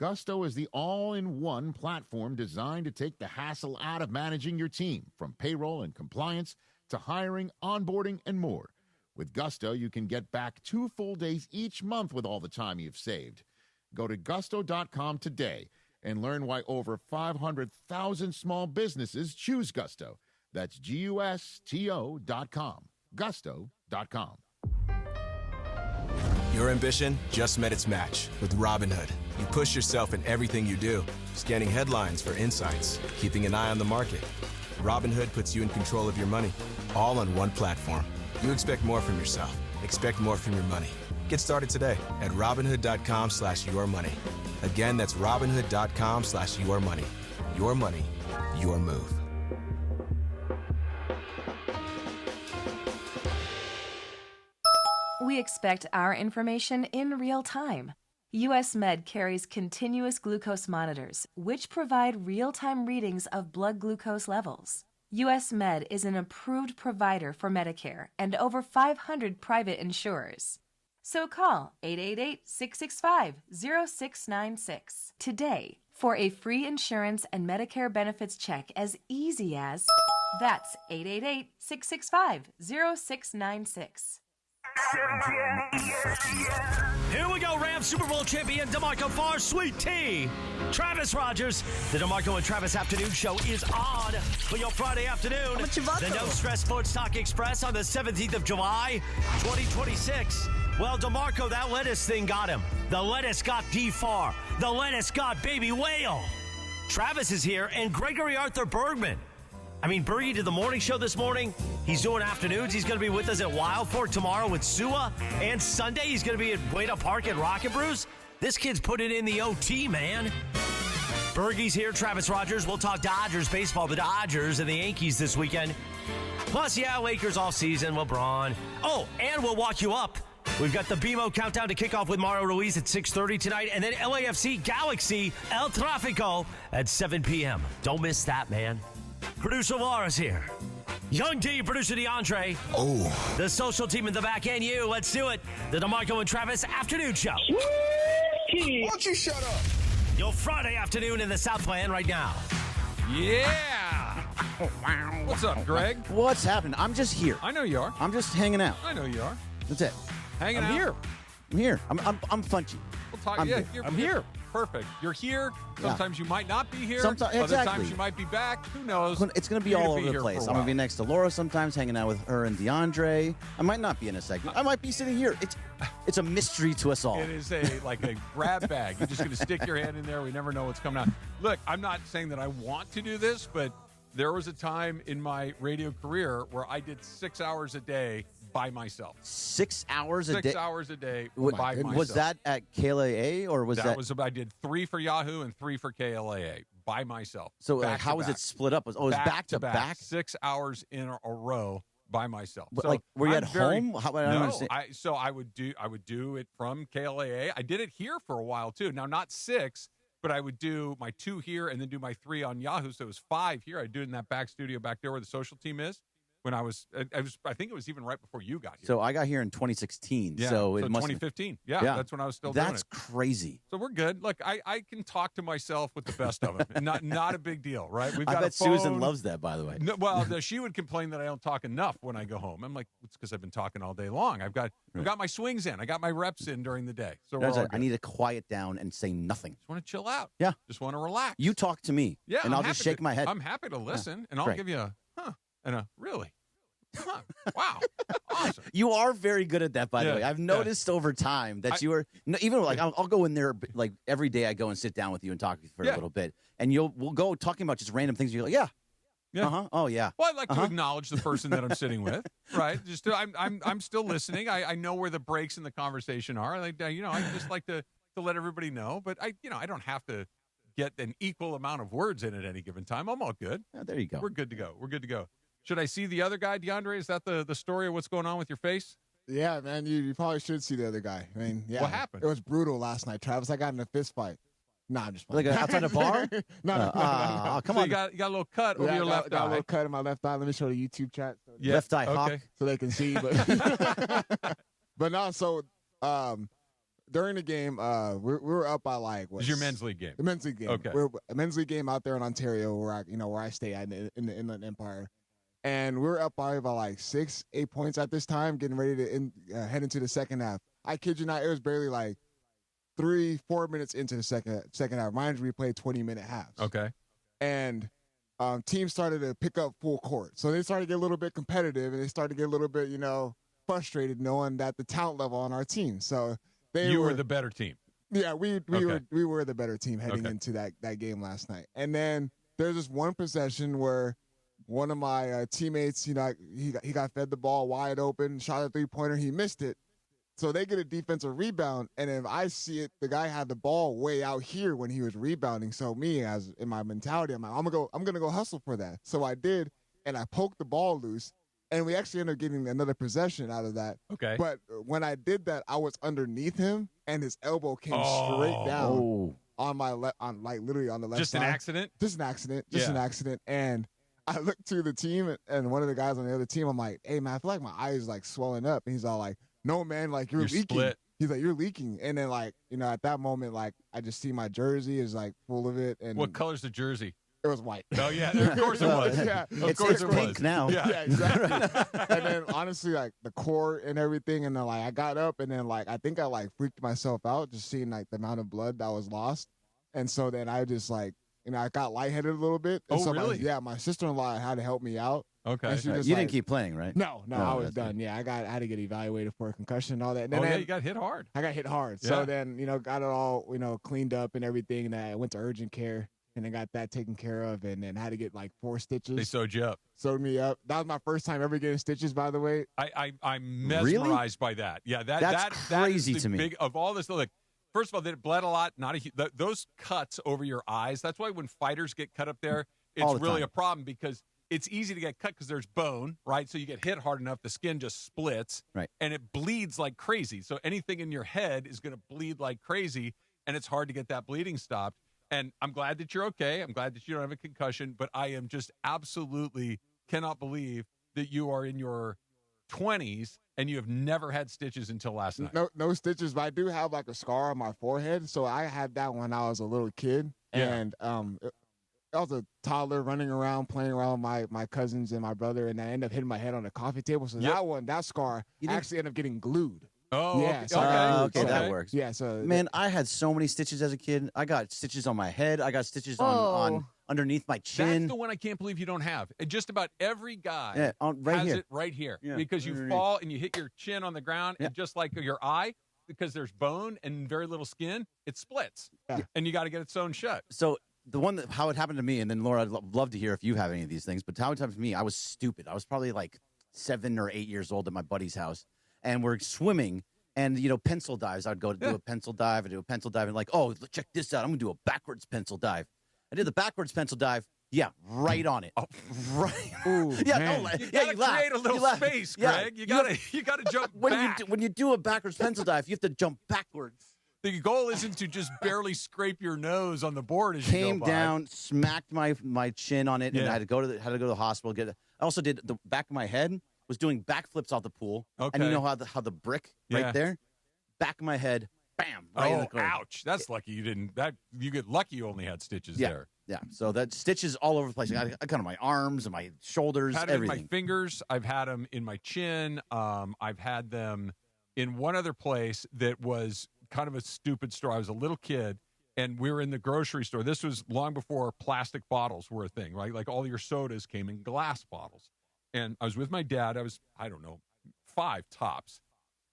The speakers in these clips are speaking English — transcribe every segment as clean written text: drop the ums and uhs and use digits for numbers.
Gusto is the all-in-one platform designed to take the hassle out of managing your team, from payroll and compliance to hiring, onboarding, and more. With Gusto, you can get back 2 full days each month with all the time you've saved. Go to gusto.com today and learn why over 500,000 small businesses choose Gusto. That's GUSTO.com. Gusto.com. Your ambition just met its match with Robinhood. You push yourself in everything you do, scanning headlines for insights, keeping an eye on the market. Robinhood puts you in control of your money, all on one platform. You expect more from yourself. Expect more from your money. Get started today at Robinhood.com/yourmoney. Again, that's Robinhood.com/yourmoney. Your money, your move. We expect our information in real time. US Med carries continuous glucose monitors, which provide real-time readings of blood glucose levels. US Med is an approved provider for Medicare and over 500 private insurers. So call 888-665-0696 today for a free insurance and Medicare benefits check as easy as... That's 888-665-0696. Here we go, Rams Super Bowl champion DeMarco Farr, Sweet Tea. Travis Rogers. The DeMarco and Travis Afternoon Show is on for your Friday afternoon. The No Stress Sports Talk Express on the 17th of July, 2026. Well, DeMarco, that lettuce thing got him. The lettuce got D. Farr. The lettuce got Baby Whale. Travis is here, and Gregory Arthur Bergman. I mean, Bergie did the morning show this morning. He's doing afternoons. He's going to be with us at Wild Fork tomorrow with Sua. And Sunday, he's going to be at Wade Up Park at Rocket Brews. This kid's putting in the OT, man. Bergie's here, Travis Rogers. We'll talk Dodgers baseball, the Dodgers and the Yankees this weekend. Plus, yeah, Lakers all season, LeBron. Oh, and we'll walk you up. We've got the BMO countdown to kick off with Mario Ruiz at 6:30 tonight. And then LAFC Galaxy El Tráfico at 7 p.m. Don't miss that, man. Producer Laura's here. Young D, producer DeAndre. Oh. The social team in the back and you. Let's do it. The DeMarco and Travis Afternoon Show. Why don't you shut up? Your Friday afternoon in the Southland right now. Yeah. What's up, Greg? What's happening? I'm just here. I know you are. I'm just hanging out. I know you are. That's it. Hanging I'm out. Here. I'm here. I'm Funchy. We'll talk. I'm Yeah, here. I'm here. Perfect. You're here. Sometimes you might not be here. Sometimes, Other exactly. times you might be back. Who knows? It's going to be You're all gonna over the here place. for a I'm going to be while. next to Laura sometimes, hanging out with her and DeAndre. I might not be in a segment. I might be sitting here. It's a mystery to us all. It is like a grab bag. You're just going to stick your hand in there. We never know what's coming out. Look, I'm not saying that I want to do this, but there was a time in my radio career where I did 6 hours a day by myself. 6 hours a day? 6 hours a day What- by myself. Was that at KLAA or was that? I did 3 for Yahoo and 3 for KLAA by myself. So back how to was back. it split up? It was back to back? 6 hours in a row by myself. But, So like, were you I'm at very- home? How- I don't no, understand. I would do it from KLAA. I did it here for a while too. Now not 6, but I would do my 2 here and then do my 3 on Yahoo. So it was 5 here. I'd do it in that back studio back there where the social team is. When I think it was even right before you got here. So I got here in 2016. Yeah, So it must 2015. Yeah, that's when I was still doing it. That's crazy. So we're good. Look, I can talk to myself with the best of them. Not a big deal, right? We've I got bet a phone. Susan loves that, by the way. No, well, she would complain that I don't talk enough when I go home. I'm like, it's because I've been talking all day long. I've got my swings in. I got my reps in during the day. So we're all I good. need to quiet down and say nothing. Just want to chill out. Yeah. Just want to relax. You talk to me. Yeah, and I'm I'll just happy shake my head. I'm happy to listen, and I'll Great. give you a huh and a really. Huh. Wow. Awesome. You are very good at that, by the Yeah, way. I've yeah. noticed over time that you are even like I'll go in there like every day. I go and sit down with you and talk for a little bit, and we'll go talking about just random things. You're like, Yeah. oh yeah. Well, I'd like to acknowledge the person that I'm sitting with, right? Just I'm still listening. I know where the breaks in the conversation are. I just like to let everybody know, but I don't have to get an equal amount of words in at any given time. I'm all good. Yeah, there you go. We're good to go. We're good to go. Should I see the other guy, DeAndre? Is that the story of what's going on with your face? Yeah, man, you probably should see the other guy. I mean, yeah. What happened? It was brutal last night, Travis. I got in a fist fight. Nah, I'm just playing. Like outside a bar? No. Come So on. you got a little cut over your left got a eye. little cut in my left eye. Let me show the YouTube chat Left eye hawk. Okay. so they can see. But but no, so during the game, we were up by like This is your men's league game. The men's league game. Okay. We're a men's league game out there in Ontario, where I stay at in the Inland Empire, and we were up by about like 6-8 points at this time, getting ready to head into the second half. I kid you not, it was barely like 3-4 minutes into the second half. Mind you, we played 20-minute halves. Okay. And teams started to pick up full court, so they started to get a little bit competitive, and they started to get a little bit, frustrated knowing that the talent level on our team. So you were the better team. Yeah, we were the better team heading into that game last night. And then there's this one possession where one of my teammates, he got fed the ball wide open, shot a 3-pointer, he missed it. So they get a defensive rebound, and if I see it, the guy had the ball way out here when he was rebounding. So me, as in my mentality, I'm like, I'm gonna go hustle for that. So I did, and I poked the ball loose. And we actually ended up getting another possession out of that. Okay. But when I did that, I was underneath him, and his elbow came straight down on my left, literally on the left Just side. an accident? Just an accident. And I looked to the team, and one of the guys on the other team, I'm like, hey, man, I feel like my eye is, like, swelling up. And he's all like, no, man, like, you're leaking. Split. He's like, you're leaking. And then, like, at that moment, like, I just see my jersey is, like, full of it. And what color's the jersey? It was white. Oh, yeah. Of course it was. Yeah. Of course it pink was. now. Yeah, exactly. And then honestly, like the core and everything, and then like I got up, and then like I think I like freaked myself out just seeing like the amount of blood that was lost, and so then I just like I got lightheaded a little bit. And so really? my sister-in-law had to help me out. Okay. And she just, You didn't keep playing, right? No, I was done. Good. Yeah, I had to get evaluated for a concussion and all that. And then you got hit hard. I got hit hard. Yeah. So then got it all cleaned up and everything, and I went to urgent care. And then got that taken care of, and then had to get like 4 stitches. They sewed you up. Sewed me up. That was my first time ever getting stitches, by the way. I'm mesmerized by that. Yeah, that's crazy that is to me. Big, of all this, like, first of all, it bled a lot. Those cuts over your eyes. That's why when fighters get cut up there, it's really a problem because it's easy to get cut because there's bone, right? So you get hit hard enough, the skin just splits, right, and it bleeds like crazy. So anything in your head is going to bleed like crazy, and it's hard to get that bleeding stopped. And I'm glad that you're okay. I'm glad that you don't have a concussion, but I am just absolutely cannot believe that you are in your 20s and you have never had stitches until last night. No stitches, but I do have like a scar on my forehead. So I had that when I was a little kid. Yeah. And I was a toddler running around, playing around with my cousins and my brother, and I ended up hitting my head on the coffee table. So that scar actually ended up getting glued. Oh, yeah. Okay, that works. Yeah, so man, I had so many stitches as a kid. I got stitches on my head. I got stitches on underneath my chin. That's the one I can't believe you don't have. And just about every guy has it right here yeah, because you fall and you hit your chin on the ground, and just like your eye, because there's bone and very little skin, it splits, and you got to get it sewn shut. So the one how it happened to me, and then Laura, I'd love to hear if you have any of these things. But how it happened to me, I was stupid. I was probably like 7 or 8 years old at my buddy's house, and we're swimming. And, pencil dives. I'd go to do a pencil dive. I'd do a pencil dive and like, oh, check this out. I'm going to do a backwards pencil dive. I did the backwards pencil dive. Yeah, right on it. Oh. Right. Ooh, yeah, man. no, You got to create a little space, Greg. You got to jump back. When you do a backwards pencil dive, you have to jump backwards. The goal isn't to just barely scrape your nose on the board as you Came go by. down, smacked my chin on it, and I had to go to the hospital. I also did the back of my head. Was doing backflips off the pool. Okay. And you know how the brick right there? Back of my head, bam. Right in the corner. Ouch. That's lucky you didn't. You get lucky you only had stitches there. Yeah. So that stitches all over the place. I got on my arms and my shoulders, I've had everything. it in my fingers. I've had them in my chin. I've had them in one other place that was kind of a stupid story. I was a little kid, and we were in the grocery store. This was long before plastic bottles were a thing, right? Like all your sodas came in glass bottles. And I was with my dad. I was, 5 tops.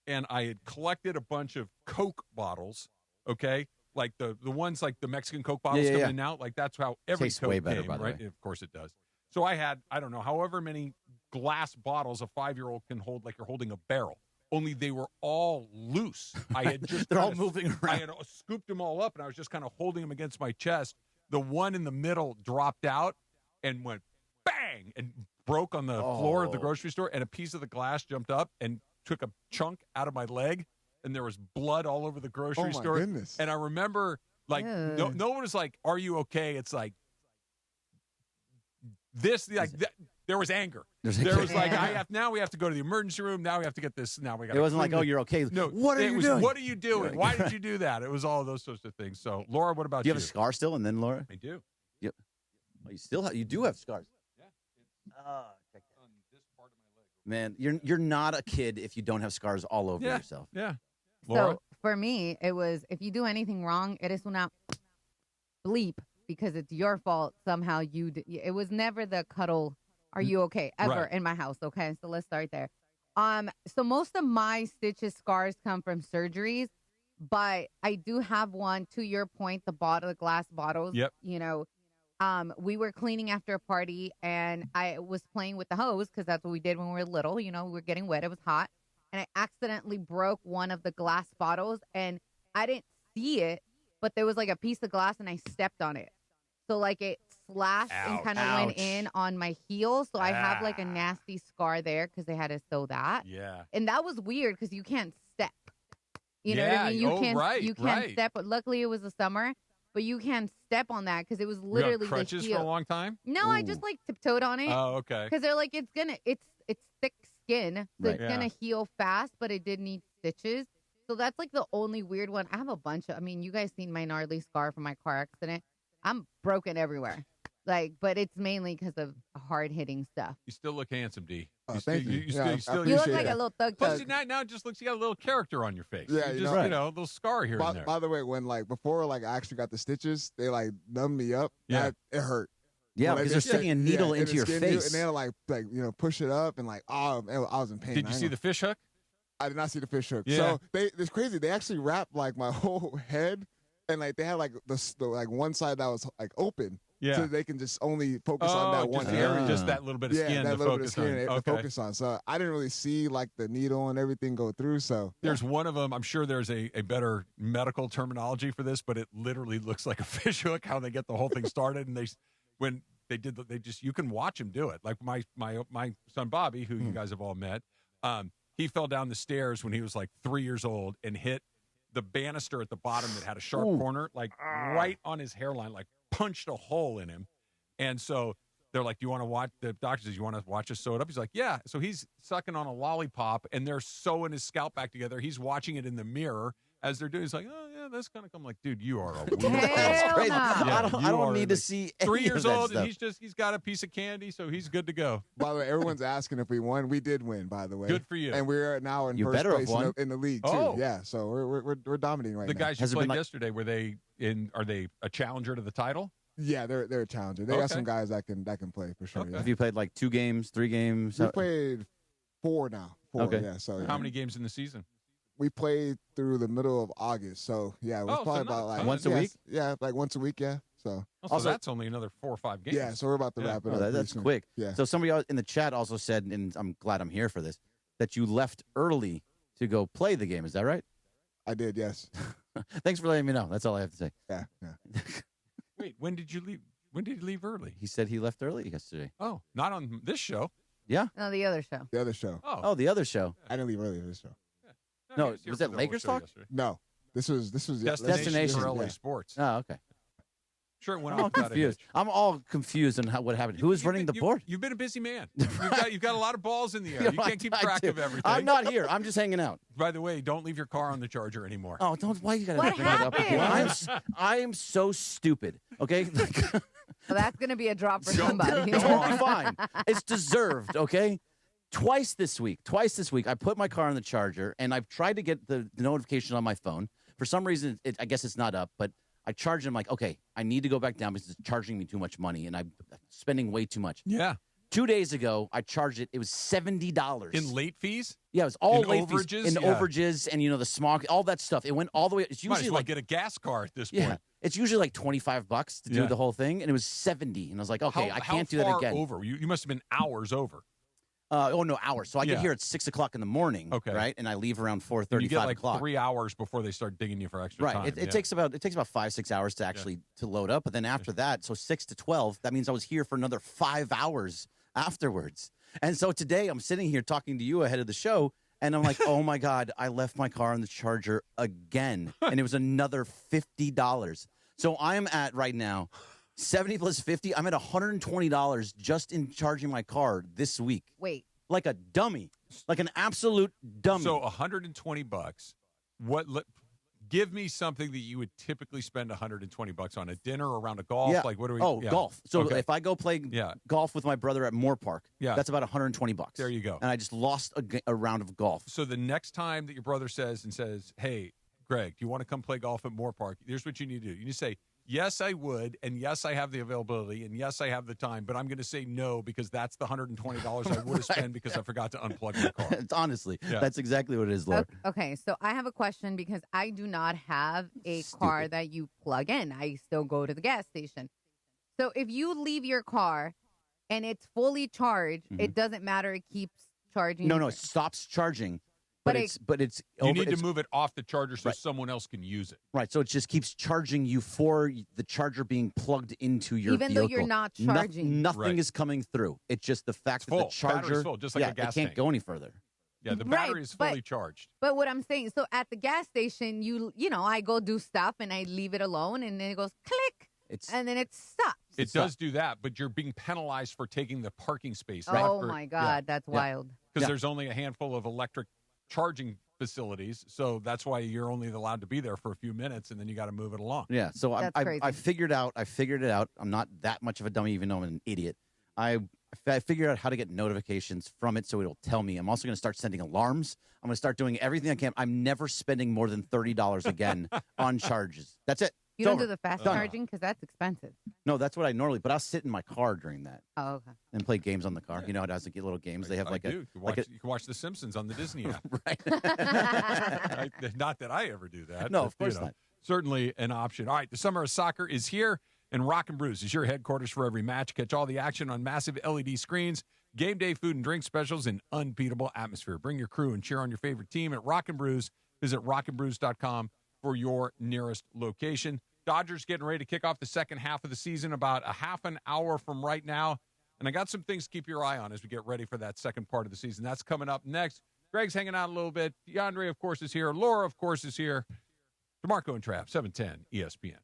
And I had collected a bunch of Coke bottles, okay? Like the ones like the Mexican Coke bottles coming in now. Like that's how every Tastes Coke way better, came, by the right? way. Of course it does. So I had, however many glass bottles a 5-year-old can hold, like you're holding a barrel. Only they were all loose. I had just They're all moving around. I had scooped them all up, and I was just kind of holding them against my chest. The one in the middle dropped out and went bang and broke on the floor of the grocery store, and a piece of the glass jumped up and took a chunk out of my leg, and there was blood all over the grocery store. Goodness. And I remember, like, no one was like, "Are you okay?" It's like this, like that. There was anger. There was like, now we have to go to the emergency room. Now we have to get this. Now we got. It wasn't like, oh, you're okay. No. What are you doing? What are you doing? Why did you do that? It was all those sorts of things. So, Laura, what about you? Do you have a scar still? And then, Laura? I do. Yep. Well, you do have scars. Yeah. Check that. On this part of my leg. Man, you're not a kid if you don't have scars all over yourself. Yeah. Laura? So for me, it was if you do anything wrong, it is una bleep because it's your fault. Somehow it was never the cuddle. Are you okay? Ever in my house. Okay. So let's start there. So most of my stitches, scars come from surgeries, but I do have one to your point, the glass bottles. Yep. You know, we were cleaning after a party and I was playing with the hose because that's what we did when we were little. You know, we were getting wet. It was hot. And I accidentally broke one of the glass bottles and I didn't see it, but there was like a piece of glass and I stepped on it. So like it slashed and kind of went in on my heel. So I have like a nasty scar there because they had to sew that. Yeah. And that was weird because you can't step. You know what I mean? You can't step. But luckily it was the summer. But you can't step on that because it was literally you on crutches the heel. for a long time? No, I just like tiptoed on it. Oh, okay. Because they're like it's thick skin, so it's gonna heal fast, but it did need stitches. So that's like the only weird one. I have a bunch of. I mean, you guys seen my gnarly scar from my car accident. I'm broken everywhere, but it's mainly because of hard hitting stuff. You still look handsome, D. Thank you. You look like a little thug. Plus, now it just looks you got a little character on your face. Yeah, you know, a little scar here and there. By the way, when before I actually got the stitches, they like numbed me up. Yeah, it hurt. Yeah, because they're sticking a needle into your face. And they'll like push it up and I was in pain. Did you see the fish hook? I did not see the fish hook. Yeah. So it's crazy. They actually wrapped like my whole head, and like they had like the one side that was like open. Yeah. So they can just only focus on that one area. Just that little bit of skin to focus on. To focus on. So I didn't really see like the needle and everything go through. So there's one of them. I'm sure there's a better medical terminology for this, but it literally looks like a fish hook. How they get the whole thing started, and you can watch him do it. Like my son Bobby, who you guys have all met, he fell down the stairs when he was like 3 years old and hit the banister at the bottom that had a sharp corner, like right on his hairline, like punched a hole in him. And so they're like, "Do you want to watch?" The doctor says, "You want to watch us sew it up?" He's like, "Yeah." So he's sucking on a lollipop, and they're sewing his scalp back together. He's watching it in the mirror as they're doing. He's like, "Oh yeah, that's kind of." I'm like, "Dude, you are a weird." Hell no. I don't need to see 3 years old, stuff. and he's got a piece of candy, so he's good to go. By the way, everyone's asking if we won. We did win, by the way. Good for you. And we're now in first place in the league too. Oh. Yeah, so we're dominating right now. The guys you played yesterday, are they a challenger to the title? Yeah, they're a challenger. They got some guys that can play for sure. Okay. Yeah. Have you played like 2 games, 3 games? We played 4 now. 4, okay. Yeah. So how many games in the season? We played through the middle of August. So yeah, it was probably about like once a week. Yeah, like once a week. Yeah. So also that's only another 4 or 5 games. Yeah. So we're about to wrap it up. That's soon. quick. Yeah. So somebody else in the chat also said, and I'm glad I'm here for this, that you left early to go play the game. Is that right? I did. Yes. Thanks for letting me know. That's all I have to say. Yeah. Wait, when did you leave? When did you leave early? He said he left early yesterday. Oh, not on this show. Yeah. No, the other show. The other show. Oh, the other show. I didn't leave early for this show. No, was that Lakers talk? Yesterday. No, this was Destination for LA Sports. Oh, okay. Sure, it went I'm all off without a confused. hitch. I'm all confused on what happened. Who was running the board? You've been a busy man. You've got a lot of balls in the air. You can't keep track of everything. I'm not here. I'm just hanging out. By the way, don't leave your car on the charger anymore. Oh, don't! Why you gotta What bring that up? happened? I am so stupid. Okay. Well, that's gonna be a drop for somebody. Totally fine. It's deserved. Okay. Twice this week, I put my car on the charger, and I've tried to get the notification on my phone. For some reason, I guess it's not up, but I charged it. I'm like, okay, I need to go back down because it's charging me too much money, and I'm spending way too much. Yeah. 2 days ago, I charged it. It was $70 in late fees. Yeah, it was all in late overages, fees, in overages, and the smog, all that stuff. It went all the way. It's Might usually as well like get a gas car at this point. yeah, it's usually like $25 to do the whole thing, and it was $70, and I was like, okay, I can't do that again. How far over? You must have been hours over. No, hours. So I get here at 6 o'clock in the morning. Okay. Right, and I leave around 4:30. You get like o'clock. 3 hours before they start digging you for extra time. Right. It takes about 5-6 hours to actually to load up, but then after that, so 6 to 12, that means I was here for another 5 hours afterwards. And so today I'm sitting here talking to you ahead of the show, and I'm like, oh my God, I left my car on the charger again, and it was another $50. So I'm at right now 70 plus 50. I'm at $120 just in charging my car this week. Wait. Like a dummy. Like an absolute dummy. So $120. Give me something that you would typically spend $120 on. A dinner or around a golf? Yeah. Like what do we Golf. So if I go play golf with my brother at Moore Park, that's about $120. There you go. And I just lost a round of golf. So the next time that your brother says, hey, Greg, do you want to come play golf at Moore Park? Here's what you need to do. You need to say, yes, I would, and yes, I have the availability, and yes, I have the time, but I'm going to say no because that's the $120 I would have spent because I forgot to unplug my car. Honestly, that's exactly what it is, Laura. Okay, so I have a question because I do not have a car that you plug in. I still go to the gas station. So if you leave your car and it's fully charged, it doesn't matter. It keeps charging. No, it stops charging. But it's you need to move it off the charger so someone else can use it. Right. So it just keeps charging you for the charger being plugged into your even vehicle. though you're not charging. Nothing is coming through. It's just the fact that the charger battery's full, just like a gas it can't tank. go any further. Yeah, the battery is fully charged. But what I'm saying, so at the gas station, you know, I go do stuff and I leave it alone, and then it goes click, and then it stops. It does do that, but you're being penalized for taking the parking space. Oh my God, that's wild. Because there's only a handful of electric charging facilities, so that's why you're only allowed to be there for a few minutes, and then you got to move it along. Yeah, so I figured it out. I'm not that much of a dummy, even though I'm an idiot. I figured out how to get notifications from it, so it'll tell me. I'm also going to start sending alarms. I'm going to start doing everything I can. I'm never spending more than $30 again on charges. That's it. You don't do the fast charging because that's expensive. No, that's what I normally. But I'll sit in my car during that. Oh, okay. And play games on the car. You know, it has like little games. They have You can watch The Simpsons on the Disney app. Right. Not that I ever do that. No, of course not. Certainly an option. All right, the summer of soccer is here, and Rock and Brews is your headquarters for every match. Catch all the action on massive LED screens, game day food and drink specials, and unbeatable atmosphere. Bring your crew and cheer on your favorite team at Rock and Brews. Visit rockandbrews.com for your nearest location. Dodgers getting ready to kick off the second half of the season about a half an hour from right now. And I got some things to keep your eye on as we get ready for that second part of the season. That's coming up next. Greg's hanging out a little bit. DeAndre, of course, is here. Laura, of course, is here. DeMarco and Trav, 710 ESPN.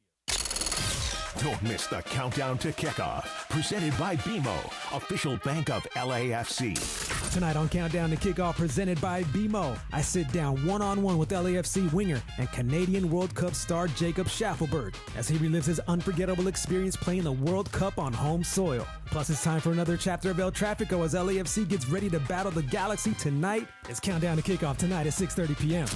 Don't miss the countdown to kickoff. Presented by BMO, official bank of LAFC. Tonight on Countdown to Kickoff, presented by BMO, I sit down one-on-one with LAFC winger and Canadian World Cup star Jacob Schaffelberg as he relives his unforgettable experience playing the World Cup on home soil. Plus, it's time for another chapter of El Tráfico as LAFC gets ready to battle the Galaxy tonight. It's Countdown to Kickoff tonight at 6:30 p.m.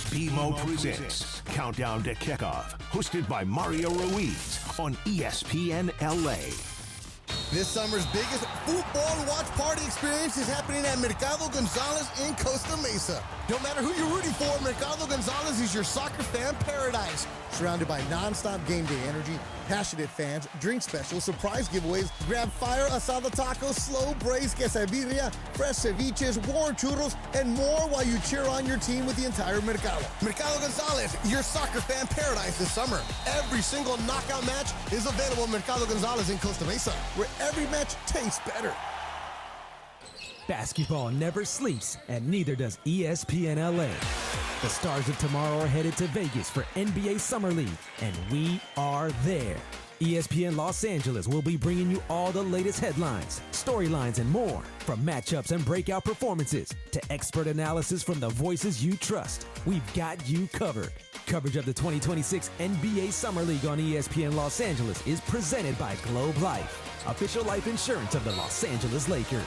BMO presents Countdown to Kickoff, hosted by Mario Ruiz on ESPN LA. This summer's biggest football watch party experience is happening at Mercado Gonzalez in Costa Mesa. No matter who you're rooting for, Mercado Gonzalez is your soccer fan paradise. Surrounded by non-stop game day energy, passionate fans, drink specials, surprise giveaways, grab fire asada tacos, slow braised quesadilla, fresh ceviches, warm churros, and more while you cheer on your team with the entire Mercado. Mercado Gonzalez, your soccer fan paradise this summer. Every single knockout match is available at Mercado Gonzalez in Costa Mesa, where every match tastes better. Basketball never sleeps, and neither does ESPN LA. The stars of tomorrow are headed to Vegas for NBA Summer League, and we are there. ESPN Los Angeles will be bringing you all the latest headlines, storylines, and more. From matchups and breakout performances to expert analysis from the voices you trust, we've got you covered. Coverage of the 2026 NBA Summer League on ESPN Los Angeles is presented by Globe Life, official life insurance of the Los Angeles Lakers.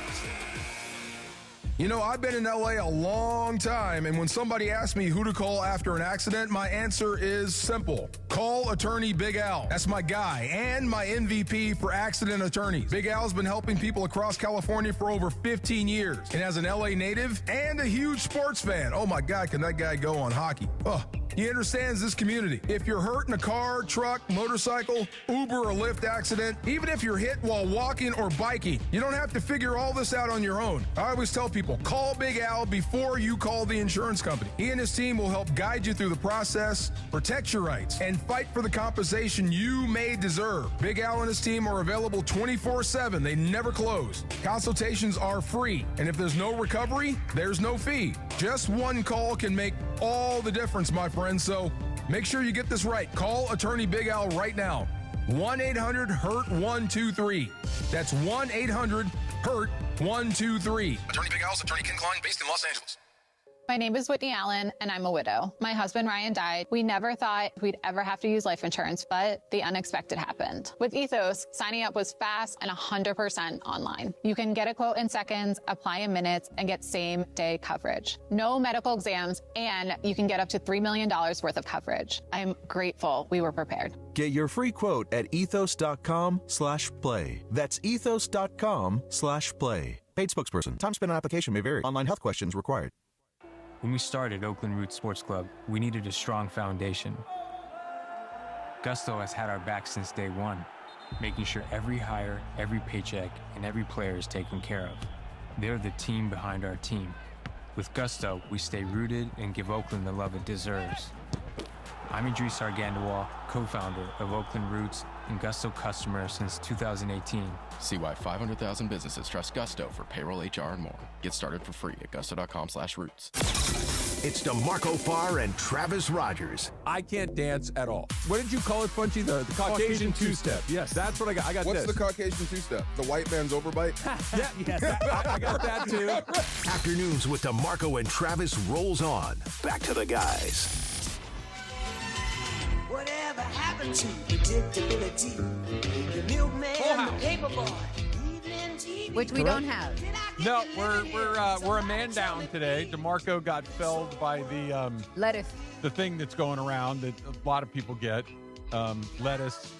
You know, I've been in LA a long time, and when somebody asks me who to call after an accident, my answer is simple. Call attorney Big Al. That's my guy and my MVP for accident attorneys. Big Al's been helping people across California for over 15 years. And as an LA native and a huge sports fan, oh my God, can that guy go on hockey? Oh, he understands this community. If you're hurt in a car, truck, motorcycle, Uber, or Lyft accident, even if you're hit while walking or biking, you don't have to figure all this out on your own. I always tell people, call Big Al before you call the insurance company. He and his team will help guide you through the process, protect your rights, and fight for the compensation you may deserve. Big Al and his team are available 24/7. They never close. Consultations are free, and if there's no recovery, there's no fee. Just one call can make all the difference, my friend, so make sure you get this right. Call attorney Big Al right now. 1-800-HURT-123. That's 1-800-HURT-123. Attorney Big Al's Attorney Ken Klein, based in Los Angeles. My name is Whitney Allen, and I'm a widow. My husband, Ryan, died. We never thought we'd ever have to use life insurance, but the unexpected happened. With Ethos, signing up was fast and 100% online. You can get a quote in seconds, apply in minutes, and get same-day coverage. No medical exams, and you can get up to $3 million worth of coverage. I'm grateful we were prepared. Get your free quote at ethos.com/play. That's ethos.com/play. Paid spokesperson. Time spent on application may vary. Online health questions required. When we started Oakland Roots Sports Club, we needed a strong foundation. Gusto has had our back since day one, making sure every hire, every paycheck, and every player is taken care of. They're the team behind our team. With Gusto, we stay rooted and give Oakland the love it deserves. I'm Idris Argandawal, co-founder of Oakland Roots and Gusto customer since 2018. See why 500,000 businesses trust Gusto for payroll, HR, and more. Get started for free at gusto.com/roots. It's DeMarco Farr and Travis Rogers. I can't dance at all. What did you call it, Funchy? The Caucasian two-step. Yes, that's what I got. I got What's this. the Caucasian two-step? The white man's overbite? Yeah, yes, I got that too. Afternoons with DeMarco and Travis rolls on. Back to the guys. Whatever happened to predictability? The milkman, the paperboy, evening TV. Which we don't have. No, we're a man down today. DeMarco got felled by the lettuce. The thing that's going around that a lot of people get. Lettuce,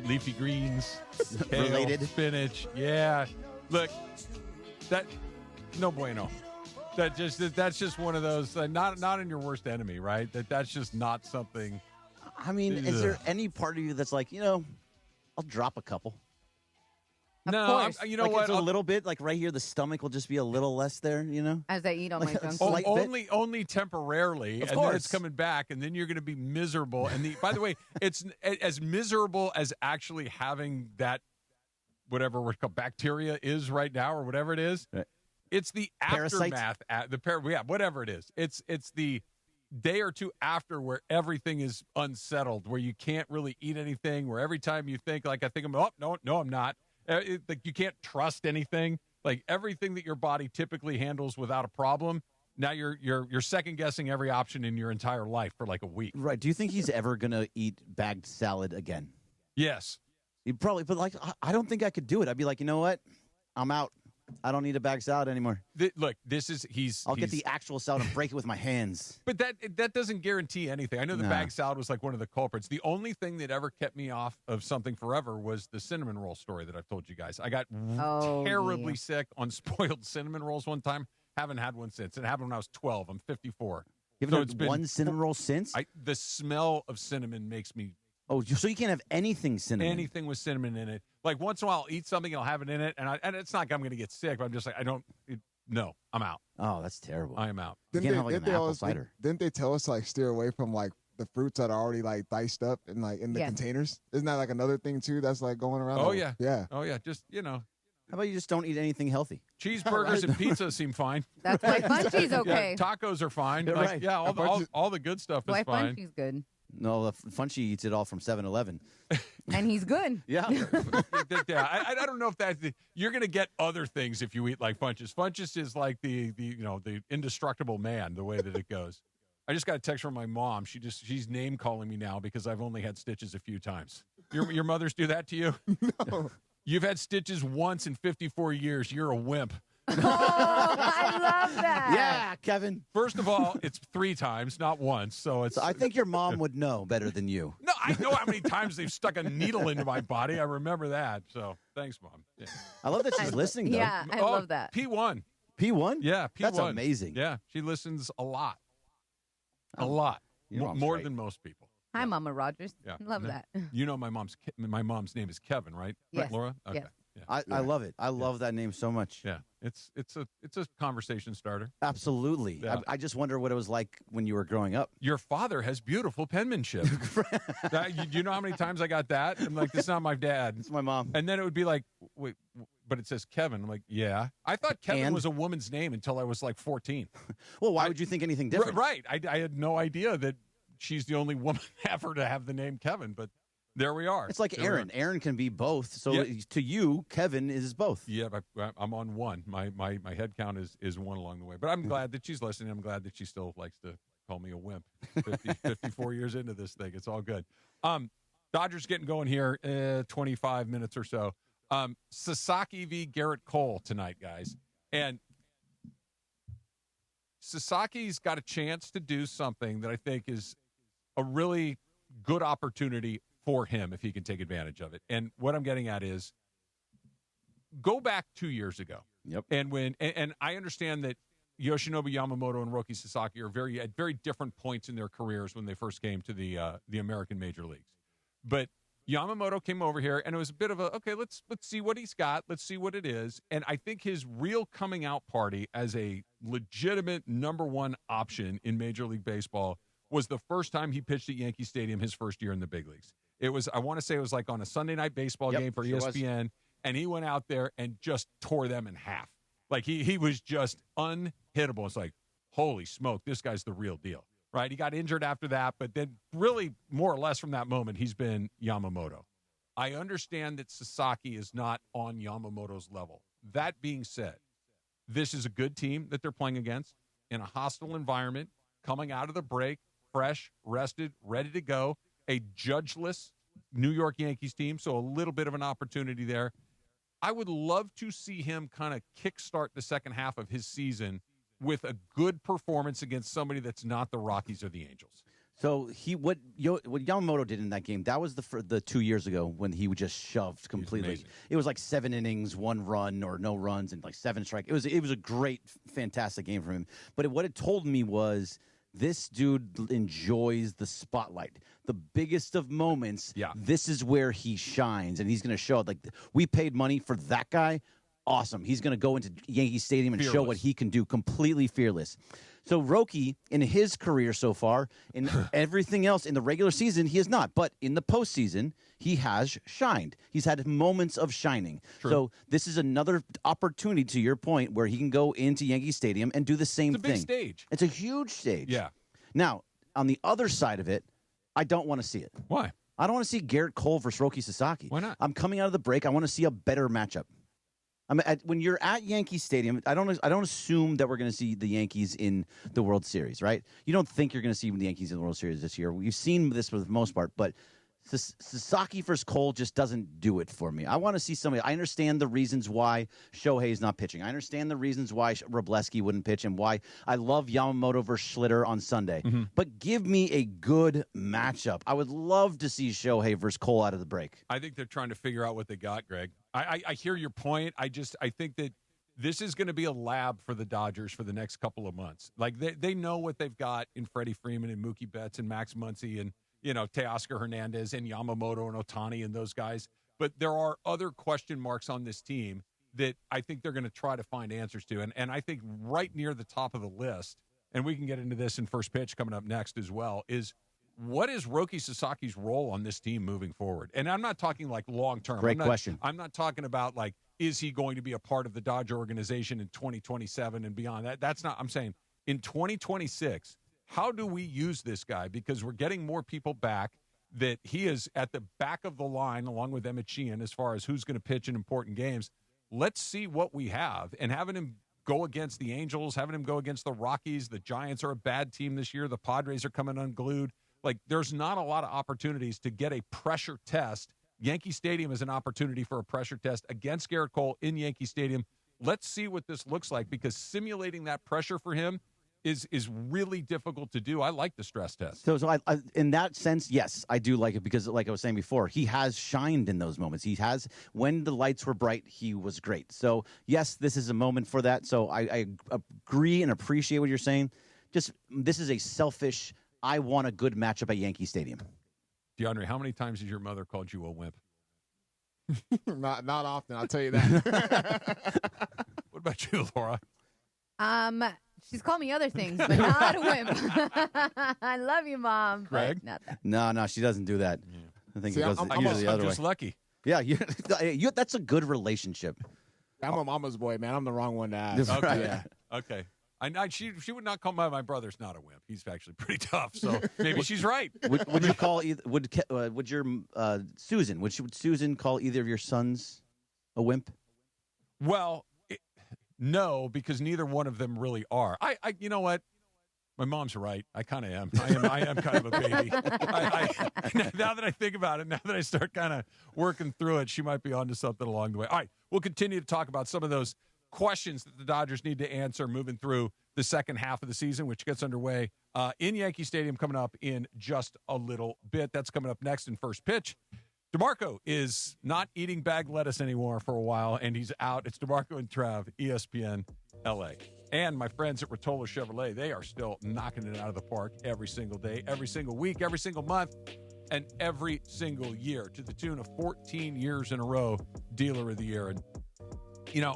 leafy greens, kale, related spinach. Yeah. Look, that no bueno. That's just one of those not in your worst enemy, right? That's just not something. I mean, is there any part of you that's like, I'll drop a couple? No, you know like what? A little bit, like right here, the stomach will just be a little less there, As I eat on my junk food. Only temporarily, of and course. then it's coming back, and then you're going to be miserable. And by the way, it's as miserable as actually having that, whatever we're called bacteria is right now, or whatever it is. Right. It's the aftermath, whatever it is. It's the day or two after where everything is unsettled, where you can't really eat anything, where every time you think, like, I think I'm, no, I'm not. Like, you can't trust anything. Like, everything that your body typically handles without a problem, now you're second guessing every option in your entire life for like a week. Right. Do you think he's ever gonna eat bagged salad again? Yes. He'd probably, but like, I don't think I could do it. I'd be like, you know what? I'm out. I don't need a bagged salad anymore. Look, I'll get the actual salad and break it with my hands. But that doesn't guarantee anything. I know the bag salad was like one of the culprits. The only thing that ever kept me off of something forever was the cinnamon roll story that I've told you guys. I got terribly sick on spoiled cinnamon rolls one time. Haven't had one since. It happened when I was 12. I'm 54. You haven't had one cinnamon roll since? The smell of cinnamon makes me... Oh, so you can't have anything cinnamon? Anything with cinnamon in it. Like, once in a while, I'll eat something and I'll have it in it, and it's not like I'm going to get sick, but I'm just like, no, I'm out. Oh, that's terrible. I am out. Didn't they tell us to, like, steer away from, like, the fruits that are already, like, diced up and, like, in the containers? Isn't that, like, another thing, too, that's, like, going around? Oh, yeah. Yeah. Oh, yeah. Just, How about you just don't eat anything healthy? Cheeseburgers and pizza seem fine. That's why Funchy's okay. Yeah, tacos are fine. Yeah, Like, right. yeah, all the good stuff is Why fine. Funchy's good. No, Funchy eats it all from 7-Eleven. And he's good. Yeah. Yeah, I don't know if that's you're going to get other things if you eat like Funchess. Funchess is like the indestructible man, the way that it goes. I just got a text from my mom. She's name calling me now because I've only had stitches a few times. Your mothers do that to you? No. You've had stitches once in 54 years. You're a wimp. Oh, I love that. Yeah, Kevin. First of all, it's 3 times, not once. So I think your mom would know better than you. No, I know how many times they've stuck a needle into my body. I remember that. So thanks, Mom. Yeah. I love that she's listening, though. Yeah, I love that. P1. P1? Yeah, P1. That's amazing. Yeah, she listens a lot. A lot. More than most people. Hi, Mama Rogers. Yeah. Love that. You know my mom's name is Kevin, right? Yes. Laura? Okay. Yes. Yeah. I love it. I love that name so much. Yeah. It's a conversation starter. Absolutely. Yeah. I just wonder what it was like when you were growing up. Your father has beautiful penmanship. You know how many times I got that? I'm like, this is not my dad. It's my mom. And then it would be like, wait, but it says Kevin. I'm like, yeah. I thought Kevin was a woman's name until I was like 14. Well, why would you think anything different? Right. I had no idea that she's the only woman ever to have the name Kevin, but There we are. It's like Aaron. Aaron can be both. So to you, Kevin is both. Yeah, I'm on one. My head count is one along the way. But I'm glad that she's listening. I'm glad that she still likes to call me a wimp. 54 years into this thing. It's all good. Dodgers getting going here, 25 minutes or so. Sasaki v. Garrett Cole tonight, guys. And Sasaki's got a chance to do something that I think is a really good opportunity for him if he can take advantage of it. And what I'm getting at is go back 2 years ago. Yep. And I understand that Yoshinobu Yamamoto and Roki Sasaki are at very different points in their careers when they first came to the American major leagues. But Yamamoto came over here, and it was a bit of let's see what he's got. Let's see what it is. And I think his real coming out party as a legitimate number one option in Major League Baseball was the first time he pitched at Yankee Stadium his first year in the big leagues. It was, I want to say it was like on a Sunday night baseball game for ESPN, and he went out there and just tore them in half. Like he was just unhittable. It's like, holy smoke, this guy's the real deal. Right, he got injured after that, but then really more or less from that moment, he's been Yamamoto. I understand that Sasaki is not on Yamamoto's level. That being said, this is a good team that they're playing against in a hostile environment, coming out of the break, fresh, rested, ready to go, a judgeless New York Yankees team, so a little bit of an opportunity there. I would love to see him kind of kickstart the second half of his season with a good performance against somebody that's not the Rockies or the Angels. So what Yamamoto did in that game, that was the 2 years ago when he just shoved completely. It was like 7 innings, 1 run or no runs, and like 7 strikes. It was a great, fantastic game for him. But what it told me was this dude enjoys the spotlight. The biggest of moments, this is where he shines, and he's going to show it. Like, we paid money for that guy. Awesome. He's going to go into Yankee Stadium and show what he can do, completely fearless. So Roki, in his career so far, in everything else in the regular season, he has not. But in the postseason, he has shined. He's had moments of shining. True. So this is another opportunity, to your point, where he can go into Yankee Stadium and do the same thing. It's a big stage. It's a huge stage. Yeah. Now, on the other side of it, I don't want to see it. Why? I don't want to see Garrett Cole versus Roki Sasaki. Why not? I'm coming out of the break. I want to see a better matchup. I mean, when you're at Yankee Stadium, I don't assume that we're going to see the Yankees in the World Series, right? You don't think you're going to see the Yankees in the World Series this year. We've seen this for the most part, but Sasaki versus Cole just doesn't do it for me. I want to see somebody. I understand the reasons why Shohei's not pitching. I understand the reasons why Robleski wouldn't pitch and why I love Yamamoto versus Schlitter on Sunday. Mm-hmm. But give me a good matchup. I would love to see Shohei versus Cole out of the break. I think they're trying to figure out what they got, Greg. I hear your point. I think that this is going to be a lab for the Dodgers for the next couple of months. Like they know what they've got in Freddie Freeman and Mookie Betts and Max Muncy and Teoscar Hernandez and Yamamoto and Ohtani and those guys. But there are other question marks on this team that I think they're going to try to find answers to. And I think right near the top of the list, and we can get into this in first pitch coming up next as well, is what is Roki Sasaki's role on this team moving forward? And I'm not talking like long-term. Great question. I'm not talking about like, is he going to be a part of the Dodger organization in 2027 and beyond? That's not, I'm saying in 2026, how do we use this guy? Because we're getting more people back, that he is at the back of the line along with Emmett Sheehan as far as who's going to pitch in important games. Let's see what we have. And having him go against the Angels, having him go against the Rockies, the Giants are a bad team this year. The Padres are coming unglued. Like, there's not a lot of opportunities to get a pressure test. Yankee Stadium is an opportunity for a pressure test against Garrett Cole in Yankee Stadium. Let's see what this looks like, because simulating that pressure for him is really difficult to do. I like the stress test. So I, in that sense, yes, I do like it, because like I was saying before, he has shined in those moments. He has, when the lights were bright, he was great. So yes, this is a moment for that. So I agree and appreciate what you're saying. Just, this is a selfish, I want a good matchup at Yankee Stadium. DeAndre, how many times has your mother called you a wimp? Not often, I'll tell you that. What about you, Laura? She's called me other things, but not a wimp. I love you, Mom. Greg? Not that. No, she doesn't do that. Yeah. I think it goes usually the other way. I'm just lucky. Yeah, that's a good relationship. I'm a mama's boy, man. I'm the wrong one to ask. Okay. Yeah. Okay. She would not call my brother's not a wimp. He's actually pretty tough, so maybe she's right. Would you call either? Would your Susan? Would Susan call either of your sons a wimp? Well, no, because neither one of them really are. You know what? My mom's right. I kind of am. I am kind of a baby. Now that I think about it, now that I start kind of working through it, she might be onto something along the way. All right, we'll continue to talk about some of those questions that the Dodgers need to answer moving through the second half of the season, which gets underway in Yankee Stadium coming up in just a little bit. That's coming up next in First Pitch. DeMarco is not eating bagged lettuce anymore for a while, and he's out. It's DeMarco and Trav, ESPN LA. And my friends at Rotolo Chevrolet, they are still knocking it out of the park every single day, every single week, every single month, and every single year, to the tune of 14 years in a row, Dealer of the Year. And, you know,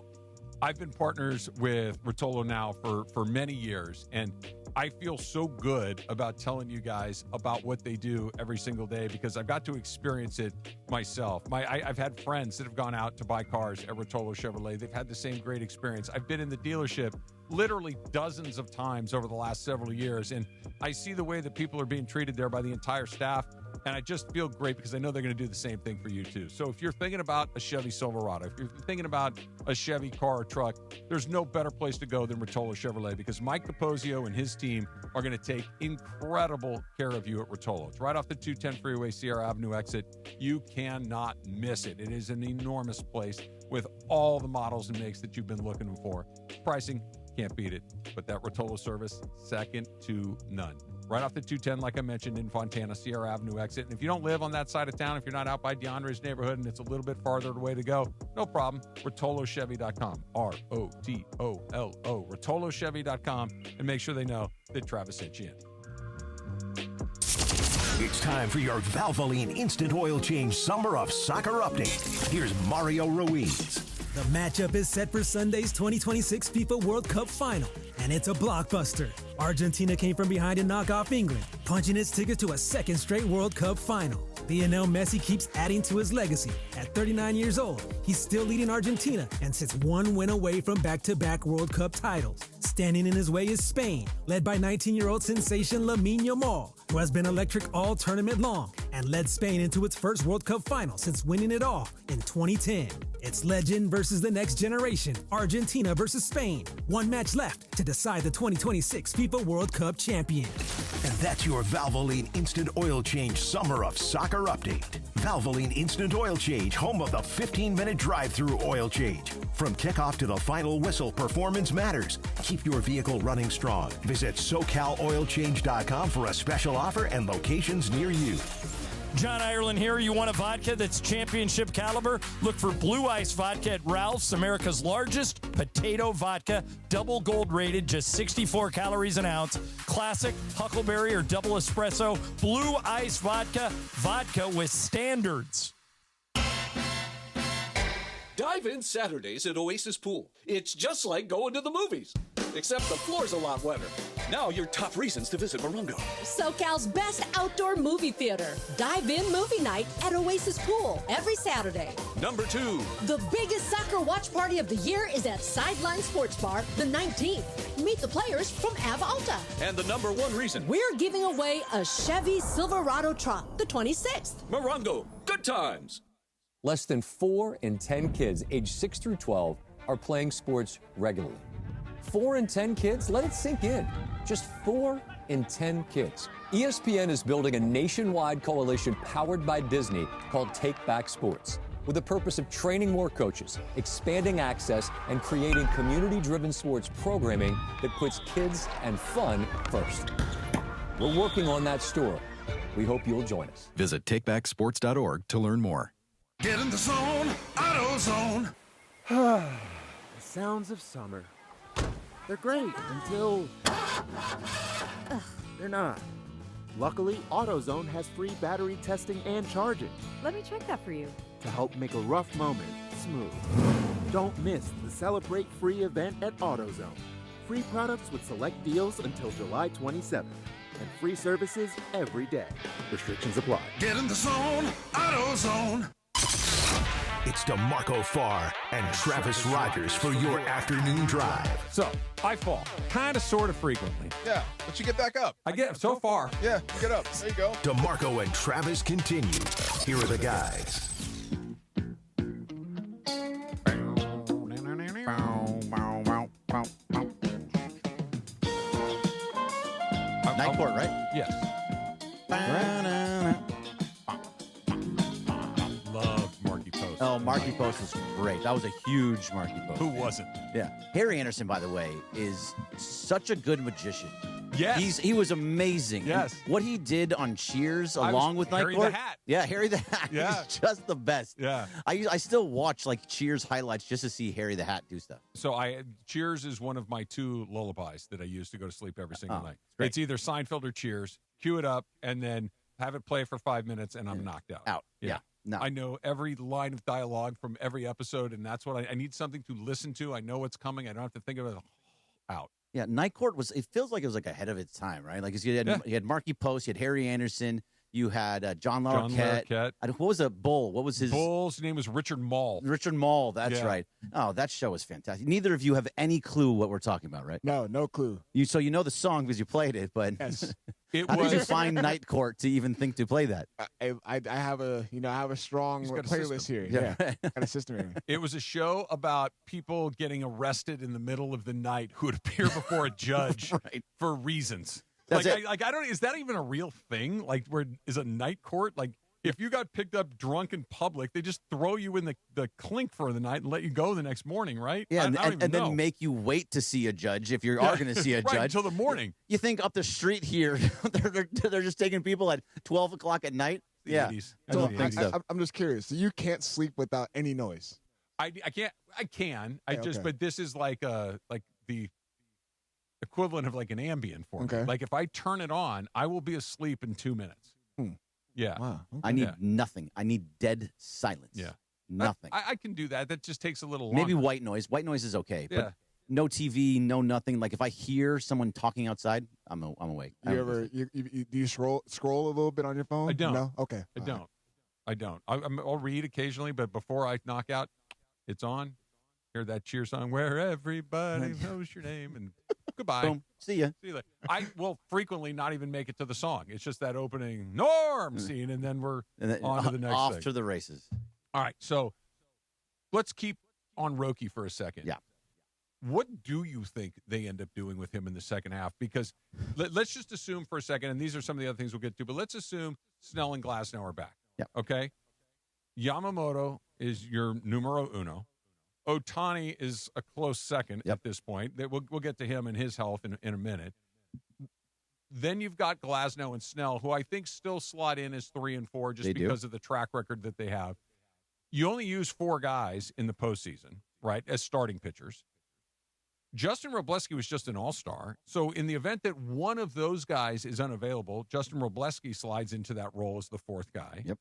I've been partners with Rotolo now for many years, and I feel so good about telling you guys about what they do every single day because I've got to experience it myself. I've had friends that have gone out to buy cars at Rotolo Chevrolet. They've had the same great experience. I've been in the dealership literally dozens of times over the last several years, and I see the way that people are being treated there by the entire staff, and I just feel great because I know they're going to do the same thing for you too. So if you're thinking about a Chevy Silverado, if you're thinking about a Chevy car or truck, there's no better place to go than Rotolo Chevrolet because Mike Capozio and his team are going to take incredible care of you at Rotolo. It's right off the 210 freeway, Sierra Avenue exit. You cannot miss it. It is an enormous place with all the models and makes that you've been looking for. Pricing, can't beat it. But that Rotolo service, second to none. Right off the 210, like I mentioned, in Fontana, Sierra Avenue exit. And if you don't live on that side of town, if you're not out by DeAndre's neighborhood and it's a little bit farther away to go, no problem. RotoloChevy.com. ROTOLO. RotoloChevy.com. And make sure they know that Travis sent you in. It's time for your Valvoline Instant Oil Change Summer of Soccer Update. Here's Mario Ruiz. The matchup is set for Sunday's 2026 FIFA World Cup final, and it's a blockbuster. Argentina came from behind to knock off England, punching its ticket to a second straight World Cup final. Lionel Messi keeps adding to his legacy. At 39 years old, he's still leading Argentina and sits one win away from back-to-back World Cup titles. Standing in his way is Spain, led by 19-year-old sensation Lamine Yamal, who has been electric all tournament long and led Spain into its first World Cup final since winning it all in 2010. It's legend versus the next generation, Argentina versus Spain. One match left to decide the 2026 FIFA World Cup champion. And that's your Valvoline Instant Oil Change Summer of Soccer Update. Valvoline Instant Oil Change, home of the 15-minute drive-through oil change. From kickoff to the final whistle, performance matters. Keep your vehicle running strong. Visit SoCalOilChange.com for a special offer and locations near you. John Ireland here. You want a vodka that's championship caliber? Look for Blue Ice Vodka at Ralph's, America's largest potato vodka. Double gold rated, just 64 calories an ounce. Classic, Huckleberry, or double espresso. Blue Ice Vodka. Vodka with standards. Dive in Saturdays at Oasis Pool. It's just like going to the movies, except the floor's a lot wetter. Now your top reasons to visit Morongo. SoCal's best outdoor movie theater. Dive in movie night at Oasis Pool every Saturday. Number 2. The biggest soccer watch party of the year is at Sideline Sports Bar the 19th. Meet the players from Ave Alta. And the number 1 reason. We're giving away a Chevy Silverado truck the 26th. Morongo, good times. Less than 4 in 10 kids aged 6 through 12 are playing sports regularly. 4 in 10 kids? Let it sink in. Just 4 in 10 kids. ESPN is building a nationwide coalition powered by Disney called Take Back Sports, with the purpose of training more coaches, expanding access, and creating community-driven sports programming that puts kids and fun first. We're working on that story. We hope you'll join us. Visit takebacksports.org to learn more. Get in the zone, AutoZone. The sounds of summer. They're great until they're not. Luckily, AutoZone has free battery testing and charging. Let me check that for you. To help make a rough moment smooth. Don't miss the Celebrate Free event at AutoZone. Free products with select deals until July 27th. And free services every day. Restrictions apply. Get in the zone, AutoZone. It's DeMarco Farr and Travis Rogers for your afternoon drive. So, I fall kind of sort of frequently. Yeah, but you get back up. I get so far. Yeah, you get up. There you go. DeMarco and Travis continue. Here are the guys. Night court, right? Yes. Loved Marky Post. Oh, Marky Post was great. That was a huge Marky Post. Who wasn't? Yeah. Harry Anderson, by the way, is such a good magician. Yes. He was amazing. Yes. And what he did on Cheers along with Night Harry Court. the Hat. Yeah, Harry the Hat. Yeah. He's just the best. Yeah. I still watch like Cheers highlights just to see Harry the Hat do stuff. So Cheers is one of my 2 lullabies that I use to go to sleep every single night. Great. It's either Seinfeld or Cheers. Cue it up and then have it play for 5 minutes, and I'm knocked out. Out. Yeah. No. I know every line of dialogue from every episode, and that's what I need something to listen to. I know what's coming. I don't have to think of it. Out. Yeah, Night Court it feels like it was like ahead of its time, right? Like you had Marky Post, you had Harry Anderson, you had John Larroquette. What was a Bull? What was his? Bull's name was Richard Mall. Richard Mall, that's right. Oh, that show was fantastic. Neither of you have any clue what we're talking about, right? No clue. So you know the song because you played it, but yes. How did you find Night Court to even think to play that? I have a strong playlist here. Yeah. Got a system here. It was a show about people getting arrested in the middle of the night who would appear before a judge for reasons. That's it. I don't. Is that even a real thing? Like, where is a night court? Like, if you got picked up drunk in public, they just throw you in the clink for the night and let you go the next morning, right? Yeah, I don't and even know. then make you wait to see a judge if you are going to see a right, judge until the morning. You think up the street here, they're just taking people at 12 o'clock at night? The yeah. 80s. I don't think so. I'm just curious. So you can't sleep without any noise? I can't. I can. Okay. But this is like the equivalent of like an Ambien for me. Okay. Like if I turn it on, I will be asleep in 2 minutes. Yeah. Wow. Okay. I need nothing. I need dead silence. Yeah. Nothing. I can do that. That just takes a little longer. Maybe white noise. White noise is okay. Yeah. But no TV, no nothing. Like if I hear someone talking outside, I'm awake. Do you scroll a little bit on your phone? I don't. No? Okay. I don't. I'll read occasionally, but before I knock out, it's on. Hear that cheer song where everybody knows your name and goodbye. Boom. See ya. See you later. I will frequently not even make it to the song. It's just that opening Norm scene, and then we're on to the next off thing. to the races. All right, so let's keep on Roki for a second. Yeah. What do you think they end up doing with him in the second half? Because let's just assume for a second, and these are some of the other things we'll get to, but let's assume Snell and Glasnow are back. Yeah. Okay? Yamamoto is your numero uno. Ohtani is a close second at this point. We'll get to him and his health in a minute. Then you've got Glasnow and Snell, who I think still slot in as 3 and 4 just because of the track record that they have. You only use 4 guys in the postseason, right, as starting pitchers. Justin Robleski was just an all-star. So in the event that one of those guys is unavailable, Justin Robleski slides into that role as the 4th guy. Yep.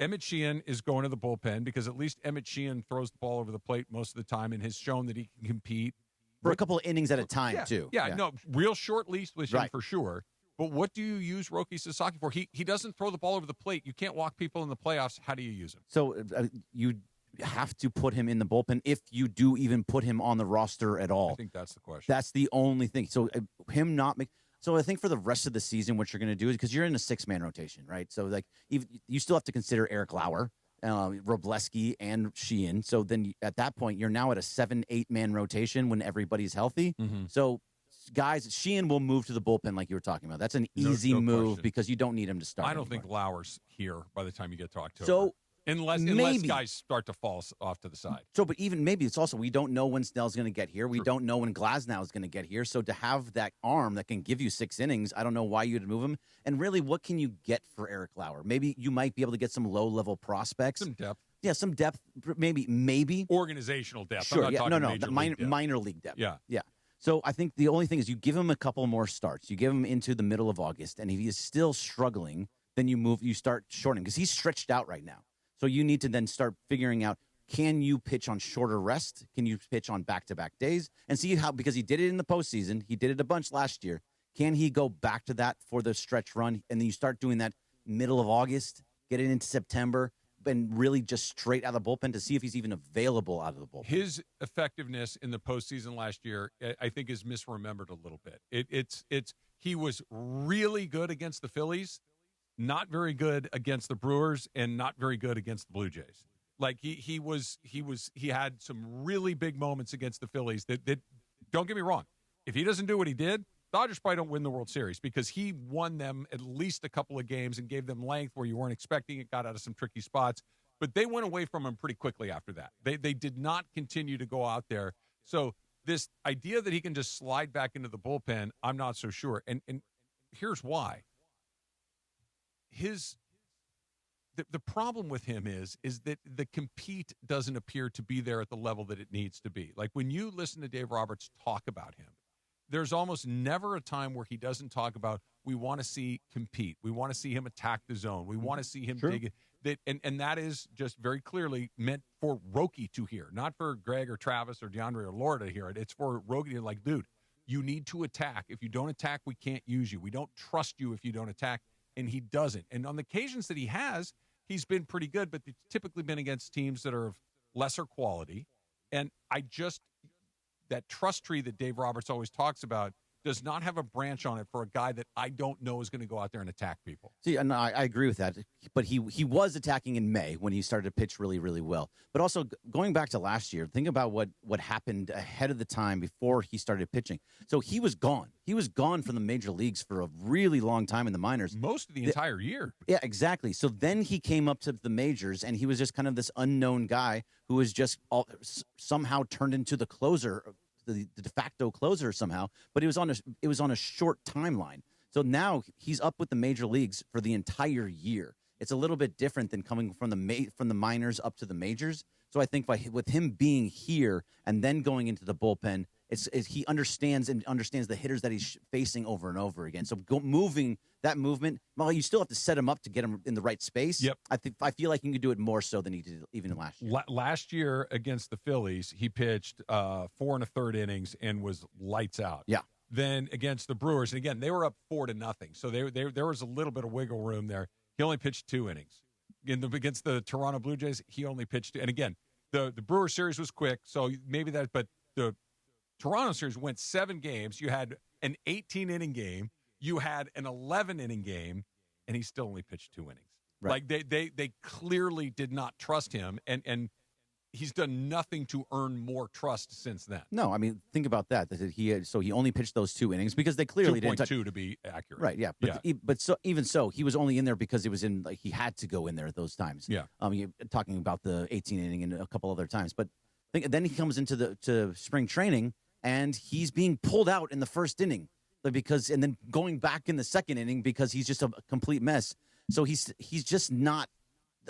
Emmett Sheehan is going to the bullpen because at least Emmett Sheehan throws the ball over the plate most of the time and has shown that he can compete. For a couple of innings at a time, too. Yeah, no, real short leash with him Right. for sure. But what do you use Roki Sasaki for? He doesn't throw the ball over the plate. You can't walk people in the playoffs. How do you use him? So you have to put him in the bullpen if you do even put him on the roster at all. I think that's the question. That's the only thing. So him not make. So I think for the rest of the season, what you're going to do is because you're in a 6-man rotation, right? So like you still have to consider Eric Lauer, Robleski, and Sheehan. So then at that point, you're now at a 7-8-man rotation when everybody's healthy. Mm-hmm. So guys, Sheehan will move to the bullpen like you were talking about. That's an easy move question. because you don't need him to start. I don't anymore. think Lauer's here by the time you get to October. So unless maybe. guys start to fall off to the side. So, but even maybe it's also we don't know when Snell's going to get here. We don't know when Glasnow is going to get here. So to have that arm that can give you 6 innings, I don't know why you'd move him. And really, what can you get for Eric Lauer? Maybe you might be able to get some low-level prospects. Some depth. Yeah, some depth. Maybe. Organizational depth. Sure. I'm not talking No. major league depth. Minor league depth. Yeah. Yeah. So I think the only thing is you give him a couple more starts. You give him into the middle of August, and if he is still struggling, then you start shortening because he's stretched out right now. So you need to then start figuring out, can you pitch on shorter rest? Can you pitch on back-to-back days? And see how, because he did it in the postseason, he did it a bunch last year. Can he go back to that for the stretch run? And then you start doing that middle of August, get it into September. and really just straight out of the bullpen to see if he's even available out of the bullpen. His effectiveness in the postseason last year, I think, is misremembered a little bit. He was really good against the Phillies, not very good against the Brewers, and not very good against the Blue Jays. Like he had some really big moments against the Phillies that don't get me wrong. If he doesn't do what he did, Dodgers probably don't win the World Series because he won them at least a couple of games and gave them length where you weren't expecting it, got out of some tricky spots. But they went away from him pretty quickly after that. They did not continue to go out there. So this idea that he can just slide back into the bullpen, I'm not so sure. And here's why. The problem with him is that the compete doesn't appear to be there at the level that it needs to be. Like when you listen to Dave Roberts talk about him, there's almost never a time where he doesn't talk about, we want to see compete. We want to see him attack the zone. We want to see him dig it. And that is just very clearly meant for Roki to hear, not for Greg or Travis or DeAndre or Laura to hear it. It's for Roki to like, dude, you need to attack. If you don't attack, we can't use you. We don't trust you if you don't attack. And he doesn't. And on the occasions that he has, he's been pretty good, but it's typically been against teams that are of lesser quality. And that trust tree that Dave Roberts always talks about does not have a branch on it for a guy that I don't know is going to go out there and attack people. See, and I agree with that. But he was attacking in May when he started to pitch really, really well. But also going back to last year, think about what happened ahead of the time before he started pitching. So he was gone. He was gone from the major leagues for a really long time in the minors. Most of the entire year. Yeah, exactly. So then he came up to the majors, and he was just kind of this unknown guy who was just somehow turned into the closer, the de facto closer somehow. But it was on a short timeline. So now he's up with the major leagues for the entire year. It's a little bit different than coming from the minors up to the majors. So I think with him being here and then going into the bullpen, he understands the hitters that he's facing over and over again. So movement, well, you still have to set him up to get him in the right space. Yep. I feel like he can do it more so than he did even last year. Last year against the Phillies, he pitched 4 1/3 innings and was lights out. Yeah. Then against the Brewers, and again, they were up 4-0. So there was a little bit of wiggle room there. He only pitched 2 innings. Against the Toronto Blue Jays, he only pitched 2. And again, the Brewer series was quick, so maybe that, but the Toronto series went 7 games. You had an 18-inning game. You had an 11-inning game, and he still only pitched 2 innings. Right. Like they clearly did not trust him, and he's done nothing to earn more trust since then. No, I mean, think about that. He only pitched those 2 innings because they clearly didn't touch 2.2 to be accurate. Right, yeah. But even so, he was only in there because it was he had to go in there at those times. Yeah. You're talking about the 18 inning and a couple other times, but then he comes into to spring training and he's being pulled out in the first inning and then going back in the second inning because he's just a complete mess. So he's just not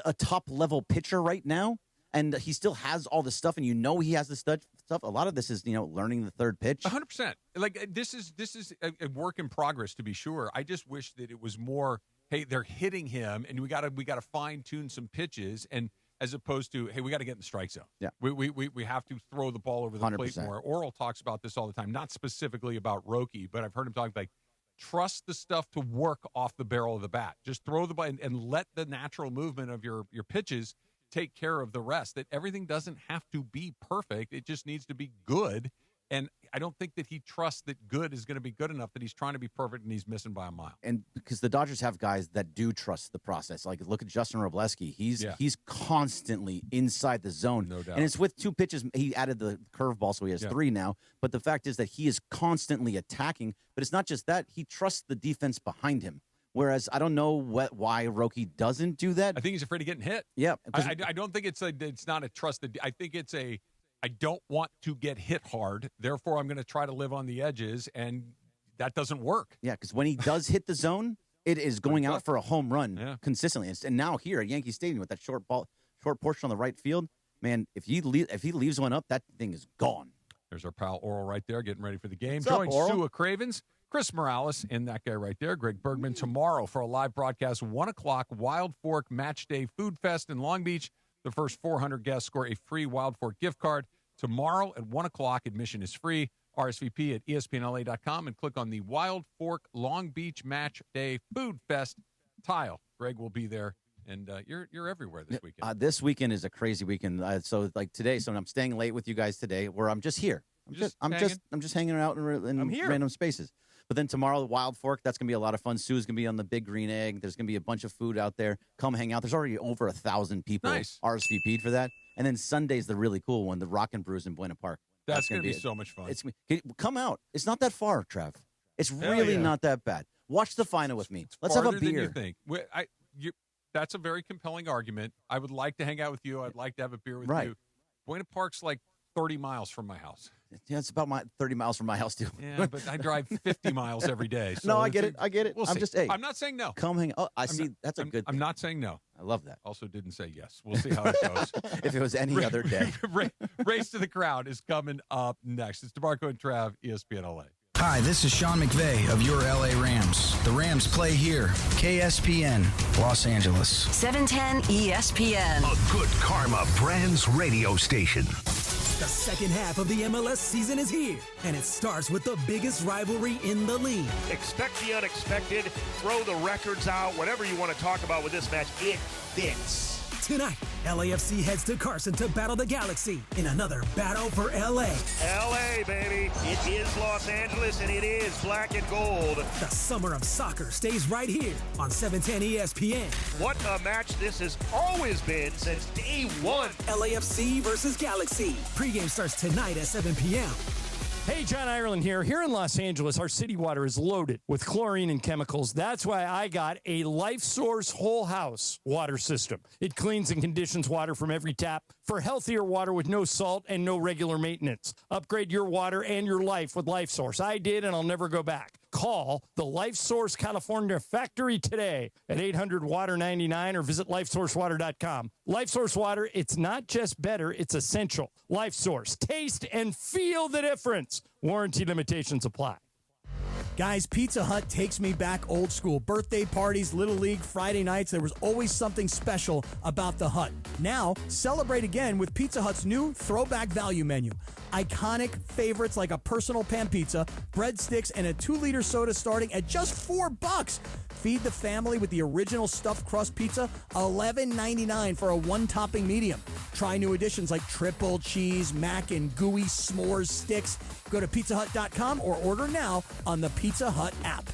a top level pitcher right now. And he still has all the stuff, and he has the stuff. A lot of this is, learning the third pitch. 100%. Like this is a work in progress, to be sure. I just wish that it was more, hey, they're hitting him, and we got to fine tune some pitches, and as opposed to, hey, we got to get in the strike zone. Yeah, we have to throw the ball over the 100%. plate more. Oral talks about this all the time, not specifically about Roki, but I've heard him talk like, trust the stuff to work off the barrel of the bat. Just throw the ball and let the natural movement of your pitches take care of the rest. That everything doesn't have to be perfect. It just needs to be good. And I don't think that he trusts that good is going to be good enough, that he's trying to be perfect and he's missing by a mile. And because the Dodgers have guys that do trust the process. Like, look at Justin Robleski. He's constantly inside the zone. No doubt. And it's with 2 pitches. He added the curveball, so he has 3 now. But the fact is that he is constantly attacking. But it's not just that. He trusts the defense behind him. Whereas I don't know why Roki doesn't do that. I think he's afraid of getting hit. Yeah. I don't think it's not a trusted. I think it's I don't want to get hit hard. Therefore, I'm going to try to live on the edges, and that doesn't work. Yeah, because when he does hit the zone, it is going out for a home run consistently. And now here at Yankee Stadium with that short portion on the right field, man, if he leaves one up, that thing is gone. There's our pal Oral right there getting ready for the game. What's up, Oral? Sua Cravens, Chris Morales, and that guy right there, Greg Bergman, tomorrow for a live broadcast, 1 o'clock, Wild Fork Match Day Food Fest in Long Beach. The first 400 guests score a free Wild Fork gift card. Tomorrow at 1 o'clock, admission is free. RSVP at ESPNLA.com and click on the Wild Fork Long Beach Match Day Food Fest tile. Greg will be there, And you're everywhere this weekend. This weekend is a crazy weekend. So like today, I'm staying late with you guys today, where I'm just here. I'm just hanging out in random spaces. But then tomorrow, the Wild Fork, that's gonna be a lot of fun. Sue's gonna be on the Big Green Egg. There's gonna be a bunch of food out there. Come hang out. There's already over 1,000 people RSVP'd for that. And then Sunday's the really cool one, the Rock and Brews in Buena Park. That's gonna be so much fun. Come out. It's not that far, Trev. It's really not that bad. Watch the final with me. Let's have a beer. Than you think. That's a very compelling argument. I would like to hang out with you. I'd like to have a beer with you. Buena Park's like 30 miles from my house. Yeah, it's about 30 miles from my house, too. Yeah, but I drive 50 miles every day. So no, I get it. We'll see. I'm not saying no. Come hang. Oh, I see. That's a good thing. I'm not saying no. I love that. Also didn't say yes. We'll see how it goes. If it was any other day. Race to the Crown is coming up next. It's DeMarco and Trav, ESPN LA. Hi, this is Sean McVay of your LA Rams. The Rams play here. KSPN, Los Angeles. 710 ESPN. A good karma brands radio station. The second half of the MLS season is here, and it starts with the biggest rivalry in the league. Expect the unexpected, throw the records out, whatever you want to talk about with this match, it fits. Tonight, LAFC heads to Carson to battle the Galaxy in another battle for LA. LA, baby. It is Los Angeles, and it is black and gold. The summer of soccer stays right here on 710 ESPN. What a match this has always been since day one. LAFC versus Galaxy. Pre-game starts tonight at 7 p.m. Hey, John Ireland here. Here in Los Angeles, our city water is loaded with chlorine and chemicals. That's why I got a Life Source whole house water system. It cleans and conditions water from every tap for healthier water with no salt and no regular maintenance. Upgrade your water and your life with Life Source. I did, and I'll never go back. Call the Life Source California factory today at 800-WATER-99 or visit lifesourcewater.com. Life Source water, it's not just better, it's essential. Life Source. Taste and feel the difference. Warranty limitations apply. Guys, Pizza Hut takes me back old school. Birthday parties, Little League, Friday nights, there was always something special about the Hut. Now, celebrate again with Pizza Hut's new throwback value menu. Iconic favorites like a personal pan pizza, breadsticks, and a 2-liter soda starting at just $4. Feed the family with the original stuffed crust pizza, $11.99 for a one-topping medium. Try new additions like triple cheese, mac and gooey s'mores sticks. Go to pizzahut.com or order now on the Pizza Hut app.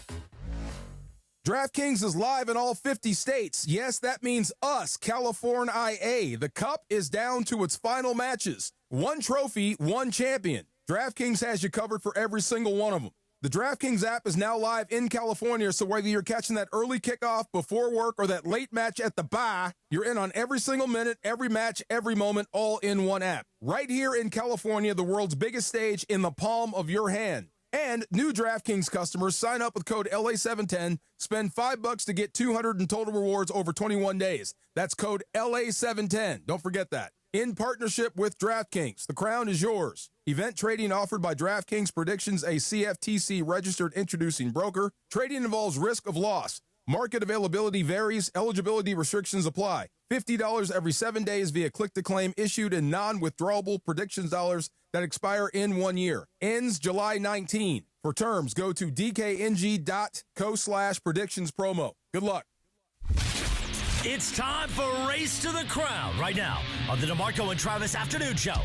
DraftKings is live in all 50 states. Yes, that means us, California IA. The Cup is down to its final matches. One trophy, one champion. DraftKings has you covered for every single one of them. The DraftKings app is now live in California, so whether you're catching that early kickoff before work or that late match at the bar, you're in on every single minute, every match, every moment, all in one app. Right here in California, the world's biggest stage in the palm of your hand. And new DraftKings customers sign up with code LA710, spend $5 to get $200 in total rewards over 21 days. That's code LA710. Don't forget that. In partnership with DraftKings, the crown is yours. Event trading offered by DraftKings Predictions, a CFTC registered introducing broker. Trading involves risk of loss. Market availability varies. Eligibility restrictions apply. $50 every 7 days via click-to-claim issued in non-withdrawable predictions dollars that expire in 1 year. Ends July 19. For terms, go to dkng.co/predictions promo. Good luck. It's time for Race to the Crown right now on the DeMarco and Travis Afternoon Show.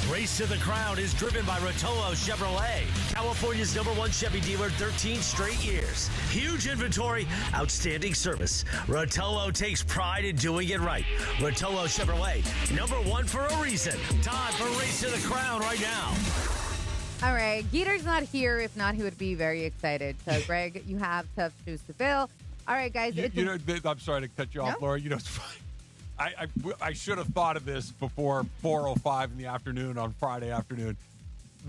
Race to the Crown is driven by Rotolo Chevrolet, California's #1 Chevy dealer 13 straight years. Huge inventory, outstanding service. Rotolo takes pride in doing it right. Rotolo Chevrolet, #1 for a reason. Time for Race to the Crown right now. All right, Geeter's not here. If not, he would be very excited. So, Greg, you have tough shoes to fill. All right, guys. I'm sorry to cut you off, Laura. You know, it's fine. I should have thought of this before 4:05 in the afternoon on Friday afternoon.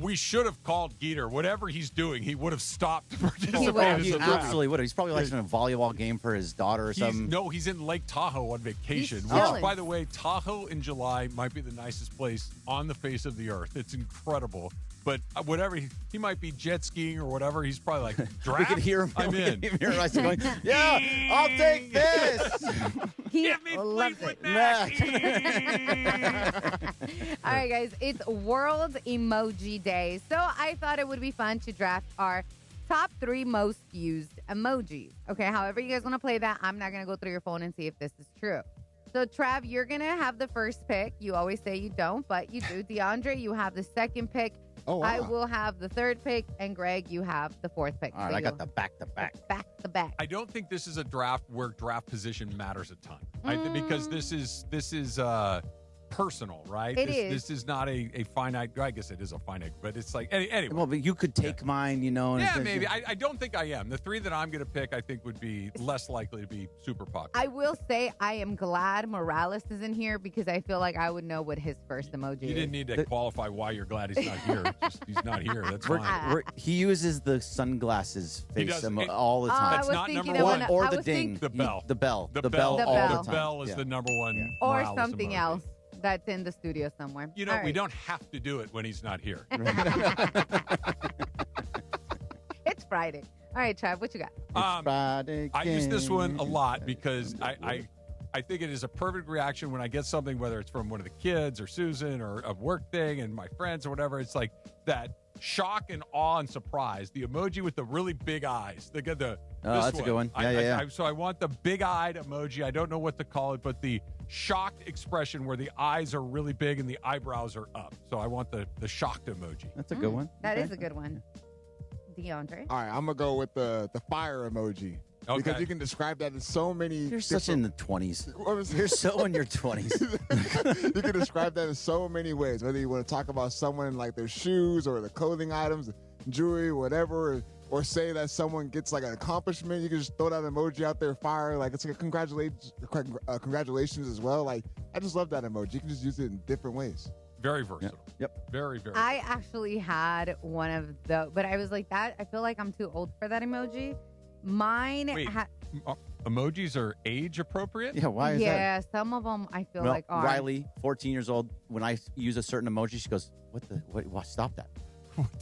We should have called Geeter. Whatever he's doing, he would have stopped to participate. He absolutely would have. He's probably watching a volleyball game for his daughter or something. No, he's in Lake Tahoe on vacation. Which, by the way, Tahoe in July might be the nicest place on the face of the earth. It's incredible. But whatever, he might be jet skiing or whatever. He's probably like, draft? We could hear him. I'm in. Going, yeah, I'll take this. Give me loves it. All right, guys. It's World Emoji Day. So I thought it would be fun to draft our top 3 most used emojis. Okay, however you guys want to play that, I'm not going to go through your phone and see if this is true. So, Trav, you're going to have the first pick. You always say you don't, but you do. DeAndre, you have the second pick. Oh, wow. I will have the third pick. And, Greg, you have the fourth pick. All right, I got the back-to-back. Back-to-back. I don't think this is a draft where draft position matters a ton. Because this is personal, right? This is not a finite. I guess it is a finite, but it's like anyway. Well, but you could take mine, Yeah, maybe. I don't think I am. The 3 that I'm going to pick, I think, would be less likely to be super popular. I will say I am glad Morales is in here because I feel like I would know what his first emoji is. You didn't need to qualify why you're glad he's not here. Just, he's not here. That's fine. He uses the sunglasses face all the time. That's not number one. Or the ding. The bell. The bell. The The bell bell. all the The time. bell is the number one. Or Morales something emoji. else that's in the studio somewhere. You know, All we right. don't have to do it when he's not here. It's Friday. All right, Trav, what you got? Friday. I use this one a lot because I think it is a perfect reaction when I get something, whether it's from one of the kids or Susan or a work thing and my friends or whatever. It's like that shock and awe and surprise. The emoji with the really big eyes. That's a good one. Yeah. So I want the big-eyed emoji. I don't know what to call it, but the shocked expression where the eyes are really big and the eyebrows are up. So I want the shocked emoji. That's a good one. That is a good one. DeAndre? All right, I'm going to go with the fire emoji. Okay. Because you can describe that in so many You're such in the 20s. What You're so in your 20s. You can describe that in so many ways, whether you want to talk about someone like their shoes or the clothing items, jewelry, whatever, or say that someone gets like an accomplishment. You can just throw that emoji out there, fire, like it's like congratulations as well. Like, I just love that emoji. You can just use it in different ways. Very versatile. Yep. Very, very. I actually had one of the, but I was like that. I feel like I'm too old for that emoji. Mine. Wait, emojis are age appropriate? Yeah, why is that? Yeah, some of them I feel like are. Riley, 14 years old, when I use a certain emoji, she goes, what, stop that.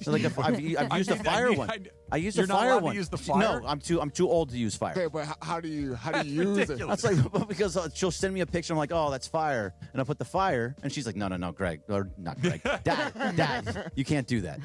So like I've used a fire one. I used a fire one. To use the fire? No, I'm too old to use fire. Okay, but how do you use it? That's like because she'll send me a picture. I'm like, oh, that's fire, and I put the fire, and she's like, no, Greg, or not Greg, Dad, you can't do that.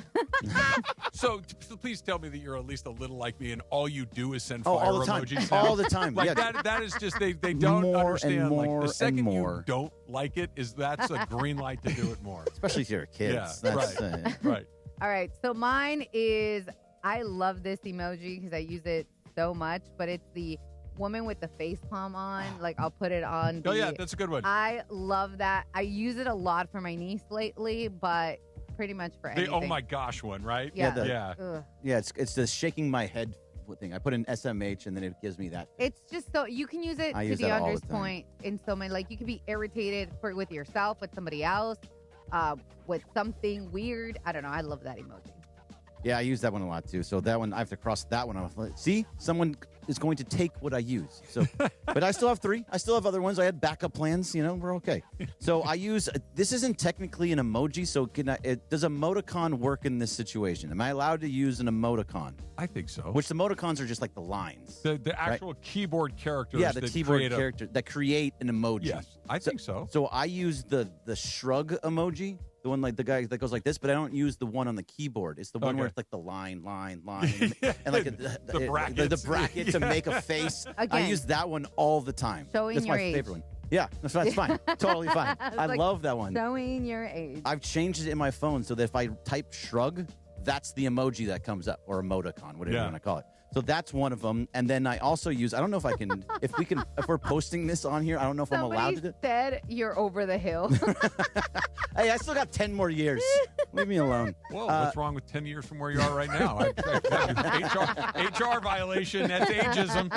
So please tell me that you're at least a little like me, and all you do is send fire all the time. emojis. Now. All the time. Like yeah. that is just they don't more understand. And more like the second and more. you don't like it, that's a green light to do it more. Especially if you're a kid. Yeah, right. All right, so mine is, I love this emoji because I use it so much, but it's the woman with the face palm on. Like, I'll put it on. Oh, yeah, that's a good one. I love that. I use it a lot for my niece lately, but pretty much for anything. The oh my gosh one, right? Yeah. Yeah, it's the shaking my head thing. I put in SMH and then it gives me that. It's just so, you can use it I to use that all DeAndre's the time. point in so many, like, you can be irritated with yourself, with somebody else, with something weird. I don't know. I love that emoji. Yeah, I use that one a lot too. So that one, I have to cross that one off. See, someone is going to take what I use. So, but I still have 3. I still have other ones. I had backup plans. We're okay. So I use. This isn't technically an emoji. So does emoticon work in this situation? Am I allowed to use an emoticon? I think so. Which the emoticons are just like the lines. The actual keyboard characters. Yeah, the keyboard characters that create an emoji. Yes, I think so. So I use the shrug emoji. The one like the guy that goes like this, but I don't use the one on the keyboard. It's the one where it's like the line, and like the bracket to make a face. Again, I use that one all the time. Showing that's your my age. favorite one. Yeah, that's fine. Totally fine. I like love that one. Showing your age. I've changed it in my phone so that if I type shrug, that's the emoji that comes up, or emoticon, whatever you want to call it. So that's one of them. And then I also use, I don't know if I can, if we're posting this on here, I don't know if I'm allowed to do it. Said you're over the hill. Hey, I still got 10 more years. Leave me alone. Whoa, what's wrong with 10 years from where you are right now? HR violation. That's ageism.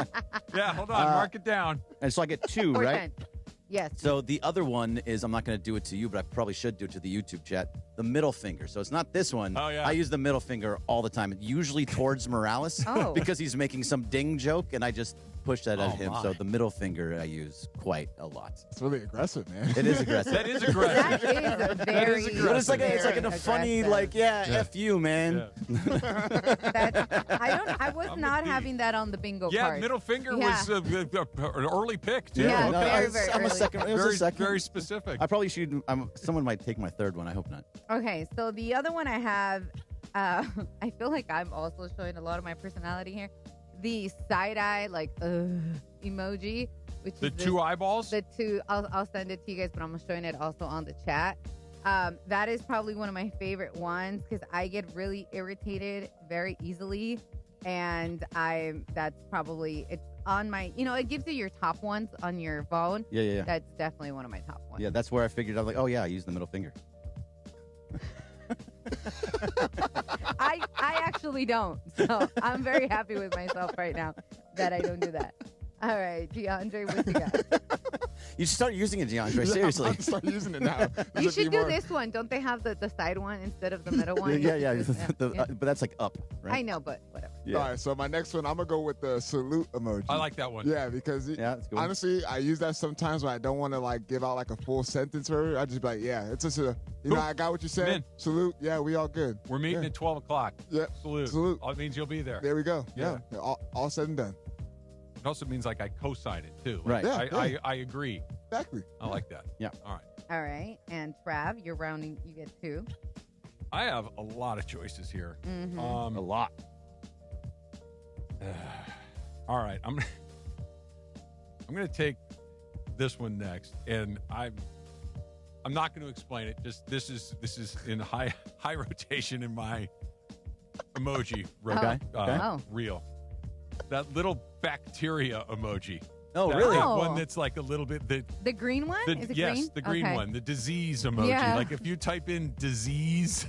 Yeah, hold on. Mark it down. And so I get 2, Or right? 10. Yes. So the other one is, I'm not going to do it to you, but I probably should do it to the YouTube chat, the middle finger. So it's not this one. Oh, yeah. I use the middle finger all the time, usually towards Morales because he's making some ding joke, and I just push that at him. My. So the middle finger I use quite a lot. It's really aggressive, man. It is aggressive. That is aggressive. That is a very But it's like in a funny, like, F you, man. I was not having that on the bingo card. Yeah, middle finger was an early pick, too. Yeah, Okay. very I'm a early. second. It was a second. Very specific. I probably should. Someone might take my third one. I hope not. Okay, so the other one I have I feel like I'm also showing a lot of my personality here. The side eye, like, emoji, which The is two eyeballs? The two, I'll send it to you guys, but I'm showing it also on the chat. That is probably one of my favorite ones because I get really irritated very easily. And that's probably, it's on my, it gives you your top ones on your phone. Yeah. That's definitely one of my top ones. Yeah, that's where I figured out, like, oh, yeah, I use the middle finger. I actually don't. So I'm very happy with myself right now that I don't do that. All right, DeAndre, what you got? You should start using it, DeAndre. Seriously. I'm start using it now. You should do this one. Don't they have the side one instead of the middle one? Yeah. But that's like up, right? I know, but whatever. Yeah. All right, so my next one, I'm going to go with the salute emoji. I like that one. Yeah, because that's good one. honestly, I use that sometimes when I don't want to like give out like a full sentence or I just be like, yeah, it's just I got what you said. Salute. Yeah, we all good. We're meeting at 12 o'clock. Yeah. Salute. All it means you'll be there. There we go. Yeah. All said and done. It also means like I co-sign it too. Right. I agree. Exactly. I like that. Yeah. All right. All right. And Trav, you're rounding, you get 2. I have a lot of choices here. Mhm. A lot. All right. I'm going to take this one next, and I'm not going to explain it. Just this is in high rotation in my emoji reel. That little bacteria emoji. Oh, really? That one that's like a little bit the green one? Is it yes, green? the green Okay. one, the disease emoji. Yeah. Like if you type in disease,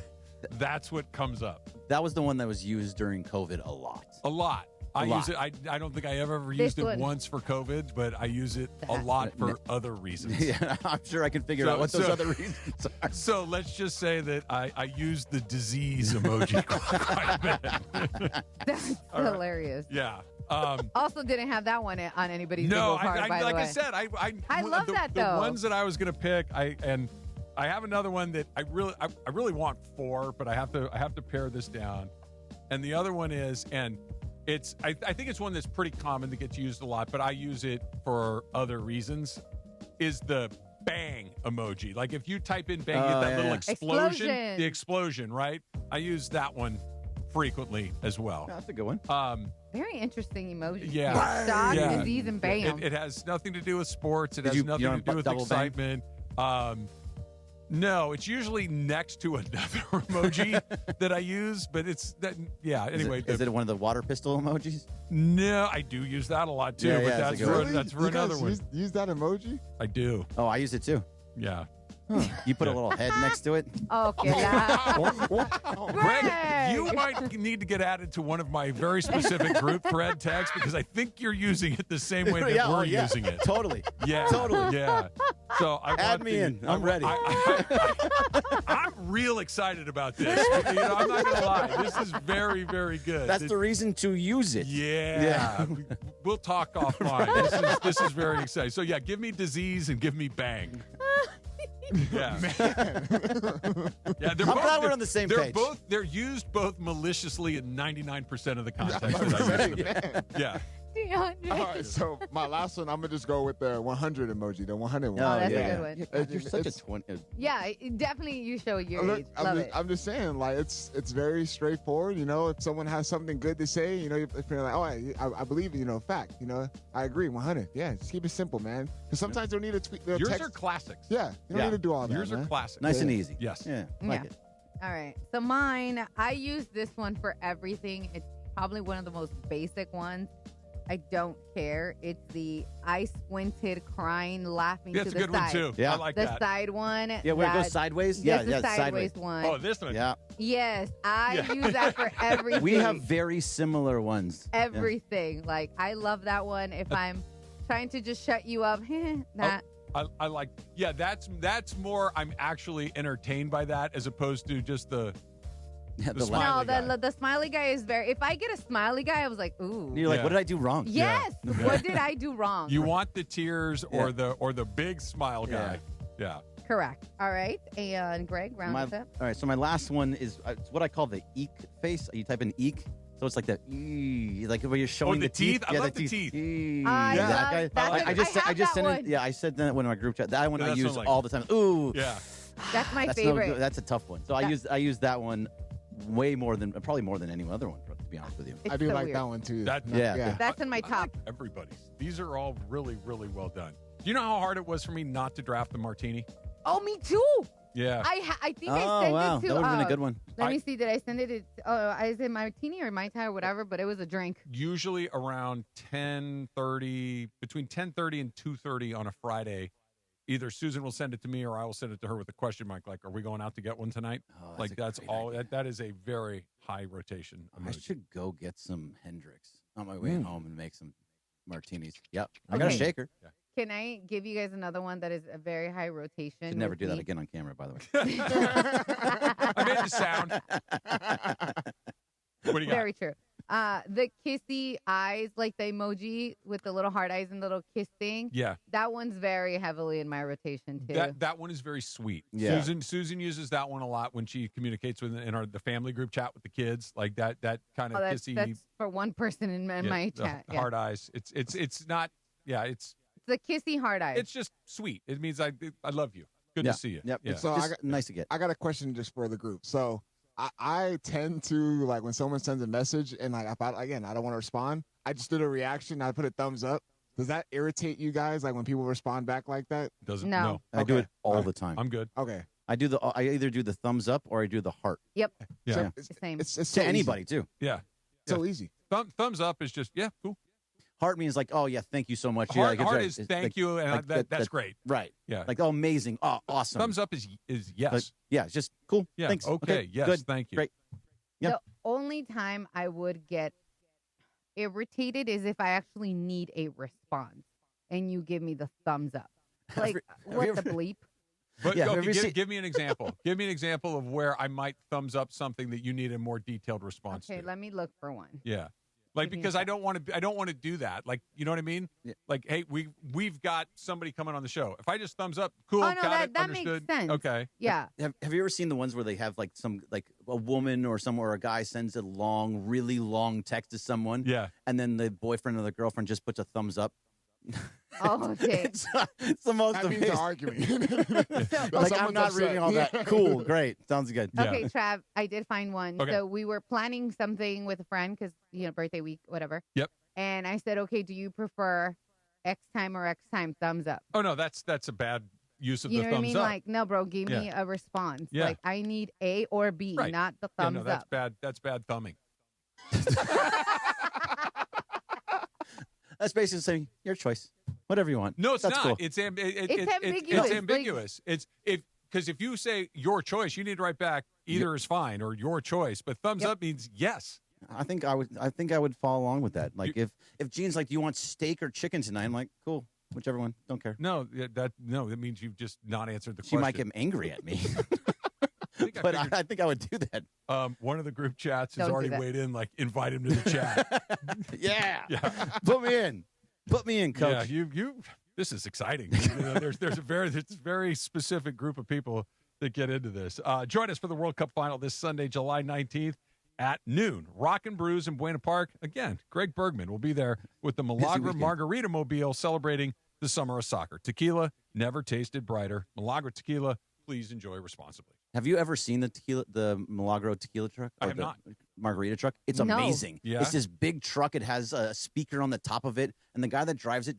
that's what comes up. That was the one that was used during COVID a lot. A lot. I use it. I don't think I ever used it one. once for COVID, but I use it a lot for other reasons. Yeah, I'm sure I can figure out what those other reasons are. So let's just say that I use the disease emoji quite a bit. That's hilarious. Yeah. Also didn't have that one on anybody's No, Google card, by the like way. I said, I love that, though. The ones that I was going to pick, I have another one that I really want 4, but I have to pare this down. And the other one is, and it's I think it's one that's pretty common that gets used a lot, but I use it for other reasons, is the bang emoji. Like if you type in bang, you get that little explosion. The explosion, right? I use that one frequently as well. That's a good one. Very interesting emoji. Yeah. Dog, Yeah. disease, and bam. It has nothing to do with sports. It Did has you nothing to do with double bang? excitement. No, it's usually next to another emoji that I use, but it's that. Yeah. Anyway, is it one of the water pistol emojis? No, I do use that a lot too, Yeah, but yeah, that's it's a good for one. that's for another one. Use that emoji? I do. Oh, I use it too. Yeah. You put a little head next to it. Okay. Greg, you might need to get added to one of my very specific group thread tags because I think you're using it the same way that we're using it. Totally. Yeah. Totally. Yeah. So I Add want me in. I'm ready. I'm real excited about this. I'm not going to lie. This is very, very good. That's the reason to use it. Yeah. We'll talk offline. This is very exciting. So, yeah, give me disease and give me bang. Yeah. Yeah, I'm glad we're on the same page. They're used both maliciously in 99% of the context that I use them. Yeah. All right, so my last one, I'm going to just go with the 100 emoji, the 100 one. Oh, that's a good one. You're such a twin. Yeah, definitely you show your Look, age. Love it. I'm just saying, like, it's very straightforward. If someone has something good to say, if you're like, oh, I believe it, fact, I agree, 100. Yeah, just keep it simple, man. Because sometimes they don't need to tweet their Yours text. are classics. Yeah, you don't need to do all that. Yours are man. classics. Nice and easy. Yes. Yeah. Yeah. All right. So mine, I use this one for everything. It's probably one of the most basic ones. I don't care. It's the I squinted, crying, laughing Yeah, to it's the a good one side. too. Yeah. I like The that. side one. Yeah, where it goes sideways? Yes, Yeah, the sideways. one. Oh, this one. Yeah. Yes, I use that for everything. We have very similar ones. everything. Like, I love that one. If I'm trying to just shut you up, that. I like, that's more, I'm actually entertained by that as opposed to just the smiley guy. The smiley guy is very. If I get a smiley guy, I was like, ooh. You're like, what did I do wrong? Yes. What did I do wrong? You want the tears or the big smile guy. Yeah. Correct. All right. And Greg, round us up. All right. So my last one is it's what I call the eek face. You type in eek. So it's like the like where you're showing the teeth. I Yeah, love the teeth. I I just sent one. it. Yeah, I said that one in my group chat. That one I That's use one all the time. Ooh. Yeah. That's my That's favorite. that's a tough one. So I use that one way more than probably more than any other one. To be honest with you, I do so like weird. that one too. Yeah. That's in my I top. like everybody's. These are all really, really well done. Do you know how hard it was for me not to draft the martini? Oh, me too. Yeah. I think Oh, I sent wow. it to. That would've been a good one. Let me see. Did I send it? Is it martini or Mai Tai or whatever? But it was a drink. Usually around 10:30, between 10:30 and 2:30 on a Friday. Either Susan will send it to me or I will send it to her with a question mark, like, are we going out to get one tonight? Oh, like, that's all. That is a very high rotation. I should go get some Hendrix on my way Mm. home and make some martinis. Yep. I got a Okay. shaker. Can I give you guys another one that is a very high rotation? Should never with do that me? again on camera, by the way. I made the sound. What do you got? Very true. The kissy eyes, like the emoji with the little heart eyes and little kiss thing. Yeah. That one's very heavily in my rotation too. That one is very sweet. Yeah. Susan uses that one a lot when she communicates with in the family group chat with the kids. Like that kind of that's kissy. for one person in my the chat. Yeah. Hard eyes. It's not. Yeah. It's the kissy hard eyes. it's just sweet. It means I love you. Good Yeah. to see you. Yep. Yeah. So Nice to get. I got a question just for the group. So I tend to, like, when someone sends a message and, like, if I don't want to respond, I just do the reaction. I put a thumbs up. Does that irritate you guys, like, when people respond back like that? Doesn't. No. I do it all the time. I'm good. Okay. I either do the thumbs up or I do the heart. Yep. Yeah. So It's the same. It's To so anybody too. Yeah. So easy. Thumbs up is just cool. Heart means like, oh yeah, thank you so much. Heart, yeah, heart right. is It's thank like- you, and like that's great. Right. Yeah. Like, oh, amazing. Oh, awesome. Thumbs up is yes. Like, yeah, it's just cool. Yeah. Thanks. Okay. Yes. Good. Thank you. Great. Yeah. The only time I would get irritated is if I actually need a response and you give me the thumbs up. Like, Have what you the ever- bleep? But Yeah, have okay, you ever give me an example. Give me an example of where I might thumbs up something that you need a more detailed response Okay, to. let me look for one. Yeah. Like, Give me a because I don't want to do that. Like, you know what I mean? Yeah. Like, hey, we've got somebody coming on the show. If I just thumbs up, cool, Oh, no, got it, that makes understood. sense. Okay. Yeah. Have you ever seen the ones where they have like a woman or a guy sends a really long text to someone? Yeah. And then the boyfriend or the girlfriend just puts a thumbs up. Oh, okay. It's the most That means amazing. they're arguing. Like, I'm not reading all that. Cool, great, sounds good. Yeah. Okay, Trav, I did find one. Okay. So we were planning something with a friend because, birthday week, whatever. Yep. And I said, okay, do you prefer X time or X time? Thumbs up. Oh no, that's a bad use of You the know what I thumbs mean? up. Like, no, bro, give me Yeah. a response. Yeah. Like, I need A or B, Right. not the Yeah, thumbs no, that's up. bad. That's bad thumbing. That's basically saying your choice, whatever you want. No, it's That's not. Cool. It's ambiguous. It's Like- ambiguous. Because if you say your choice, you need to write back either is fine or your choice. But thumbs up means yes. I think I would follow along with that. Like if Jean's like, do you want steak or chicken tonight? I'm like, cool, whichever one. Don't care. No, that means you've just not answered the She question. might get angry at me, I but figured- I think I would do that. One of the group chats has Don't do already that. weighed in. Like, invite him to the chat. Yeah, Yeah. Put me in. Put me in, coach. Yeah, you. This is exciting. There's a very specific group of people that get into this. Join us for the World Cup final this Sunday, July 19th at noon. Rock and Brews in Buena Park. Again, Greg Bergman will be there with the Milagro weekend. Margarita Mobile celebrating the summer of soccer. Tequila never tasted brighter. Milagro Tequila. Please enjoy responsibly. Have you ever seen the Milagro tequila truck? I Or have the not. Margarita truck? It's No. amazing. Yeah? It's this big truck. It has a speaker on the top of it, and the guy that drives it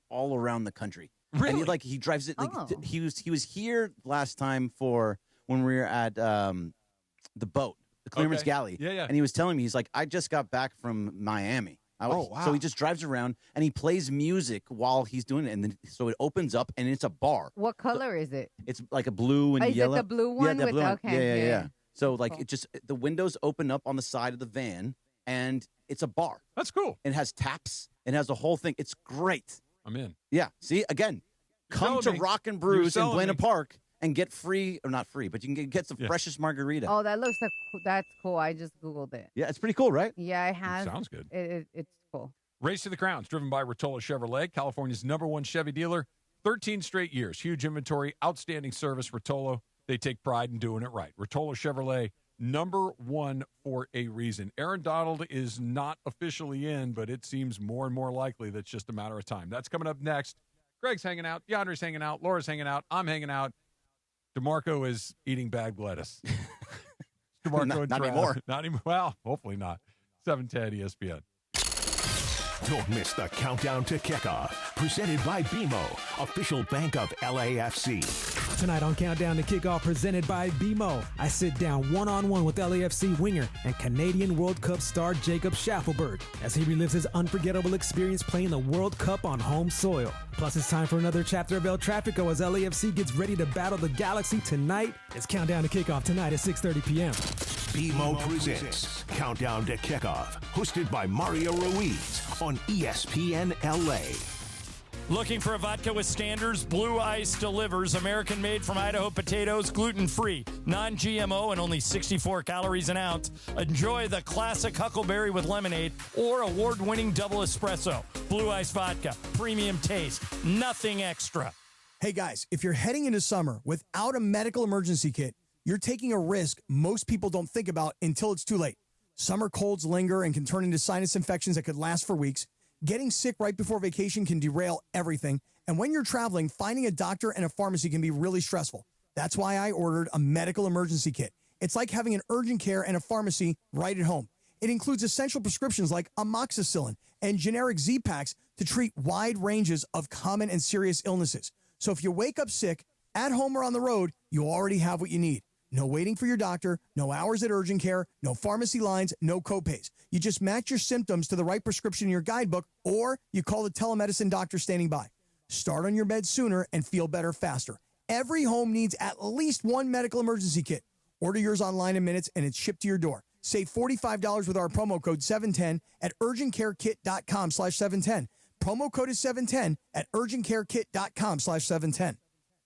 all around the country. Really? And he drives it. Like, Oh. he was here last time for when we were at the boat, the Clearance Okay. Galley. Yeah, yeah. And he was telling me, he's like, I just got back from Miami. Oh, wow. So he just drives around and he plays music while he's doing it, and then so it opens up and it's a bar. What color is it? It's like a blue and Is it yellow. the blue Yeah, one the with blue the- one. okay, Yeah. yeah. So like Cool. it just the windows open up on the side of the van, and it's a bar. That's cool. It has taps. It has a whole thing. It's great. I'm in. Yeah. See, again, come to selling me. Rock and You're Brews in selling Buena me. Park and get free, or not free, but you can get some Yeah. freshest margarita. Oh, that looks like that's cool. I just Googled it. Yeah, it's pretty cool, right? Yeah, I have. Sounds good. It's cool. Race to the Crowns, driven by Rotolo Chevrolet, California's #1 Chevy dealer. 13 straight years. Huge inventory, outstanding service. Rotolo, they take pride in doing it right. Rotolo Chevrolet, #1 for a reason. Aaron Donald is not officially in, but it seems more and more likely that's just a matter of time. That's coming up next. Greg's hanging out. DeAndre's hanging out. Laura's hanging out. I'm hanging out. DeMarco is eating bagged lettuce. DeMarco Not and Trav. anymore. Not anymore. Well, hopefully not. 710 ESPN. Don't miss the countdown to kickoff. Presented by BMO, official bank of LAFC. Tonight on Countdown to Kickoff, presented by BMO, I sit down one-on-one with LAFC winger and Canadian World Cup star Jacob Schaffelberg as he relives his unforgettable experience playing the World Cup on home soil. Plus, it's time for another chapter of El Tráfico as LAFC gets ready to battle the Galaxy tonight. It's Countdown to Kickoff tonight at 6:30 p.m. BMO presents Countdown to Kickoff, hosted by Mario Ruiz on ESPN LA. Looking for a vodka with standards? Blue Ice delivers. American-made from Idaho potatoes, gluten-free, non-GMO, and only 64 calories an ounce. Enjoy the classic Huckleberry with lemonade or award-winning double espresso. Blue Ice vodka, premium taste, nothing extra. Hey guys, if you're heading into summer without a medical emergency kit, you're taking a risk most people don't think about until it's too late. Summer colds linger and can turn into sinus infections that could last for weeks. Getting sick right before vacation can derail everything. And when you're traveling, finding a doctor and a pharmacy can be really stressful. That's why I ordered a medical emergency kit. It's like having an urgent care and a pharmacy right at home. It includes essential prescriptions like amoxicillin and generic Z-Packs to treat wide ranges of common and serious illnesses. So if you wake up sick, at home or on the road, you already have what you need. No waiting for your doctor, no hours at urgent care, no pharmacy lines, no copays. You just match your symptoms to the right prescription in your guidebook, or you call the telemedicine doctor standing by. Start on your bed sooner and feel better faster. Every home needs at least one medical emergency kit. Order yours online in minutes, and it's shipped to your door. Save $45 with our promo code 710 at urgentcarekit.com/710. Promo code is 710 at urgentcarekit.com/710.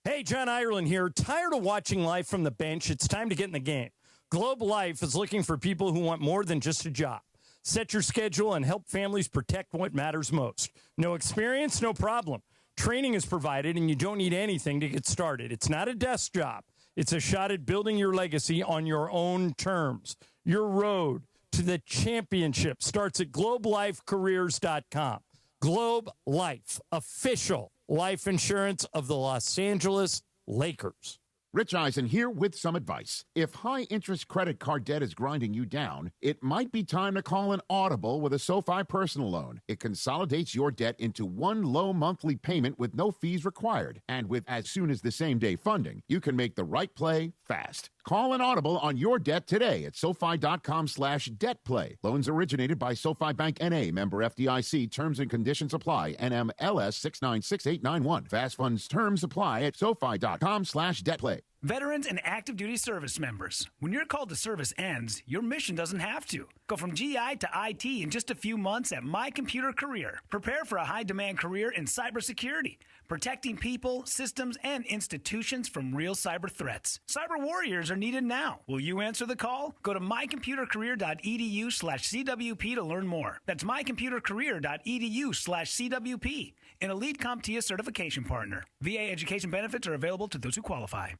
Hey, John Ireland here. Tired of watching life from the bench? It's time to get in the game. Globe Life is looking for people who want more than just a job. Set your schedule and help families protect what matters most. No experience? No problem. Training is provided, and you don't need anything to get started. It's not a desk job. It's a shot at building your legacy on your own terms. Your road to the championship starts at globelifecareers.com. Globe Life, official life insurance of the Los Angeles Lakers. Rich Eisen here with some advice. If high-interest credit card debt is grinding you down, it might be time to call an audible with a SoFi personal loan. It consolidates your debt into one low monthly payment with no fees required. And with as soon as the same-day funding, you can make the right play fast. Call an audible on your debt today at SoFi.com/debtplay. Loans originated by SoFi Bank N.A., member FDIC. Terms and conditions apply. NMLS 696891. Fast funds terms apply at SoFi.com/debtplay. Veterans and active duty service members, when your call to service ends, your mission doesn't have to. Go from GI to IT in just a few months at My Computer Career. Prepare for a high-demand career in cybersecurity, protecting people, systems, and institutions from real cyber threats. Cyber warriors are needed now. Will you answer the call? Go to mycomputercareer.edu/CWP to learn more. That's mycomputercareer.edu/CWP. An elite CompTIA certification partner. VA education benefits are available to those who qualify.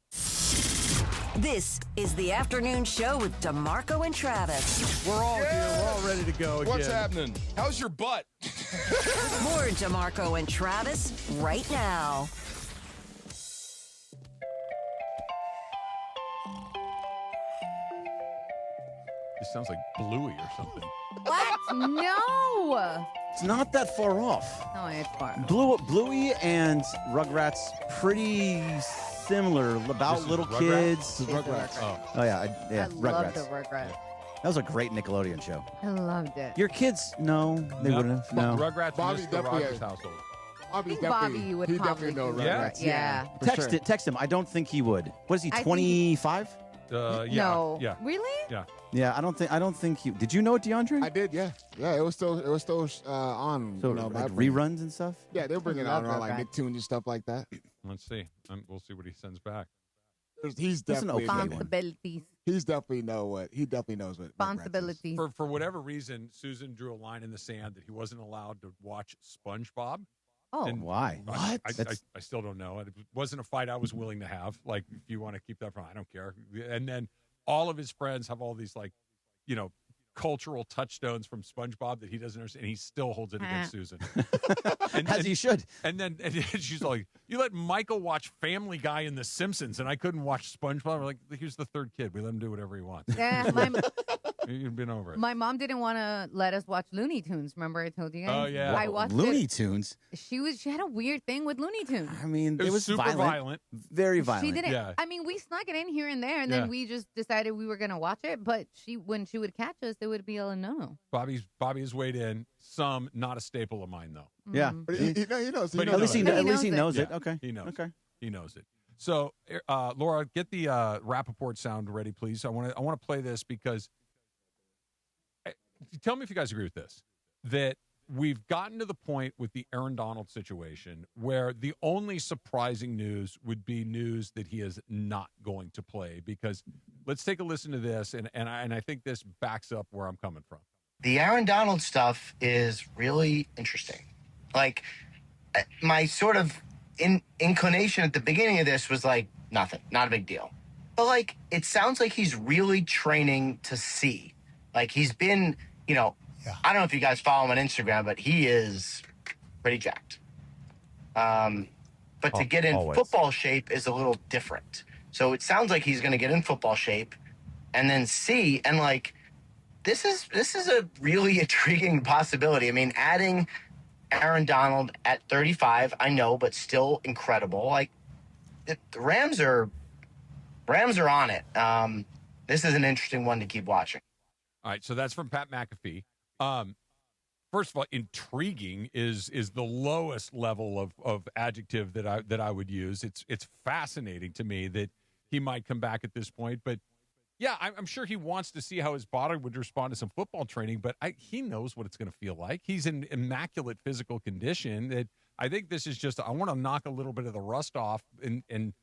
This is the afternoon show with DeMarco and Travis. We're all here. We're all ready to go again. What's happening? How's your butt? More DeMarco and Travis right now. This sounds like Bluey or something. What? No. It's not that far off. No, it's far. Bluey and Rugrats pretty similar about little kids. Rugrats. Oh yeah, I Rugrats. love the Rugrats. That was a great Nickelodeon show. I loved it. Your kids, no, they wouldn't have. No. Rugrats Bobby missed the definitely Rogers has- household. Bobby's Bobby would he probably definitely know do Rugrats. it. Yeah. For Text sure. it. Text him. I don't think he would. What is he? I think 25? Yeah. No. Yeah. Really? Yeah. Yeah, I don't think he. Did you know it, DeAndre? I did, yeah. Yeah, it was still on. So you know, like by Bring. reruns and stuff. Yeah, they'll bring it love out on like Rugrats. Nicktoons and stuff like that. Let's see. We'll see what he sends back. He's That's an definitely okay one. Responsibilities. he definitely knows what Rugrats is. Responsibilities. For whatever reason, Susan drew a line in the sand that he wasn't allowed to watch SpongeBob. Oh. And Why? I still don't know. It wasn't a fight I was willing to have. Like, if you want to keep that from, I don't care. And then all of his friends have all these, like, cultural touchstones from SpongeBob that he doesn't understand, and he still holds it against Susan. As he should. And then she's like, you let Michael watch Family Guy and The Simpsons, and I couldn't watch SpongeBob. We're like, here's the third kid. We let him do whatever he wants. Yeah, You've been over it. my mom didn't want to let us watch Looney Tunes. Remember I told you guys? Oh, yeah. I watched Looney it. Tunes. She had a weird thing with Looney Tunes. I mean, It was super violent. Very violent. She didn't. Yeah. I mean, we snuck it in here and there, and then we just decided we were going to watch it. But when she would catch us, it would be a no. Bobby has weighed in. Some, not a staple of mine, though. Yeah. But he knows. But At least he knows it. Yeah, Okay. He knows. Okay. He knows it. So, Laura, get the Rappaport sound ready, please. I want to play this because tell me if you guys agree with this, that we've gotten to the point with the Aaron Donald situation where the only surprising news would be news that he is not going to play, because let's take a listen to this, and I think this backs up where I'm coming from. The Aaron Donald stuff is really interesting. Like, my sort of inclination at the beginning of this was like, nothing, not a big deal. But, like, it sounds like he's really training to see. Like, he's been, I don't know if you guys follow him on Instagram, but he is pretty jacked. But to get in football shape is a little different. So it sounds like he's going to get in football shape and then see, and, like, this is a really intriguing possibility. I mean, adding Aaron Donald at 35, I know, but still incredible. Like, the Rams are on it. This is an interesting one to keep watching. All right, so that's from Pat McAfee. First of all, intriguing is the lowest level of adjective that I would use. It's fascinating to me that he might come back at this point, but yeah, I'm sure he wants to see how his body would respond to some football training, but he knows what it's going to feel like. He's in immaculate physical condition. That I think this is just, I want to knock a little bit of the rust off, and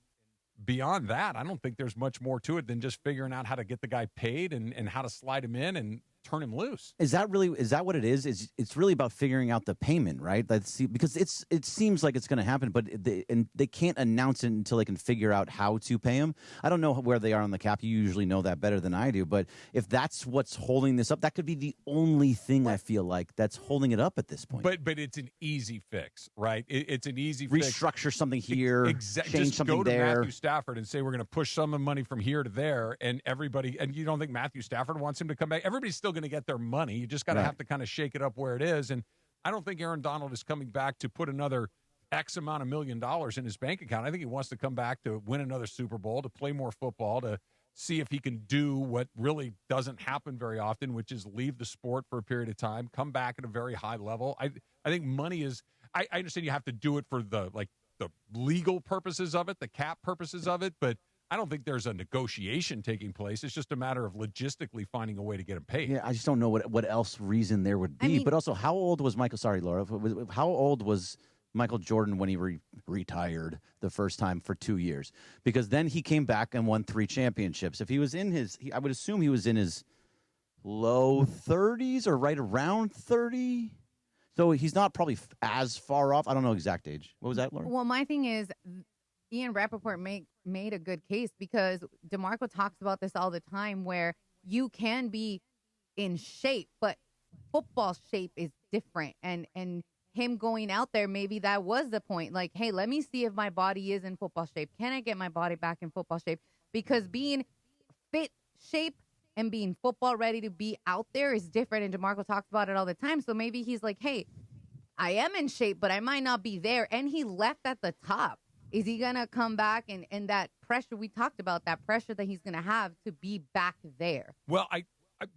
beyond that, I don't think there's much more to it than just figuring out how to get the guy paid and how to slide him in and turn him loose. Is that what it is? It's really about figuring out the payment, right? Because it seems like it's going to happen, but they can't announce it until they can figure out how to pay him. I don't know where they are on the cap. You usually know that better than I do, but if that's what's holding this up, that could be the only thing I feel like that's holding it up at this point. But it's an easy fix, right? It's an easy fix. Restructure something here, change just something go to there. Matthew Stafford and say we're going to push some of the money from here to there, and everybody. And you don't think Matthew Stafford wants him to come back? Everybody's still going to get their money. You just got to have to kind of shake it up where it is. And I don't think Aaron Donald is coming back to put another X amount of $1 million in his bank account. I think he wants to come back to win another Super Bowl, to play more football, to see if he can do what really doesn't happen very often, which is leave the sport for a period of time, come back at a very high level. I think money is, I understand you have to do it for the legal purposes of it, the cap purposes of it, but I don't think there's a negotiation taking place. It's just a matter of logistically finding a way to get him paid. Yeah, I just don't know what else reason there would be. But also, how old was Michael? Sorry, Laura. How old was Michael Jordan when he retired the first time for 2 years? Because then he came back and won 3 championships. If he was in I would assume he was in his low 30s or right around 30. So he's not probably as far off. I don't know exact age. What was that, Laura? Well, my thing is, Ian Rappaport made a good case, because DeMarco talks about this all the time, where you can be in shape, but football shape is different. And him going out there, maybe that was the point. Like, hey, let me see if my body is in football shape. Can I get my body back in football shape? Because being fit shape and being football ready to be out there is different. And DeMarco talks about it all the time. So maybe he's like, hey, I am in shape, but I might not be there. And he left at the top. Is he going to come back and that pressure, we talked about that pressure that he's going to have to be back there? Well,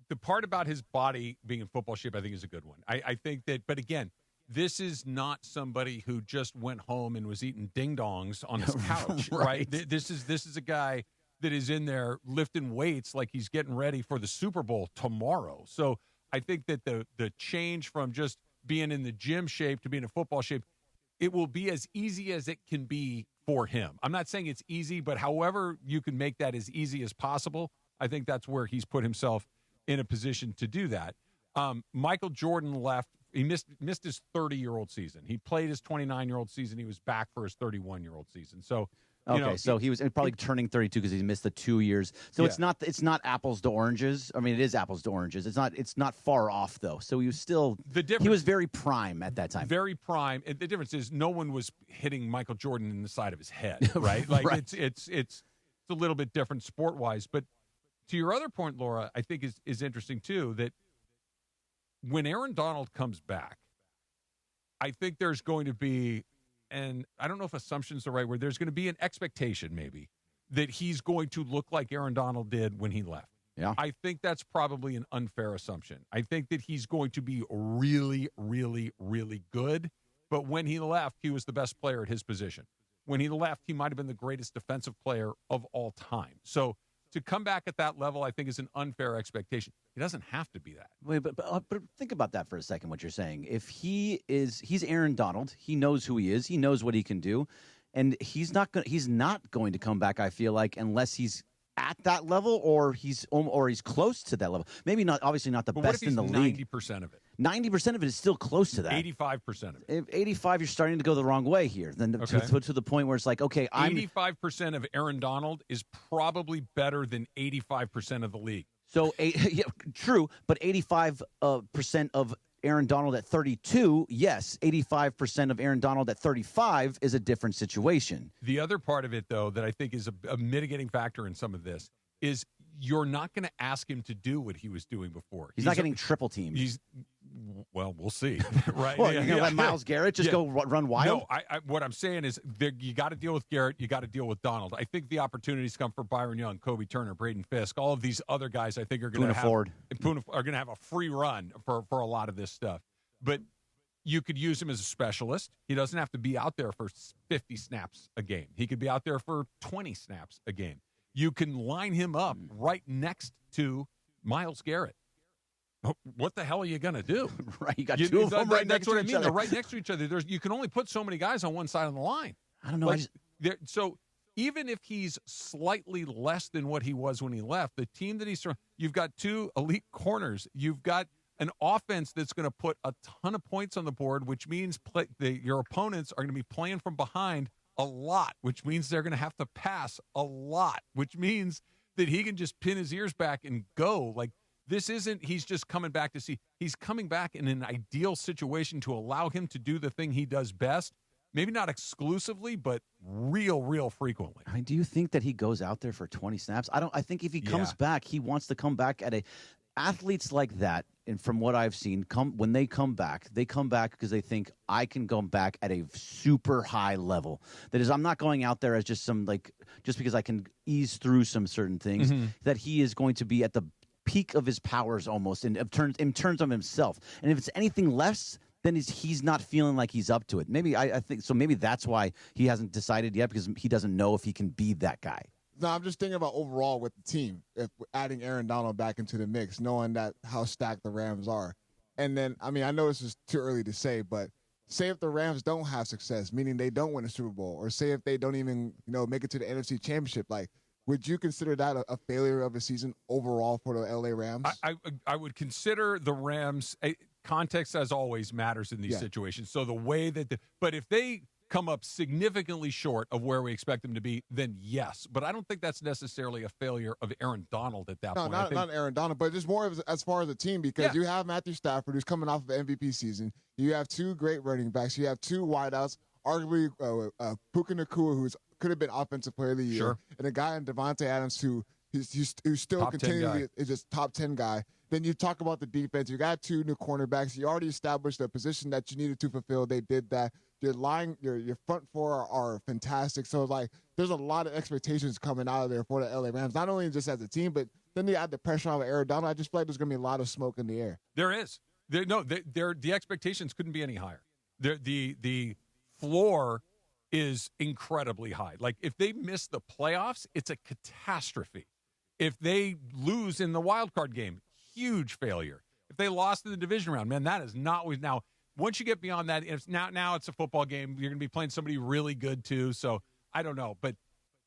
the part about his body being in football shape, I think is a good one. I think that, but again, this is not somebody who just went home and was eating ding-dongs on his couch, right? This is a guy that is in there lifting weights like he's getting ready for the Super Bowl tomorrow. So I think that the change from just being in the gym shape to being in football shape, it will be as easy as it can be for him. I'm not saying it's easy, but however you can make that as easy as possible, I think that's where he's put himself in a position to do that. Michael Jordan left. He missed his 30-year-old season. He played his 29-year-old season. He was back for his 31-year-old season. So Okay, so he was probably turning 32 because he missed the 2 years. So Yeah. it's not apples to oranges. I mean, it is apples to oranges. It's not far off though. So he was still he was very prime at that time. Very prime. And the difference is no one was hitting Michael Jordan in the side of his head, right? Like Right. it's a little bit different sport wise. But to your other point, Laura, I think is interesting too, that when Aaron Donald comes back, I think there's going to be, and I don't know if assumption's the right word, there's going to be an expectation maybe that he's going to look like Aaron Donald did when he left. Yeah. I think that's probably an unfair assumption. I think that he's going to be really, really, really good. But when he left, he was the best player at his position. When he left, he might have been the greatest defensive player of all time. So to come back at that level, I think is an unfair expectation. He doesn't have to be that. Wait, but think about that for a second. What you're saying? If he's Aaron Donald, he knows who he is. He knows what he can do, and he's not going to come back. I feel like unless he's at that level or he's close to that level. Maybe not. Obviously, not the But best what if in he's the league. 90% of it? 90% of it is still close to that. 85% of it. If 85, you're starting to go the wrong way here. Then to the point where it's like, okay, 85% of Aaron Donald is probably better than 85% of the league. So, yeah, true, but 85% of Aaron Donald at 32, yes. 85% of Aaron Donald at 35 is a different situation. The other part of it, though, that I think is a mitigating factor in some of this is you're not going to ask him to do what he was doing before. He's not getting triple teamed. Well, we'll see, right? Well, you're going to let Myles Garrett just go run wild? No, what I'm saying is you got to deal with Garrett. You got to deal with Donald. I think the opportunities come for Byron Young, Kobe Turner, Braden Fisk. All of these other guys I think are going to have a free run for a lot of this stuff. But you could use him as a specialist. He doesn't have to be out there for 50 snaps a game. He could be out there for 20 snaps a game. You can line him up right next to Myles Garrett. What the hell are you going to do? Right, you got two of them right next to each other. They're right next to each other. You can only put so many guys on one side of the line. I don't know. So even if he's slightly less than what he was when he left, the team that you've got two elite corners. You've got an offense that's going to put a ton of points on the board, which means your opponents are going to be playing from behind a lot, which means they're going to have to pass a lot, which means that he can just pin his ears back and go. Like, this isn't he's just coming back to see. He's coming back in an ideal situation to allow him to do the thing he does best. Maybe not exclusively, but real frequently. I mean, do you think that he goes out there for 20 snaps? I think if he comes back, he wants to come back at athletes like that, and from what I've seen, when they come back because they think I can go back at a super high level. That is, I'm not going out there as just because I can ease through some certain things. Mm-hmm. That he is going to be at the peak of his powers almost in terms of himself. And if it's anything less, then he's not feeling like he's up to it. Maybe I think so. Maybe that's why he hasn't decided yet, because he doesn't know if he can be that guy. No, I'm just thinking about overall with the team, if adding Aaron Donald back into the mix, knowing that how stacked the Rams are. And then, I mean, I know this is too early to say, but say if the Rams don't have success, meaning they don't win a Super Bowl, or say if they don't even, make it to the NFC Championship, like, would you consider that a failure of a season overall for the LA Rams? I would consider the Rams. Context, as always, matters in these situations. So the way but if they come up significantly short of where we expect them to be, then yes. But I don't think that's necessarily a failure of Aaron Donald at that point. Not Aaron Donald, but just more as far as a team, because you have Matthew Stafford, who's coming off of an MVP season. You have two great running backs. You have two wideouts, arguably Puka Nacua, who could have been Offensive Player of the Year, and a guy in Devontae Adams who's still continually is just top 10 guy. Then you talk about the defense. You got two new cornerbacks. You already established the position that you needed to fulfill. They did that. Your front four are fantastic. So, like, there's a lot of expectations coming out of there for the LA Rams, not only just as a team, but then you add the pressure on Aaron Donald. I just feel like there's going to be a lot of smoke in the air. There is. The expectations couldn't be any higher. The floor is incredibly high. Like, if they miss the playoffs, it's a catastrophe. If they lose in the wild card game, huge failure. If they lost in the division round, man, that is not always. Now, once you get beyond that, now it's a football game. You're going to be playing somebody really good too. So I don't know, but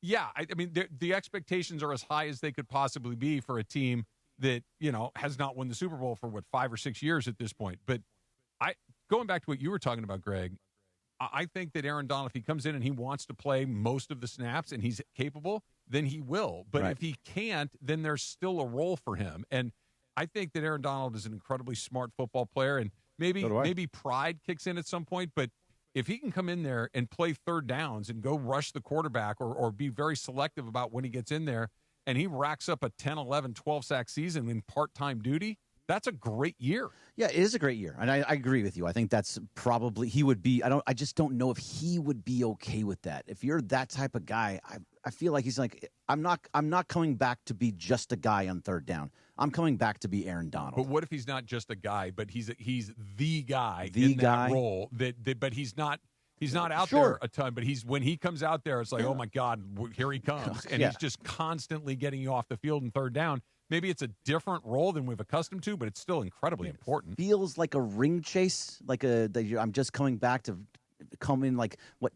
yeah, I mean, the expectations are as high as they could possibly be for a team that has not won the Super Bowl for 5 or 6 years at this point. But going back to what you were talking about, Greg, I think that Aaron Donald, if he comes in and he wants to play most of the snaps and he's capable, then he will. But if he can't, then there's still a role for him. And I think that Aaron Donald is an incredibly smart football player, and maybe pride kicks in at some point. But if he can come in there and play third downs and go rush the quarterback or be very selective about when he gets in there, and he racks up a 10, 11, 12-sack season in part-time duty, that's a great year. Yeah, it is a great year, and I agree with you. I think that's probably he would be. I just don't know if he would be okay with that. If you're that type of guy, I feel like he's like, I'm not coming back to be just a guy on third down. I'm coming back to be Aaron Donald. But what if he's not just a guy, but he's the guy in that role? But he's not out there a ton. But when he comes out there, it's like, oh my God, here he comes, and he's just constantly getting you off the field in third down. Maybe it's a different role than we've accustomed to, but it's still incredibly important. Feels like a ring chase, I'm just coming back to come in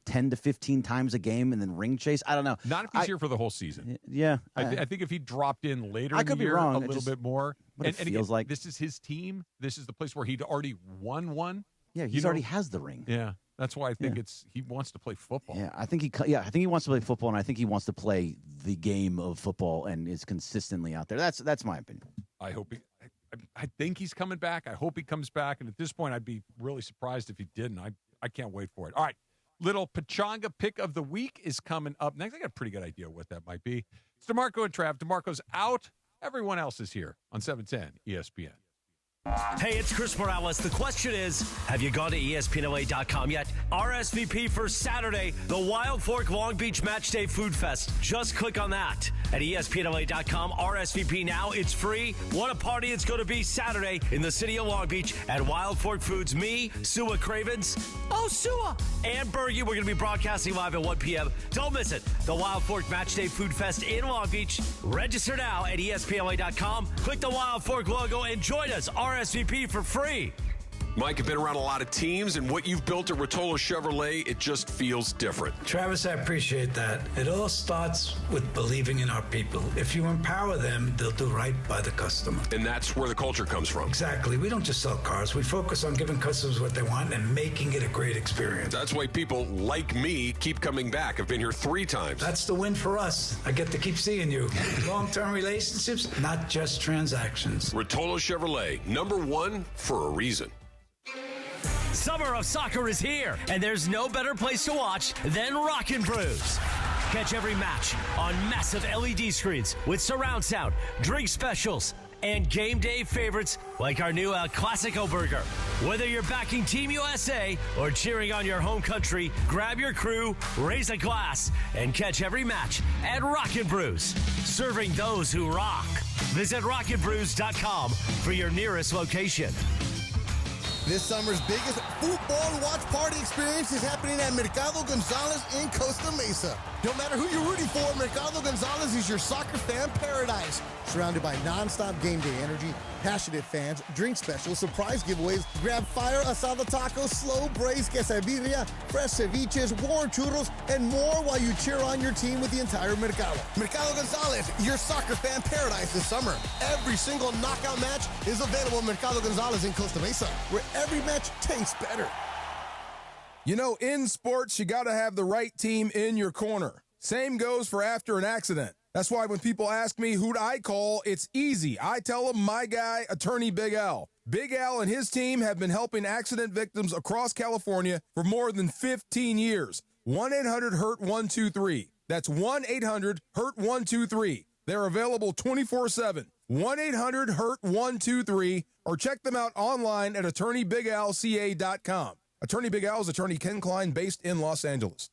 10 to 15 times a game and then ring chase. I don't know. Not if he's here for the whole season. Yeah, I think if he dropped in later, I could be wrong. A little bit more. But it feels like this is his team. This is the place where he'd already won one. Yeah, he already has the ring. Yeah. That's why I think he wants to play football. Yeah, I think he wants to play football, and I think he wants to play the game of football and is consistently out there. That's my opinion. I hope I think he's coming back. I hope he comes back, and at this point, I'd be really surprised if he didn't. I can't wait for it. All right, little Pachanga pick of the week is coming up next. I got a pretty good idea what that might be. It's DeMarco and Trav. DeMarco's out. Everyone else is here on 710 ESPN. Hey, it's Chris Morales. The question is, have you gone to ESPNLA.com yet? RSVP for Saturday, the Wild Fork Long Beach Match Day Food Fest. Just click on that at ESPNLA.com. RSVP now. It's free. What a party it's going to be Saturday in the city of Long Beach at Wild Fork Foods. Me, Sua Cravens, Sua, and Bergie. We're going to be broadcasting live at 1 p.m. Don't miss it. The Wild Fork Match Day Food Fest in Long Beach. Register now at ESPNLA.com. Click the Wild Fork logo and join us. RSVP for free. Mike, you've been around a lot of teams, and what you've built at Rotolo Chevrolet, it just feels different. Travis, I appreciate that. It all starts with believing in our people. If you empower them, they'll do right by the customer. And that's where the culture comes from. Exactly. We don't just sell cars. We focus on giving customers what they want and making it a great experience. That's why people like me keep coming back. I've been here 3 times. That's the win for us. I get to keep seeing you. Long-term relationships, not just transactions. Rotolo Chevrolet, #1 for a reason. Summer of soccer is here, and there's no better place to watch than Rockin' Brews. Catch every match on massive LED screens with surround sound, drink specials, and game day favorites like our new El Clasico burger. Whether you're backing Team USA or cheering on your home country, grab your crew, raise a glass, and catch every match at Rockin' Brews, serving those who rock. Visit rockinbrews.com for your nearest location. This summer's biggest football watch party experience is happening at Mercado Gonzalez in Costa Mesa. No matter who you're rooting for, Mercado Gonzalez is your soccer fan paradise. Surrounded by non-stop game day energy, passionate fans, drink specials, surprise giveaways, grab fire asada tacos, slow braised quesadilla, fresh ceviches, warm churros, and more while you cheer on your team with the entire Mercado. Mercado Gonzalez, your soccer fan paradise this summer. Every single knockout match is available at Mercado Gonzalez in Costa Mesa, where every match tastes better. You know, in sports, you got to have the right team in your corner. Same goes for after an accident. That's why when people ask me who do I call, it's easy. I tell them my guy, Attorney Big Al. Big Al and his team have been helping accident victims across California for more than 15 years. 1-800-HURT-123. That's 1-800-HURT-123. They're available 24/7. 1-800-HURT-123, or check them out online at attorneybigalca.com. Attorney Big Al is Attorney Ken Klein, based in Los Angeles.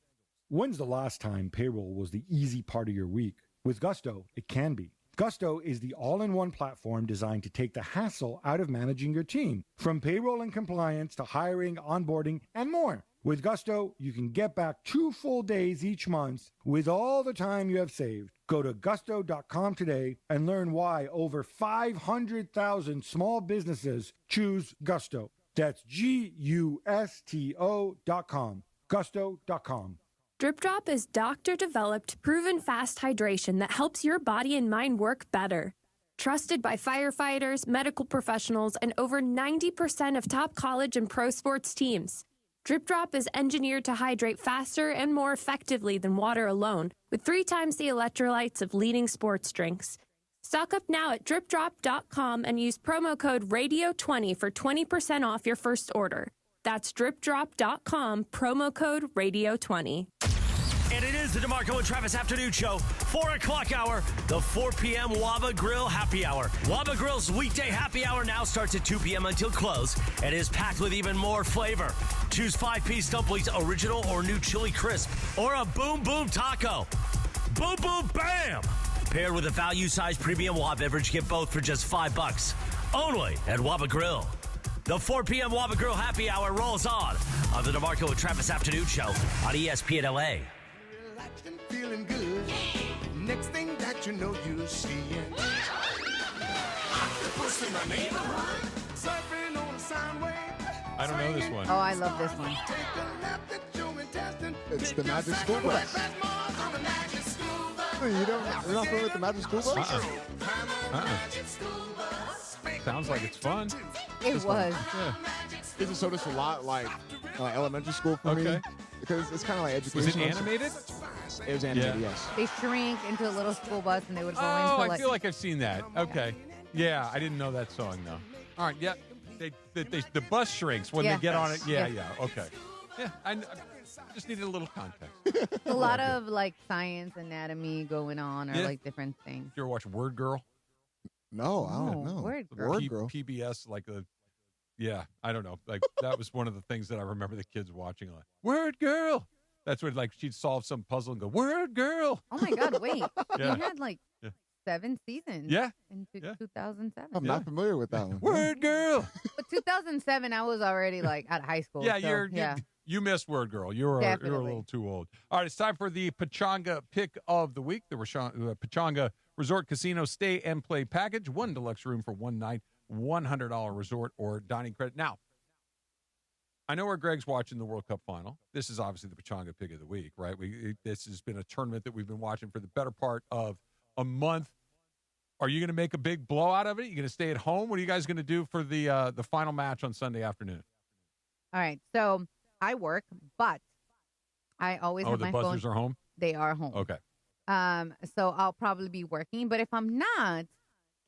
When's the last time payroll was the easy part of your week? With Gusto, it can be. Gusto is the all-in-one platform designed to take the hassle out of managing your team, from payroll and compliance to hiring, onboarding, and more. With Gusto, you can get back 2 full days each month with all the time you have saved. Go to gusto.com today and learn why over 500,000 small businesses choose Gusto. That's GUSTO.com. Gusto.com. Drip Drop is doctor-developed, proven fast hydration that helps your body and mind work better. Trusted by firefighters, medical professionals, and over 90% of top college and pro sports teams. Drip Drop is engineered to hydrate faster and more effectively than water alone, with 3 times the electrolytes of leading sports drinks. Stock up now at dripdrop.com and use promo code RADIO20 for 20% off your first order. That's dripdrop.com, promo code RADIO20. And it is the DeMarco and Travis Afternoon Show, 4 o'clock hour, the 4 p.m. Waba Grill Happy Hour. Waba Grill's weekday happy hour now starts at 2 p.m. until close and is packed with even more flavor. Choose 5-piece dumplings, original or new chili crisp, or a Boom Boom Taco. Boom Boom Bam! Paired with a value-sized premium Waba beverage, get both for just $5. Only at Waba Grill. The 4 p.m. Waba Grill Happy Hour rolls on the DeMarco and Travis Afternoon Show on ESPN LA. Feeling good. Next thing that you know, you're seeing octopus in the neighborhood, surfing on a sine wave. I don't know this one. Oh, I love this one. It's the Magic School Bus. You're not familiar with the Magic School Bus? Sounds like it's fun. It was. Yeah. This is a lot like elementary school for me. Because it's kind of like education. Was it animated? It was animated, yes. They shrink into a little school bus and they would go Oh, into I feel like I've seen that. Okay. Yeah, I didn't know that song, though. All right, yeah. The bus shrinks when they get on it. Yeah, okay. Yeah, I just needed a little context. a lot of like science, anatomy going on, or like different things. You ever watch Word Girl? No, I don't know. Word Girl. Word Girl. PBS, like a... Yeah, I don't know. Like that was one of the things that I remember the kids watching. Like, Word Girl. That's what, like, she'd solve some puzzle and go, Word Girl. Oh my God! Wait, Yeah. you had like 7 seasons. Yeah. In 2007. I'm not familiar with that one. Word Girl. But 2007, I was already like at high school. Yeah, so, you missed Word Girl. You're a little too old. All right, it's time for the Pechanga pick of the week. The Pechanga Resort Casino Stay and Play Package. 1 deluxe room for 1 night. $100 resort or dining credit. Now, I know where Greg's watching the World Cup final. This is obviously the Pechanga pick of the week, right? This has been a tournament that we've been watching for the better part of a month. Are you going to make a big blowout of it? You going to stay at home? What are you guys going to do for the final match on Sunday afternoon? All right, so I work, but I always have my phone. Oh, the buzzers are home? They are home. Okay. So I'll probably be working, but if I'm not,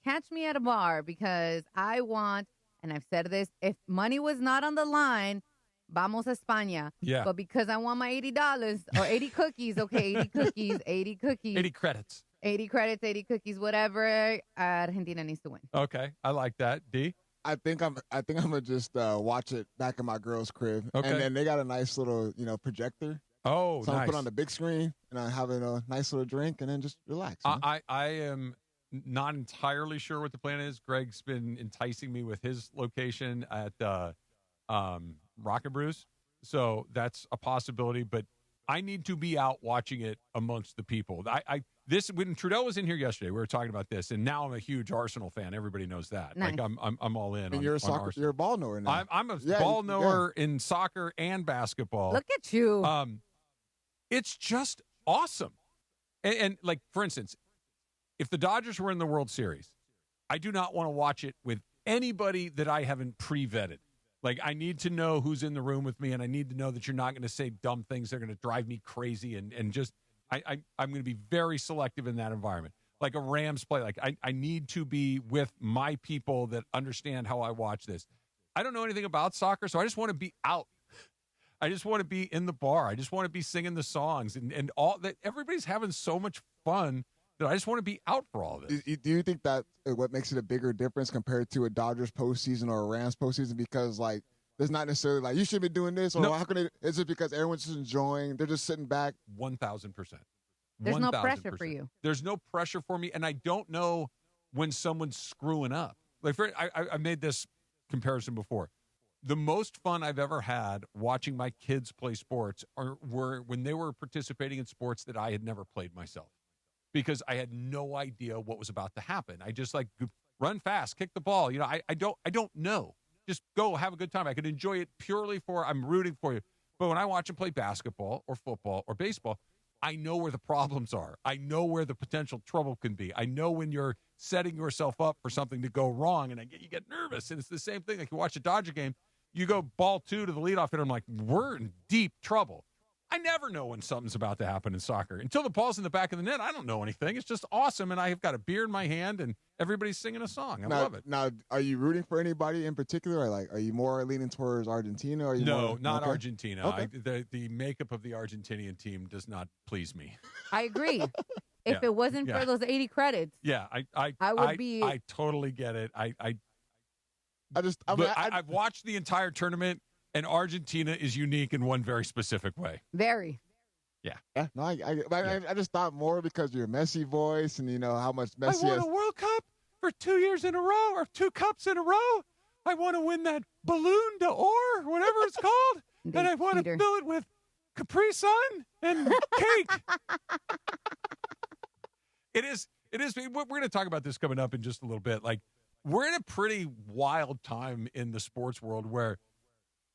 catch me at a bar because I want, and I've said this, if money was not on the line, vamos a España. Yeah. But because I want my $80 or 80 cookies, okay, 80 cookies, 80 cookies. 80 credits. 80 credits, 80 cookies, whatever. Argentina needs to win. Okay, I like that. D? I think I'm gonna just watch it back in my girl's crib. Okay. And then they got a nice little, projector. Oh, so nice. I put on the big screen and I'm having a nice little drink and then just relax. I am not entirely sure what the plan is. Greg's been enticing me with his location at Rocket Brews, so that's a possibility. But I need to be out watching it amongst the people. When Trudeau was in here yesterday, we were talking about this, and now I'm a huge Arsenal fan. Everybody knows that. Nice. Like I'm all in. And you're Arsenal. a ball knower now. I'm a ball knower in soccer and basketball. Look at you. It's just awesome. And like, for instance, if the Dodgers were in the World Series, I do not want to watch it with anybody that I haven't pre-vetted. Like, I need to know who's in the room with me, and I need to know that you're not going to say dumb things that are going to drive me crazy. And just, I'm going to be very selective in that environment. Like a Rams play, like I need to be with my people that understand how I watch this. I don't know anything about soccer, so I just want to be out. I just want to be in the bar. I just want to be singing the songs and all that. Everybody's having so much fun that I just want to be out for all of this. Do you think that what makes it a bigger difference compared to a Dodgers postseason or a Rams postseason? Because like, there's not necessarily like you should be doing this, or No. how can it? Is it because everyone's just enjoying? They're just sitting back. 1,000%. There's no pressure for you. There's no pressure for me, and I don't know when someone's screwing up. Like I made this comparison before. The most fun I've ever had watching my kids play sports were when they were participating in sports that I had never played myself, because I had no idea what was about to happen. I just like run fast, kick the ball. I don't know. Just go have a good time. I could enjoy it purely for I'm rooting for you. But when I watch them play basketball or football or baseball, I know where the problems are. I know where the potential trouble can be. I know when you're setting yourself up for something to go wrong, and you get nervous. And it's the same thing. Like you watch a Dodger game, you go ball 2 to the leadoff hitter. I'm like, we're in deep trouble. I never know when something's about to happen in soccer. Until the ball's in the back of the net, I don't know anything. It's just awesome, and I've got a beer in my hand, and everybody's singing a song. I love it. Now, are you rooting for anybody in particular? Or are you more leaning towards Argentina? Or Not okay. Argentina. Okay. The makeup of the Argentinian team does not please me. I agree. If Yeah. it wasn't for those 80 credits, Yeah, I totally get it. I've I've watched the entire tournament, and Argentina is unique in one very specific way. very. Yeah. Yeah, no, I just thought more because of your Messi voice and how much Messi I won has. a World Cup for 2 years in a row, or 2 cups in a row. I want to win that Balloon d'Or, whatever it's called, and I want to fill it with Capri Sun and cake. It is. We're going to talk about this coming up in just a little bit. Like, we're in a pretty wild time in the sports world where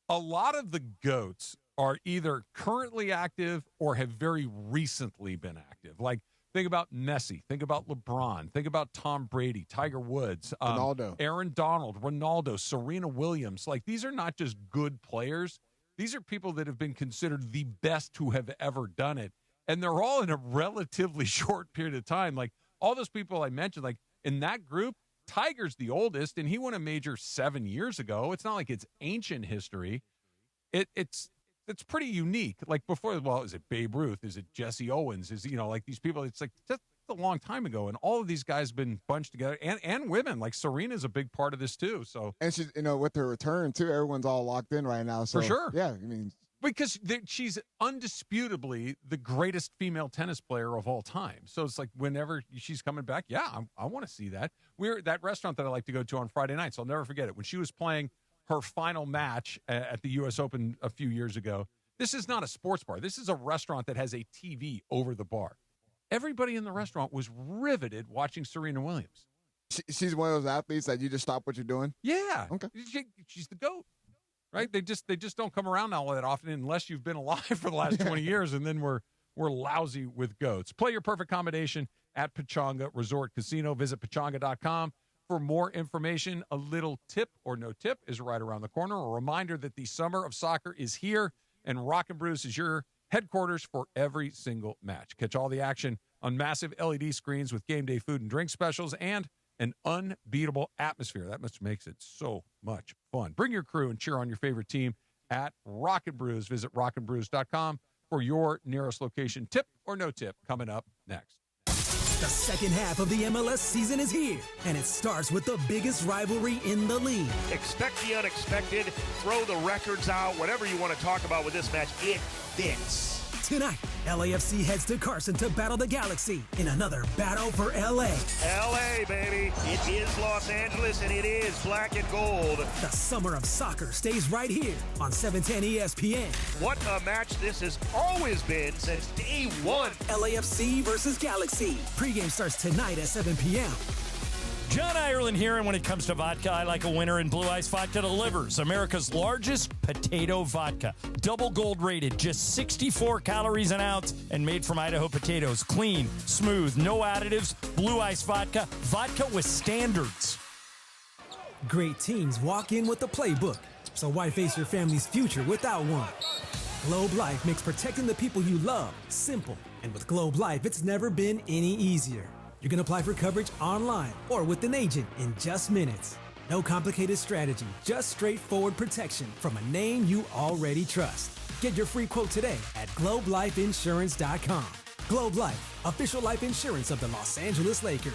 a lot of the GOATs are either currently active or have very recently been active. Like, think about Messi, think about LeBron, think about Tom Brady, Tiger Woods, Ronaldo, Aaron Donald, Ronaldo, Serena Williams. Like, these are not just good players. These are people that have been considered the best who have ever done it. And they're all in a relatively short period of time. Like, all those people I mentioned, like, in that group, Tiger's the oldest, and he won a major 7 years ago. It's not like it's ancient history. It's pretty unique. Like, before, well, is it Babe Ruth? Is it Jesse Owens? Is, like these people, it's like just a long time ago. And all of these guys have been bunched together, and women. Like, Serena's a big part of this too. So, and she's, with her return too, everyone's all locked in right now. So, for sure. Yeah, I mean, because she's undisputably the greatest female tennis player of all time. So it's like whenever she's coming back, I want to see that. We're that restaurant that I like to go to on Friday nights. I'll never forget it. When she was playing her final match at the U.S. Open a few years ago, this is not a sports bar. This is a restaurant that has a TV over the bar. Everybody in the restaurant was riveted watching Serena Williams. She's one of those athletes that you just stop what you're doing? Yeah. Okay. She's the GOAT. Right? They just don't come around all that often unless you've been alive for the last 20 years, and then we're lousy with GOATs. Play your perfect combination at Pechanga Resort Casino. Visit pechanga.com for more information. A little tip or no tip is right around the corner. A reminder that the summer of soccer is here, and Rock and Brews is your headquarters for every single match. Catch all the action on massive LED screens with game day food and drink specials and an unbeatable atmosphere. That much makes it so much fun. Bring your crew and cheer on your favorite team at Rock and Brews. Visit rockandbrews.com for your nearest location. Tip or no tip coming up next. The second half of the MLS season is here, and it starts with the biggest rivalry in the league. Expect the unexpected, throw the records out, whatever you want to talk about with this match, it fits. Tonight, LAFC heads to Carson to battle the Galaxy in another battle for LA. LA, baby. It is Los Angeles, and it is black and gold. The summer of soccer stays right here on 710 ESPN. What a match this has always been since day one. LAFC versus Galaxy. Pre-game starts tonight at 7 p.m. John Ireland here, and when it comes to vodka, I like a winner, and Blue Ice Vodka delivers. America's largest potato vodka. Double gold rated, just 64 calories an ounce, and made from Idaho potatoes. Clean, smooth, no additives. Blue Ice Vodka. Vodka with standards. Great teams walk in with a playbook, so why face your family's future without one? Globe Life makes protecting the people you love simple, and with Globe Life, it's never been any easier. You can apply for coverage online or with an agent in just minutes. No complicated strategy, just straightforward protection from a name you already trust. Get your free quote today at globelifeinsurance.com. Globe Life, official life insurance of the Los Angeles Lakers.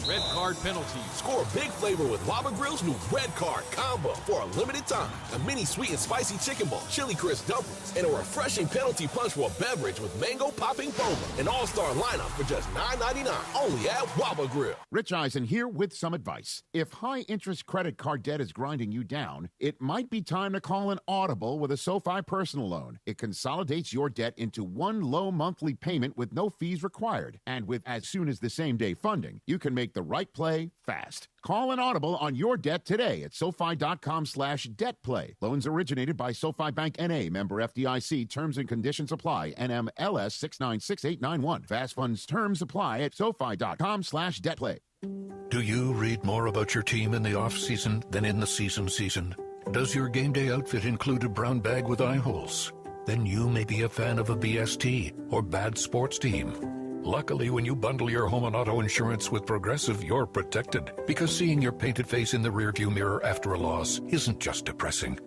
Red Card penalty. Score big flavor with Waba Grill's new Red Card combo for a limited time. A mini sweet and spicy chicken bowl, chili crisp dumplings, and a refreshing penalty punch for a beverage with mango popping boba. An all-star lineup for just $9.99 only at Waba Grill. Rich Eisen here with some advice. If high-interest credit card debt is grinding you down, it might be time to call an audible with a SoFi personal loan. It consolidates your debt into one low monthly payment with no fees required. And with as soon as the same-day funding, you can make the right play fast. Call an audible on your debt today at SoFi.com/debtplay. Loans originated by SoFi Bank N.A. Member FDIC. Terms and conditions apply. NMLS 696891. Fast funds terms apply at SoFi.com/debtplay. Do you read more about your team in the off-season than in the season? Does your game day outfit include a brown bag with eye holes? Then you may be a fan of a BST or bad sports team. Luckily, when you bundle your home and auto insurance with Progressive, you're protected. Because seeing your painted face in the rearview mirror after a loss isn't just depressing.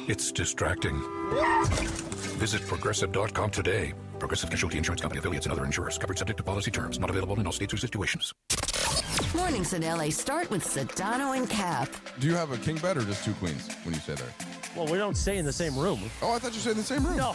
It's distracting. Visit Progressive.com today. Progressive Casualty Insurance Company, affiliates, and other insurers. Covered subject to policy terms. Not available in all states or situations. Mornings in LA start with Sedano and Cap. Do you have a king bed or just two queens when you stay there? Well, we don't stay in the same room. Oh, I thought you stayed in the same room. No.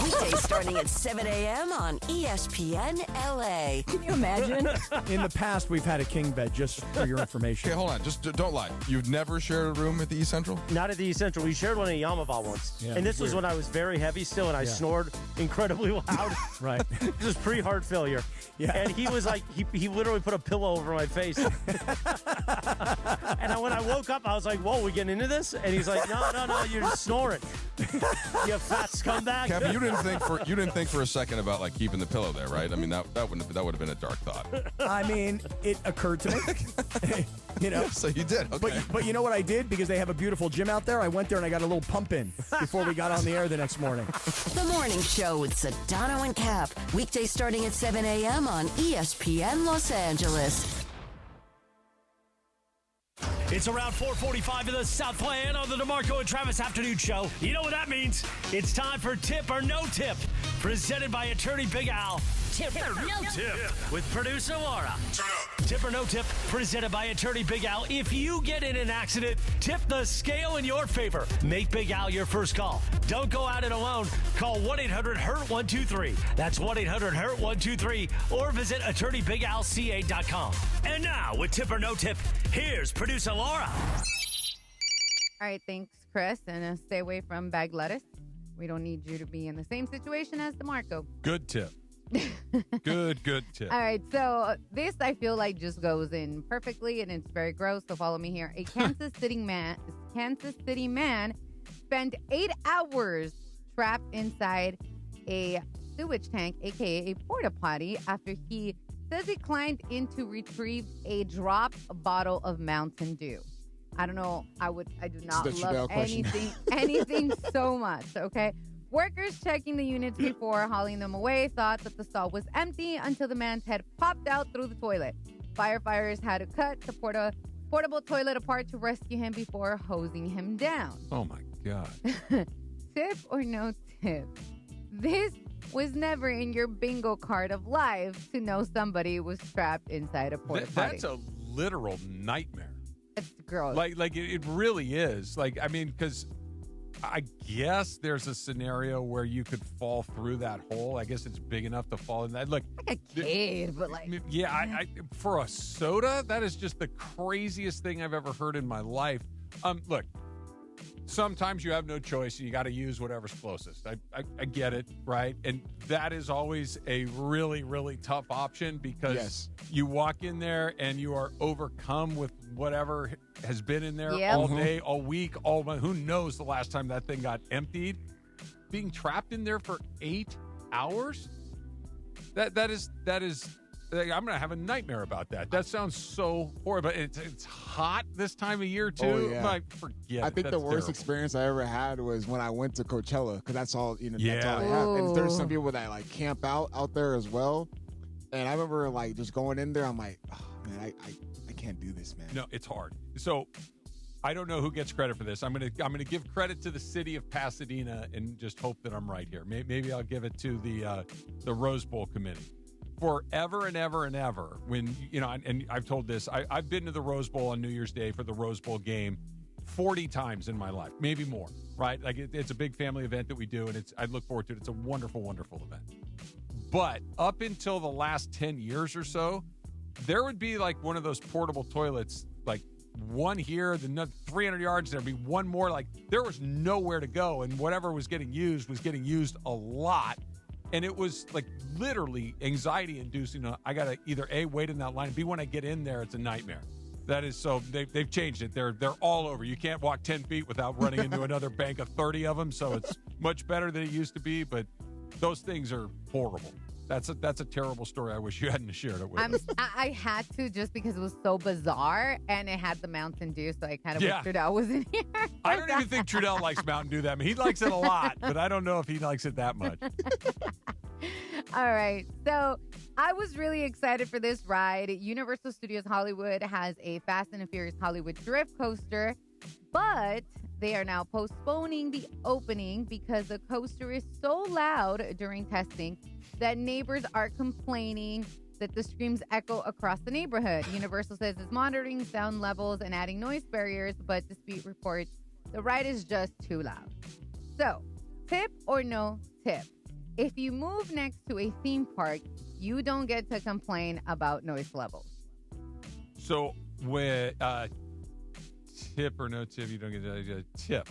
Weekdays starting at 7 a.m. on ESPN LA. Can you imagine? In the past, we've had a king bed, just for your information. Okay, hold on. Just don't lie. You've never shared a room at the East Central? Not at the East Central. We shared one at Yamava once. Yeah, and this was weird. when I was very heavy still, and I Yeah. snored incredibly loud. Right. Just pre-heart failure. Yeah. And he was like, he literally put a pillow over my face. And when I woke up, I was like, whoa, we getting into this? And he's like, no, you're just snoring. You fat scumbag. Kevin, you didn't think for a second about like keeping the pillow there, right? I mean, that would have been a dark thought. I mean, it occurred to me. You know. So you did. Okay. But you know what I did? Because they have a beautiful gym out there, I went there and I got a little pump in before we got on the air the next morning. The Morning Show with Sedano and Cap. Weekdays starting at 7 a.m. on ESPN Los Angeles. It's around 4:45 in the Southland on the DeMarco and Travis Afternoon Show. You know what that means? It's time for Tip or No Tip, presented by attorney Big Al. Tip or No Tip with producer Laura. Tip or No Tip, presented by attorney Big Al. If you get in an accident, tip the scale in your favor. Make Big Al your first call. Don't go at it alone. Call 1-800-HURT-123. That's 1-800-HURT-123. Or visit attorneybigalca.com. And now, with Tip or No Tip, here's producer Laura. All right, thanks, Chris. And stay away from bag lettuce. We don't need you to be in the same situation as DeMarco. Good tip. Good tip. All right, so this I feel like just goes in perfectly, and it's very gross. So follow me here. A Kansas City man spent 8 hours trapped inside a sewage tank, aka a porta potty, after he says he climbed in to retrieve a dropped bottle of Mountain Dew. I don't know. I do not love anything so much. Okay. Workers checking the units before hauling them away thought that the stall was empty until the man's head popped out through the toilet. Firefighters had to cut the portable toilet apart to rescue him before hosing him down. Oh, my God. Tip or no tip? This was never in your bingo card of life to know somebody was trapped inside a porta potty. That's a literal nightmare. It's gross. Like it really is. Like, I mean, because I guess there's a scenario where you could fall through that hole. I guess it's big enough to fall in that. Look, like a kid, but like, yeah, I for a soda, that is just the craziest thing I've ever heard in my life. Look, sometimes you have no choice and you got to use whatever's closest. I get it, right? And that is always a really, really tough option because you walk in there and you are overcome with whatever has been in there all day, all week, who knows the last time that thing got emptied. Being trapped in there for 8 hours? That is I'm going to have a nightmare about that. That sounds so horrible. It's hot this time of year, too. Oh, yeah. Like, forget I it. think That's the worst terrible. experience I ever had was when I went to Coachella, because that's all, that's all Yeah. they have. And there's some people that, like, camp out there as well. And I remember, like, just going in there, I'm like, oh, man, I can't do this, man. No, it's hard. So I don't know who gets credit for this. I'm gonna give credit to the city of Pasadena and just hope that I'm right here. Maybe I'll give it to the Rose Bowl committee. Forever and ever and ever, when and I've told this, I've been to the Rose Bowl on New Year's Day for the Rose Bowl game 40 times in my life, maybe more. Right? Like it's a big family event that we do, and I look forward to it. It's a wonderful, wonderful event. But up until the last 10 years or so, there would be like one of those portable toilets, like one here, then 300 yards, there'd be one more. Like there was nowhere to go, and whatever was getting used a lot. And it was like literally anxiety inducing. I got to either A, wait in that line, B, when I get in there, it's a nightmare. That is so they've changed it. They're all over. You can't walk 10 feet without running into another bank of 30 of them. So it's much better than it used to be. But those things are horrible. That's a terrible story. I wish you hadn't shared it with us. I had to just because it was so bizarre, and it had the Mountain Dew, so I kind of wish Trudell was in here. I don't even think Trudell likes Mountain Dew that much. He likes it a lot, but I don't know if he likes it that much. All right. So I was really excited for this ride. Universal Studios Hollywood has a Fast and Furious Hollywood Drift coaster, but they are now postponing the opening because the coaster is so loud during testing that neighbors are complaining that the screams echo across the neighborhood. Universal says it's monitoring sound levels and adding noise barriers, but Dispute reports the ride is just too loud. So, tip or no tip? If you move next to a theme park, you don't get to complain about noise levels. So, with tip or no tip, you don't get to tip.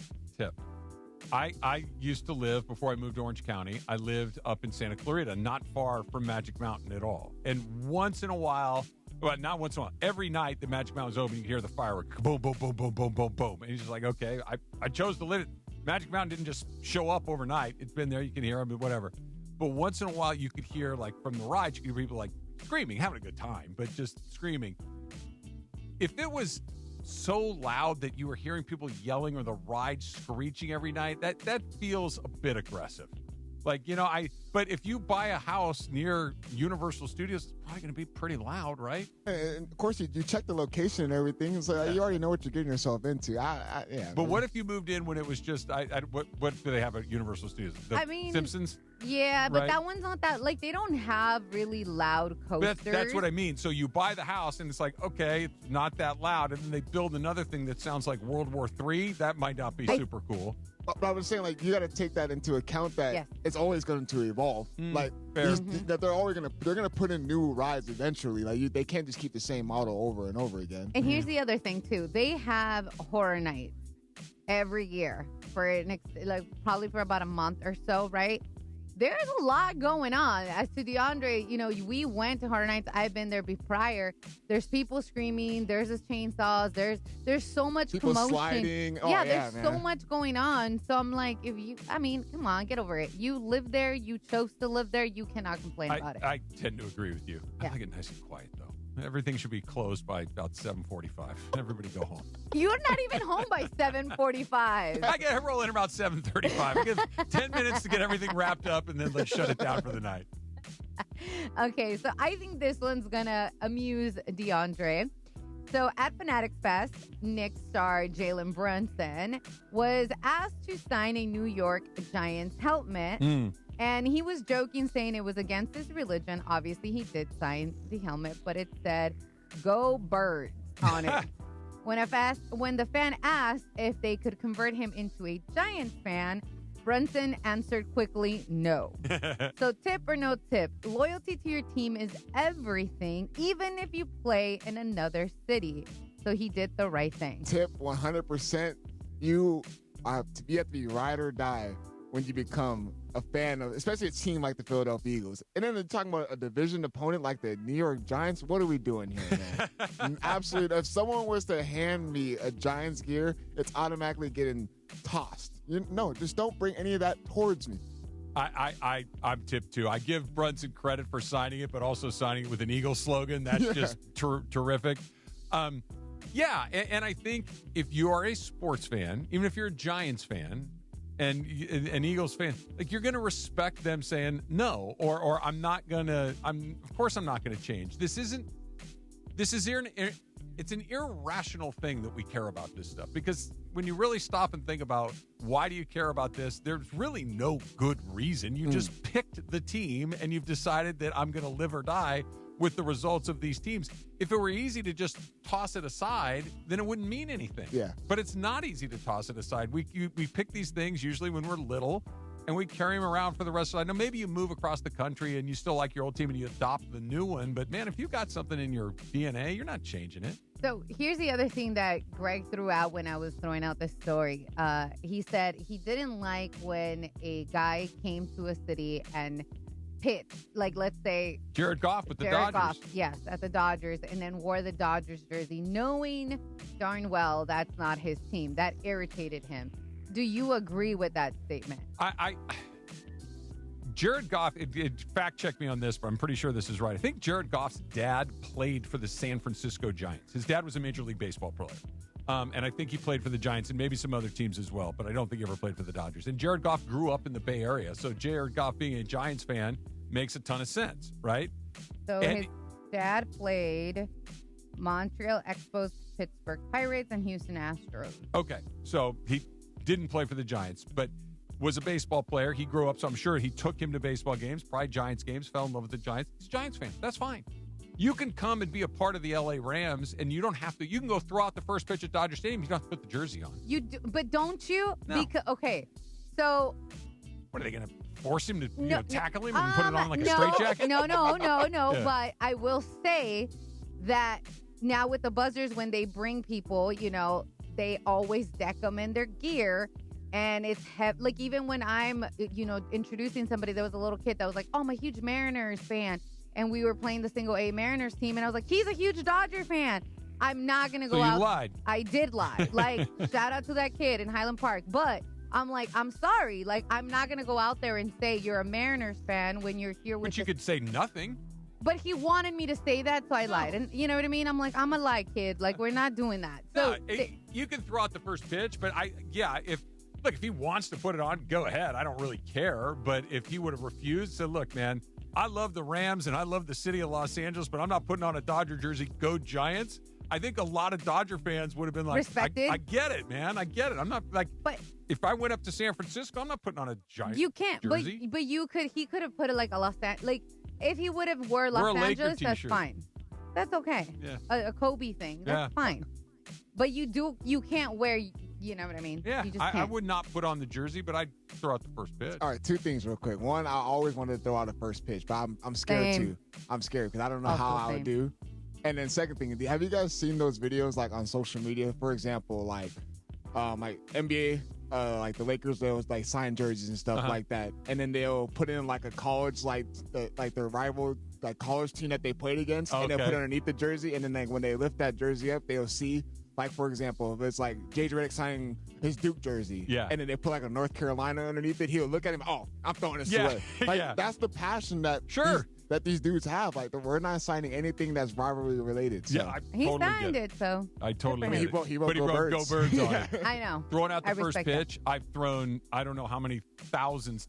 I used to live, before I moved to Orange County, I lived up in Santa Clarita, not far from Magic Mountain at all. And once in a while, well, not once in a while, every night the Magic Mountain's open, you can hear the fireworks, boom, boom, boom, boom, boom, boom, boom. And he's just like, okay, I chose to live it. Magic Mountain didn't just show up overnight. It's been there. You can hear them, whatever. But once in a while, you could hear, like, from the rides, you could hear people, like, screaming, having a good time, but just screaming. If it was so loud that you were hearing people yelling or the ride screeching every night, that feels a bit aggressive. Like, but if you buy a house near Universal Studios, it's probably going to be pretty loud, right? And of course, you check the location and everything, so you already know what you're getting yourself into. But what if you moved in when it was just, what do they have at Universal Studios? Simpsons? Yeah, but right? That one's not that, like, they don't have really loud coasters. That's what I mean. So you buy the house and it's like, okay, it's not that loud. And then they build another thing that sounds like World War III. That might not be super cool. But I was saying, like, you got to take that into account that it's always going to evolve. Like, that they're gonna put in new rides eventually. Like, they can't just keep the same model over and over again. And here's the other thing too: they have horror nights every year for probably for about a month or so, right? There's a lot going on. As to DeAndre, we went to Horror Nights. I've been there prior. There's people screaming. There's chainsaws. There's so much people commotion. Sliding. There's so much going on. So I'm like, come on, get over it. You live there. You chose to live there. You cannot complain about it. I tend to agree with you. I like it nice and quiet, though. Everything should be closed by about 7:45. Everybody go home. You're not even home by 7:45. I roll in about 7:35. Give 10 minutes to get everything wrapped up, and then let's shut it down for the night. Okay, so I think this one's going to amuse DeAndre. So at Fanatics Fest, Knicks star Jalen Brunson was asked to sign a New York Giants helmet. And he was joking, saying it was against his religion. Obviously, he did sign the helmet, but it said, "Go Birds" on it. When the fan asked if they could convert him into a Giants fan, Brunson answered quickly, no. So tip or no tip, loyalty to your team is everything, even if you play in another city. So he did the right thing. Tip 100%. You have to be ride or die when you become a fan of, especially a team like the Philadelphia Eagles. And then they're talking about a division opponent like the New York Giants. What are we doing here, man? Absolutely. If someone was to hand me a Giants gear, it's automatically getting tossed. Just don't bring any of that towards me. I'm tip too. I give Brunson credit for signing it, but also signing it with an Eagles slogan. That's just terrific. And I think if you are a sports fan, even if you're a Giants fan, and an Eagles fan, like, you're going to respect them saying no, or of course I'm not going to change. It's an irrational thing that we care about this stuff, because when you really stop and think about why do you care about this, there's really no good reason. You just picked the team and you've decided that I'm going to live or die with the results of these teams. If it were easy to just toss it aside, then it wouldn't mean anything. Yeah. But it's not easy to toss it aside. We pick these things usually when we're little, and we carry them around for the rest of the life. Now, maybe you move across the country and you still like your old team and you adopt the new one. But, man, if you got something in your DNA, you're not changing it. So here's the other thing that Greg threw out when I was throwing out this story. He said he didn't like when a guy came to a city and pitched, like, let's say Jared Goff with the Dodgers. Goff, yes, at the Dodgers, and then wore the Dodgers jersey, knowing darn well that's not his team. That irritated him. Do you agree with that statement? Jared Goff, fact check me on this, but I'm pretty sure this is right. I think Jared Goff's dad played for the San Francisco Giants. His dad was a Major League Baseball player. And I think he played for the Giants and maybe some other teams as well, but I don't think he ever played for the Dodgers. And Jared Goff grew up in the Bay Area, so Jared Goff being a Giants fan makes a ton of sense, right? So his dad played Montreal Expos, Pittsburgh Pirates, and Houston Astros. Okay, so he didn't play for the Giants, but was a baseball player. He grew up, so I'm sure he took him to baseball games, probably Giants games, fell in love with the Giants. He's a Giants fan. That's fine. You can come and be a part of the LA Rams, and you don't have to. You can go throw out the first pitch at Dodger Stadium. You don't have to put the jersey on. You do, but don't you? No. Okay, so what are they going to force him to tackle him and put it on like a straitjacket? No. Yeah. But I will say that now with the Buzzers, when they bring people, they always deck them in their gear. And it's like even when I'm, introducing somebody, there was a little kid that was like, "Oh, I'm a huge Mariners fan." And we were playing the single A Mariners team, and I was like, he's a huge Dodger fan. I'm not going to go out. So you lied. I did lie. Like, shout out to that kid in Highland Park. But I'm like, I'm sorry. Like, I'm not going to go out there and say you're a Mariners fan when you're here with But you could say nothing. But he wanted me to say that, so I lied. And you know what I mean? I'm like, I'm a lie, kid. Like, we're not doing that. So you can throw out the first pitch, but if he wants to put it on, go ahead. I don't really care. But if he would have refused, said, look, man, I love the Rams and I love the city of Los Angeles, but I'm not putting on a Dodger jersey. Go Giants. I think a lot of Dodger fans would have been like, respected. I get it, man. I get it. I'm not like, but if I went up to San Francisco, I'm not putting on a Giants You can't, jersey. but you could. He could have put it like a Los Angeles. Like if he would have wore Los Angeles, that's fine. That's okay. Yeah. A Kobe thing. That's fine. But you can't wear. You know what I mean? Yeah, you just I would not put on the jersey, but I'd throw out the first pitch. All right, two things real quick. One, I always wanted to throw out a first pitch, but I'm scared too. I'm scared because I don't know how I would do. And then second thing, have you guys seen those videos like on social media? For example, like NBA, like the Lakers, they'll like sign jerseys and stuff like that, and then they'll put in like a college, like their rival, like college team that they played against, and they'll put it underneath the jersey, and then like when they lift that jersey up, they'll see. Like, for example, if it's like J.J. Redick signing his Duke jersey, and then they put like a North Carolina underneath it, he'll look at him, oh, I'm throwing this away. Like, that's the passion that these dudes have. Like, we're not signing anything that's rivalry related. So. Yeah, he signed it, so. I totally get it. He wrote Go Birds on it. I know. Throwing out the first respect pitch, I've thrown, I don't know how many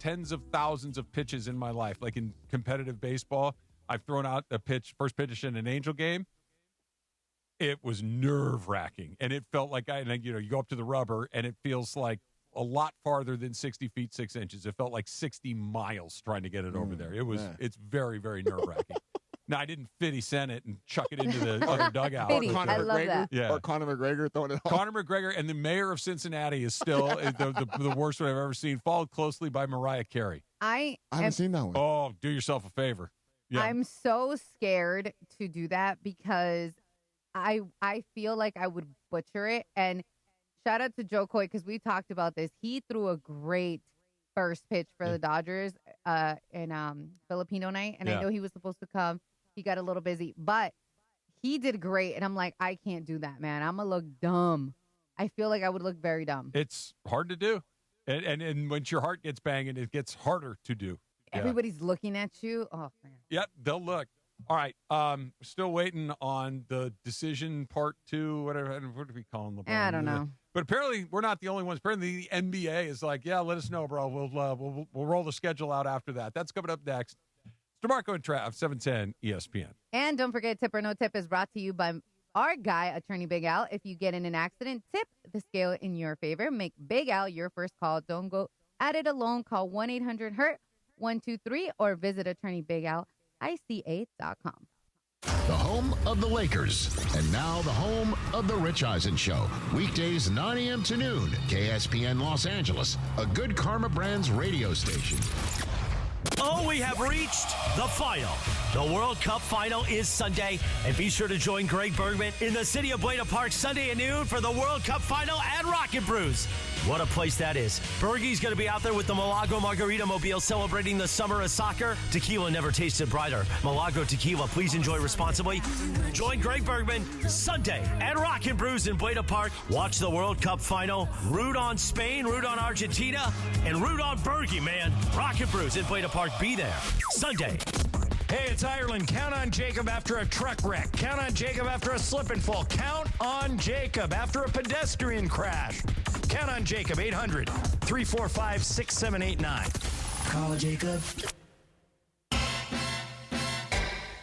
tens of thousands of pitches in my life. Like in competitive baseball, I've thrown out a first pitch in an Angel game. It was nerve-wracking, and it felt like you go up to the rubber, and it feels like a lot farther than 60 feet, 6 inches. It felt like 60 miles trying to get it over there. It's very, very nerve-wracking. Now, I didn't 50 Cent it and chuck it into the other dugout. I love that. Yeah. Or Conor McGregor throwing it off. Conor McGregor and the mayor of Cincinnati is still the worst one I've ever seen, followed closely by Mariah Carey. I haven't seen that one. Oh, do yourself a favor. Yeah. I'm so scared to do that because I feel like I would butcher it. And shout out to Joe Coy because we talked about this. He threw a great first pitch for the Dodgers in Filipino night. And I know he was supposed to come. He got a little busy. But he did great. And I'm like, I can't do that, man. I'm going to look dumb. I feel like I would look very dumb. It's hard to do. And once your heart gets banging, it gets harder to do. Everybody's looking at you. Oh, man. Yep, they'll look. All right, still waiting on the decision part 2, whatever. What do we call them? I don't know. But apparently, we're not the only ones. Apparently, the NBA is like, yeah, let us know, bro. We'll roll the schedule out after that. That's coming up next. It's DeMarco and Trav, 710 ESPN. And don't forget, Tip or No Tip is brought to you by our guy, Attorney Big Al. If you get in an accident, tip the scale in your favor. Make Big Al your first call. Don't go at it alone. Call 1-800-HURT-123 or visit Attorney Big Al. ICA.com. The home of the Lakers. And now the home of the Rich Eisen Show. Weekdays 9 a.m. to noon. KSPN Los Angeles. A Good Karma Brands radio station. Oh, we have reached the final The World Cup final is Sunday, and be sure to join Greg Bergman in the city of Buena Park Sunday at noon for the World Cup final at Rocket Brews. What a place that is. Bergie's going to be out there with the Milagro Margarita Mobile celebrating the summer of soccer. Tequila never tasted brighter. Milagro Tequila, please enjoy responsibly. Join Greg Bergman Sunday at Rocket Brews in Buena Park. Watch the World Cup final. Root on Spain, root on Argentina, and root on Bergie, man. Rocket Brews in Buena Park. Be there Sunday. Hey, it's Ireland. Count on Jacob after a truck wreck. Count on Jacob after a slip and fall. Count on Jacob after a pedestrian crash. Count on Jacob, 800-345-6789. Call Jacob.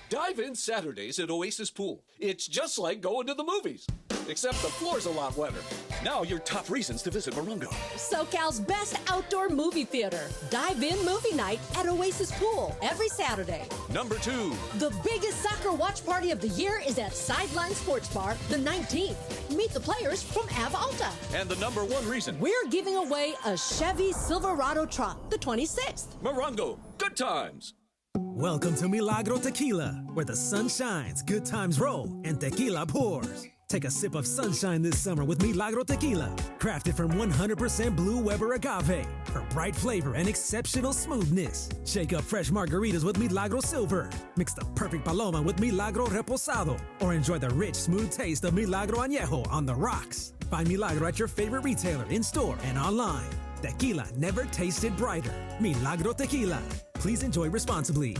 Dive in Saturdays at Oasis Pool. It's just like going to the movies, except the floor's a lot wetter. Now your top reasons to visit Morongo. SoCal's best outdoor movie theater. Dive in movie night at Oasis Pool every Saturday. Number 2. The biggest soccer watch party of the year is at Sideline Sports Bar the 19th. Meet the players from Ave Alta. And the number 1 reason. We're giving away a Chevy Silverado truck the 26th. Morongo. Good times. Welcome to Milagro Tequila, where the sun shines, good times roll, and tequila pours. Take a sip of sunshine this summer with Milagro Tequila, crafted from 100% Blue Weber agave for bright flavor and exceptional smoothness. Shake up fresh margaritas with Milagro Silver. Mix the perfect paloma with Milagro Reposado, or enjoy the rich, smooth taste of Milagro Añejo on the rocks. Find Milagro at your favorite retailer, in-store and online. Tequila never tasted brighter. Milagro Tequila. Please enjoy responsibly.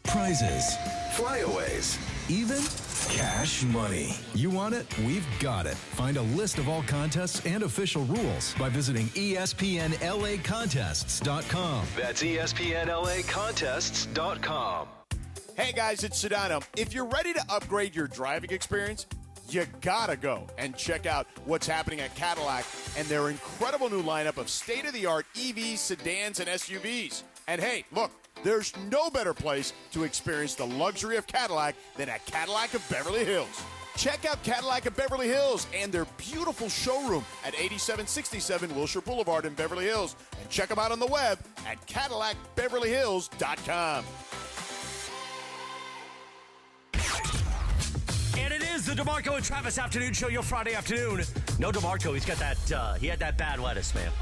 Prizes, flyaways, even cash money. You want it? We've got it. Find a list of all contests and official rules by visiting ESPNLAcontests.com. That's ESPNLAcontests.com. Hey guys, it's Sedano. If you're ready to upgrade your driving experience, you gotta go and check out what's happening at Cadillac and their incredible new lineup of state-of-the-art EVs, sedans, and SUVs. And hey, look, there's no better place to experience the luxury of Cadillac than at Cadillac of Beverly Hills. Check out Cadillac of Beverly Hills and their beautiful showroom at 8767 Wilshire Boulevard in Beverly Hills. And check them out on the web at CadillacBeverlyHills.com. And it is the DeMarco and Travis Afternoon Show, your Friday afternoon. No DeMarco, he's got that, he had that bad lettuce, man.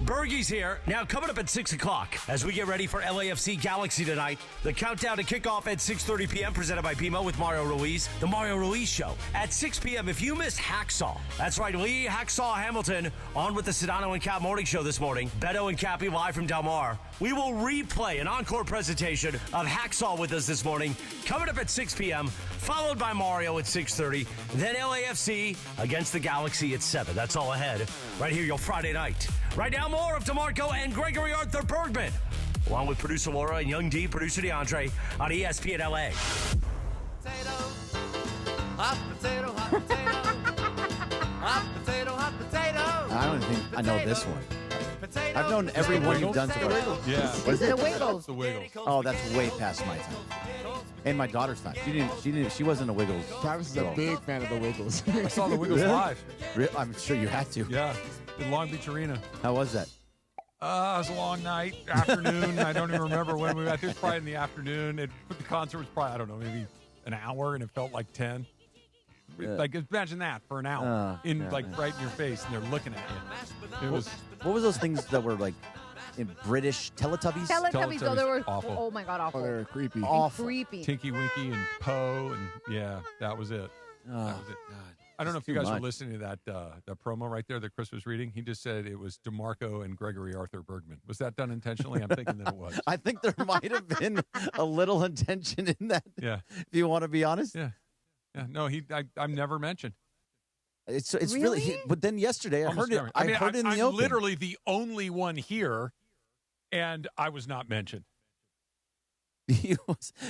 Bergie's here. Now, coming up at 6 o'clock, as we get ready for LAFC Galaxy tonight, the countdown to kickoff at 6:30 p.m., presented by BMO with Mario Ruiz. The Mario Ruiz Show at 6 p.m. If you missed Hacksaw, that's right, Lee Hacksaw Hamilton on with the Sedano and Cap Morning Show this morning. Beto and Cappy live from Del Mar. We will replay an encore presentation of Hacksaw with us this morning, coming up at 6 p.m., followed by Mario at 6:30. Then LAFC against the Galaxy at 7. That's all ahead right here, your Friday night. Right now, more of DeMarco and Gregory Arthur Bergman, along with producer Laura and Young D, producer DeAndre on ESPN LA. Hot potato, hot potato. Hot potato, hot potato. I don't think I know this one. I've known every one you've done so far. Yeah. What is it? The Wiggles. The Wiggles. Oh, that's way past my time. And my daughter's time. She wasn't a Wiggles. Travis is a big fan of the Wiggles. I saw the Wiggles live. I'm sure you had to. Yeah, in Long Beach Arena. How was that? It was a long night, afternoon. I don't even remember when we got there. It was probably in the afternoon. The concert was probably, I don't know, maybe an hour, and it felt like 10. Like, imagine that for an hour, right in your face, and they're looking at you. It was. What was those things that were like in British Teletubbies? Teletubbies, though, they were awful. Oh my God, awful. Oh, they were creepy. Awful. Creepy. Tinky Winky and Poe, and yeah, that was it. That was it. I don't know if you guys were listening to that promo right there that Chris was reading. He just said it was DeMarco and Gregory Arthur Bergman. Was that done intentionally? I'm thinking that it was. I think there might have been a little intention in that. Yeah. If you want to be honest. Yeah. Yeah. No, I'm never mentioned. It's really? But then yesterday I heard it. I heard in the I'm open. literally the only one here, and I was not mentioned.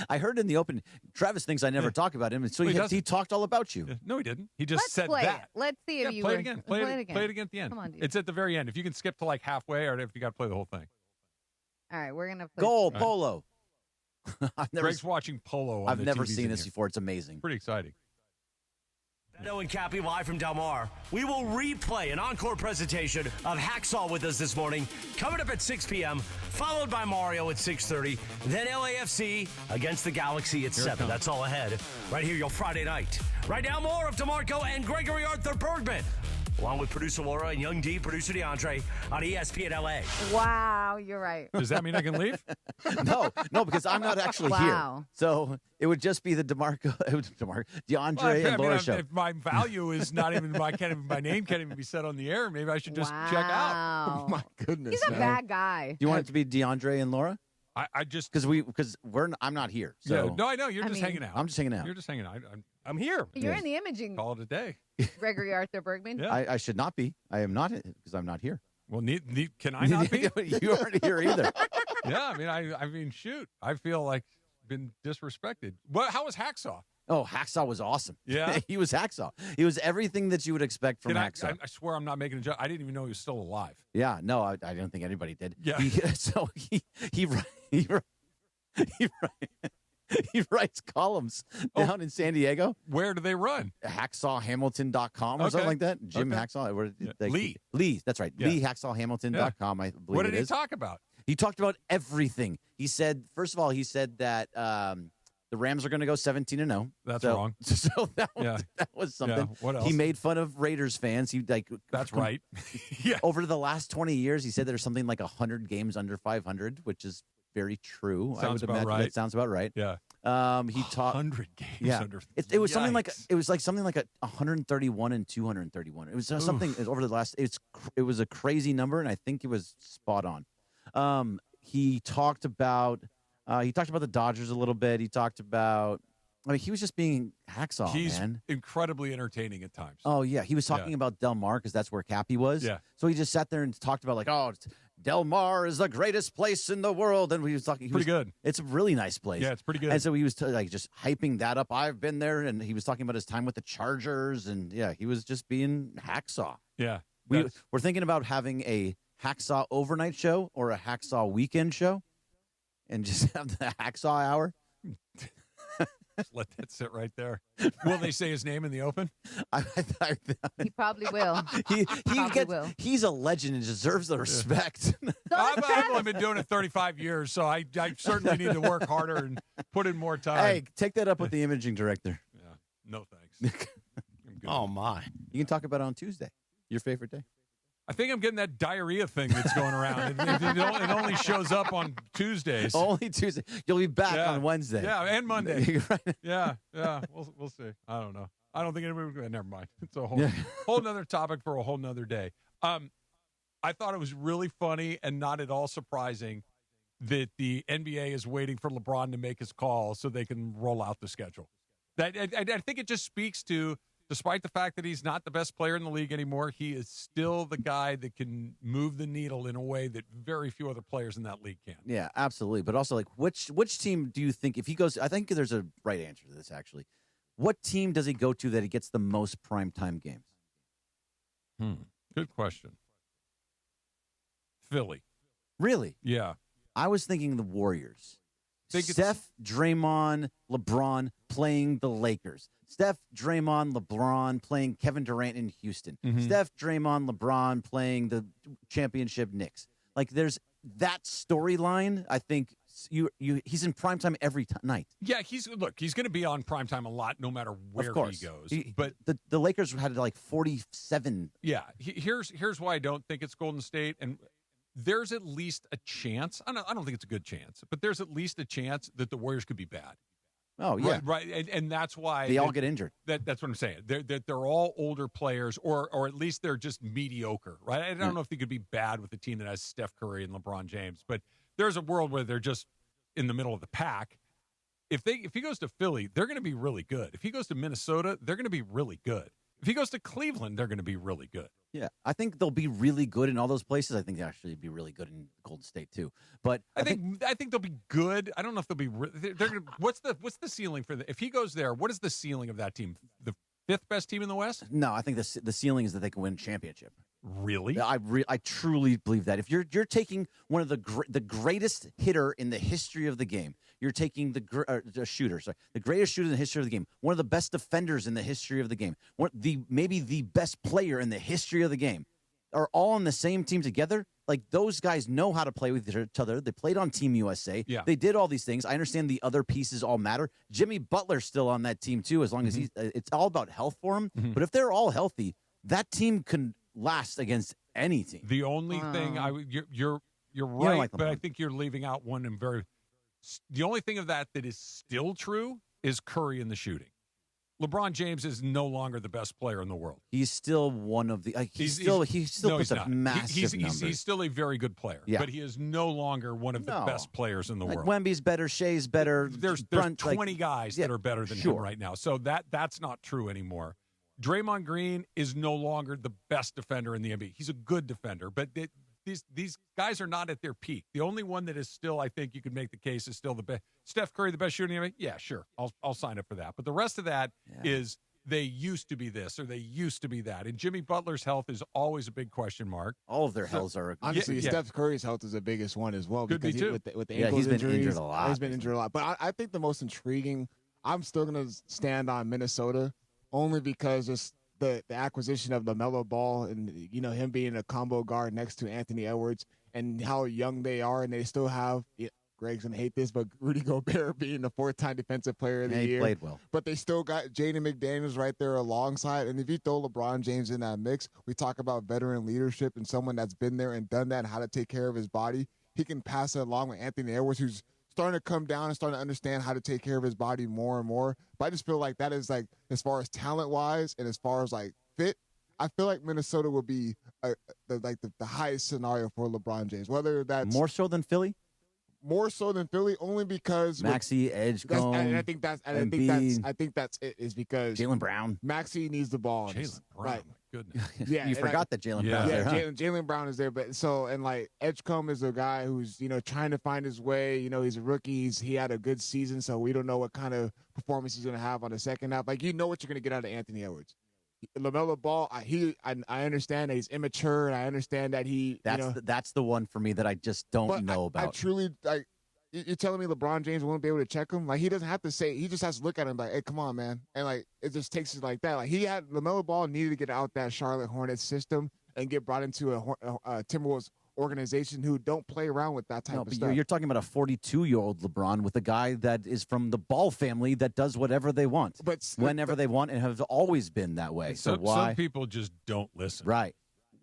I heard in the open. Travis thinks I never talk about him, and so he talked all about you. No, he didn't. He just said play that. It. Let's see if you play it again. Play it again. Play it again at the end. Come on, dude. It's at the very end. If you can skip to like halfway, or if you got to play the whole thing. All right, we're gonna play Goal polo. Greg's watching polo. I've never seen this before. It's amazing. Pretty exciting. No and Cappy live from Del Mar. We will replay an encore presentation of Hacksaw with us this morning, coming up at 6 p.m., followed by Mario at 6:30, then LAFC against the Galaxy at 7. That's all ahead. Right here, your Friday night. Right now, more of DeMarco and Gregory Arthur Bergman, along with producer Laura and Young D, producer DeAndre, on ESPN LA. Wow, you're right. Does that mean I can leave? No, because I'm not actually here. So it would just be the DeMarco, DeAndre, and Laura show. If my value is not even, my name can't even be said on the air, maybe I should just check out. Oh my goodness. He's a bad guy. Do you want it to be DeAndre and Laura? I just because I'm not here. So. Yeah, no, I know you're just hanging out. I'm just hanging out. You're just hanging out. I'm here. You're in the imaging. Call it a day. Gregory Arthur Bergman. Yeah. I should not be. I am not because I'm not here. Well, can I not be? You aren't here either. Yeah, I mean, shoot. I feel like been disrespected. How was Hacksaw? Oh, Hacksaw was awesome. Yeah. He was Hacksaw. He was everything that you would expect from Hacksaw. I swear I'm not making a joke. I didn't even know he was still alive. Yeah, no, I don't think anybody did. Yeah. He writes columns down in San Diego. Where do they run? HacksawHamilton.com or something like that. Jim Hacksaw. Lee. That's right. Yeah. LeeHacksawHamilton.com, I believe What did it he is. talk about? He talked about everything. He said, first of all, that the Rams are going to go 17-0. That's wrong. So that was something. Yeah. What else? He made fun of Raiders fans. That's right. Yeah. Over the last 20 years, he said there's something like 100 games under 500, which is very true. Sounds I would about imagine right. that sounds about right. Yeah. He taught 100 games yeah. under. It was something like Yikes. it was like something like 131 and 231. It was something over the last. It was a crazy number, and I think it was spot on. He talked about the Dodgers a little bit. He talked about. I mean, he was just being Hacksaw. He's man. incredibly entertaining at times. Oh yeah, he was talking about Del Mar because that's where Cappy was. Yeah. So he just sat there and talked about Del Mar is the greatest place in the world, and we was talking. Pretty good. It's a really nice place. Yeah, it's pretty good. And so he was just hyping that up. I've been there, and he was talking about his time with the Chargers, and yeah, he was just being Hacksaw. Yeah. We're thinking about having a Hacksaw overnight show or a Hacksaw weekend show, and just have the Hacksaw hour. Just let that sit right there. Will they say his name in the open? He probably will. He's a legend and deserves the respect. I've only been doing it 35 years, so I certainly need to work harder and put in more time. Hey, take that up with the imaging director. Yeah. No thanks. Oh, my. You can talk about it on Tuesday. Your favorite day. I think I'm getting that diarrhea thing that's going around. It only shows up on Tuesdays. Only Tuesday. You'll be back on Wednesday. Yeah, and Monday. Yeah. We'll see. I don't know. I don't think anybody. Never mind. It's a whole nother topic for a whole nother day. I thought it was really funny and not at all surprising that the NBA is waiting for LeBron to make his call so they can roll out the schedule. I think it just speaks to. Despite the fact that he's not the best player in the league anymore, he is still the guy that can move the needle in a way that very few other players in that league can. Yeah, absolutely. But also, which team do you think, if he goes, I think there's a right answer to this, actually. What team does he go to that he gets the most primetime games? Good question. Philly. Really? Yeah. I was thinking the Warriors. Steph, Draymond, LeBron playing the Lakers. Steph, Draymond, LeBron playing Kevin Durant in Houston. Mm-hmm. Steph, Draymond, LeBron playing the championship Knicks. Like, there's that storyline. I think he's in primetime every night. Yeah, he's going to be on primetime a lot no matter where he goes. But the Lakers had like 47. Yeah, here's why I don't think it's Golden State, and there's at least a chance. I don't think it's a good chance, but there's at least a chance that the Warriors could be bad. Oh yeah, right. And that's why they all get injured. That's what I'm saying. They're all older players, or at least they're just mediocre, right? I don't know if they could be bad with a team that has Steph Curry and LeBron James, but there's a world where they're just in the middle of the pack. If he goes to Philly, they're going to be really good. If he goes to Minnesota, they're going to be really good. If he goes to Cleveland, they're going to be really good. Yeah, I think they'll be really good in all those places. I think they'll actually be really good in Golden State too. But I think they'll be good. I don't know if they'll be. They're gonna, what's the ceiling for if he goes there? What is the ceiling of that team? The fifth best team in the West? No, I think the ceiling is that they can win a championship. Really? I truly believe that. If you're taking one of the greatest hitter in the history of the game, You're taking the greatest shooter in the history of the game, one of the best defenders in the history of the game, maybe the best player in the history of the game, are all on the same team together. Like, those guys know how to play with each other. They played on Team USA. Yeah. They did all these things. I understand the other pieces all matter. Jimmy Butler's still on that team too, as long as it's all about health for him. But if they're all healthy, that team can last against any team. The only thing you're right, like but I think you're leaving out one and the only thing of that is still true is Curry in the shooting. LeBron James is no longer the best player in the world. He's still one of the. He still puts up massive numbers. He's still a very good player, yeah. but he is no longer one of the best players in the world. Wemby's better, Shea's better. There's 20 guys that are better than him right now, so that's not true anymore. Draymond Green is no longer the best defender in the NBA. He's a good defender, but these guys are not at their peak. The only one that is still, I think you could make the case, is still the best. Steph Curry, the best shooter in the NBA? Yeah, sure. I'll sign up for that. But the rest of that is they used to be this or they used to be that. And Jimmy Butler's health is always a big question mark. All of their healths are. Honestly, Steph Curry's health is the biggest one as well. Could because be too. With the ankle he's been injuries, injured a lot. He's been injured a lot. But I think the most intriguing, I'm still going to stand on Minnesota only because just the acquisition of LaMelo Ball and, him being a combo guard next to Anthony Edwards and how young they are, and they still have Greg's going to hate this, but Rudy Gobert being the 4-time defensive player of the year. He played well. But they still got Jaden McDaniels right there alongside. And if you throw LeBron James in that mix, we talk about veteran leadership and someone that's been there and done that and how to take care of his body. He can pass it along with Anthony Edwards, who's starting to come down and starting to understand how to take care of his body more and more. But I just feel like that is, like, as far as talent-wise and as far as, like, fit, I feel like Minnesota will be the highest scenario for LeBron James. Whether that's more so than Philly, only because Maxey, Edgecombe, I think that's it. Is because Jaylen Brown, Maxey needs the ball. Jaylen Brown, right? Goodness. Yeah, you forgot that Jaylen Brown. Yeah, there, huh? Jaylen Brown is there, but like Edgecombe is a guy who's trying to find his way. He's a rookie. He had a good season, so we don't know what kind of performance he's going to have on the second half. Like, what you're going to get out of Anthony Edwards. LaMelo Ball, I understand that he's immature, and I understand that that's the one for me that I just don't know about. I truly like. You're telling me LeBron James won't be able to check him? Like, he doesn't have to say. He just has to look at him like, "Hey, come on, man!" And like, it just takes it like that. Like, LaMelo Ball needed to get out that Charlotte Hornets system and get brought into a Timberwolves organization who don't play around with that type of stuff. You're talking about a 42-year-old LeBron with a guy that is from the Ball family that does whatever they want, whenever they want, and have always been that way. So why? Some people just don't listen, right?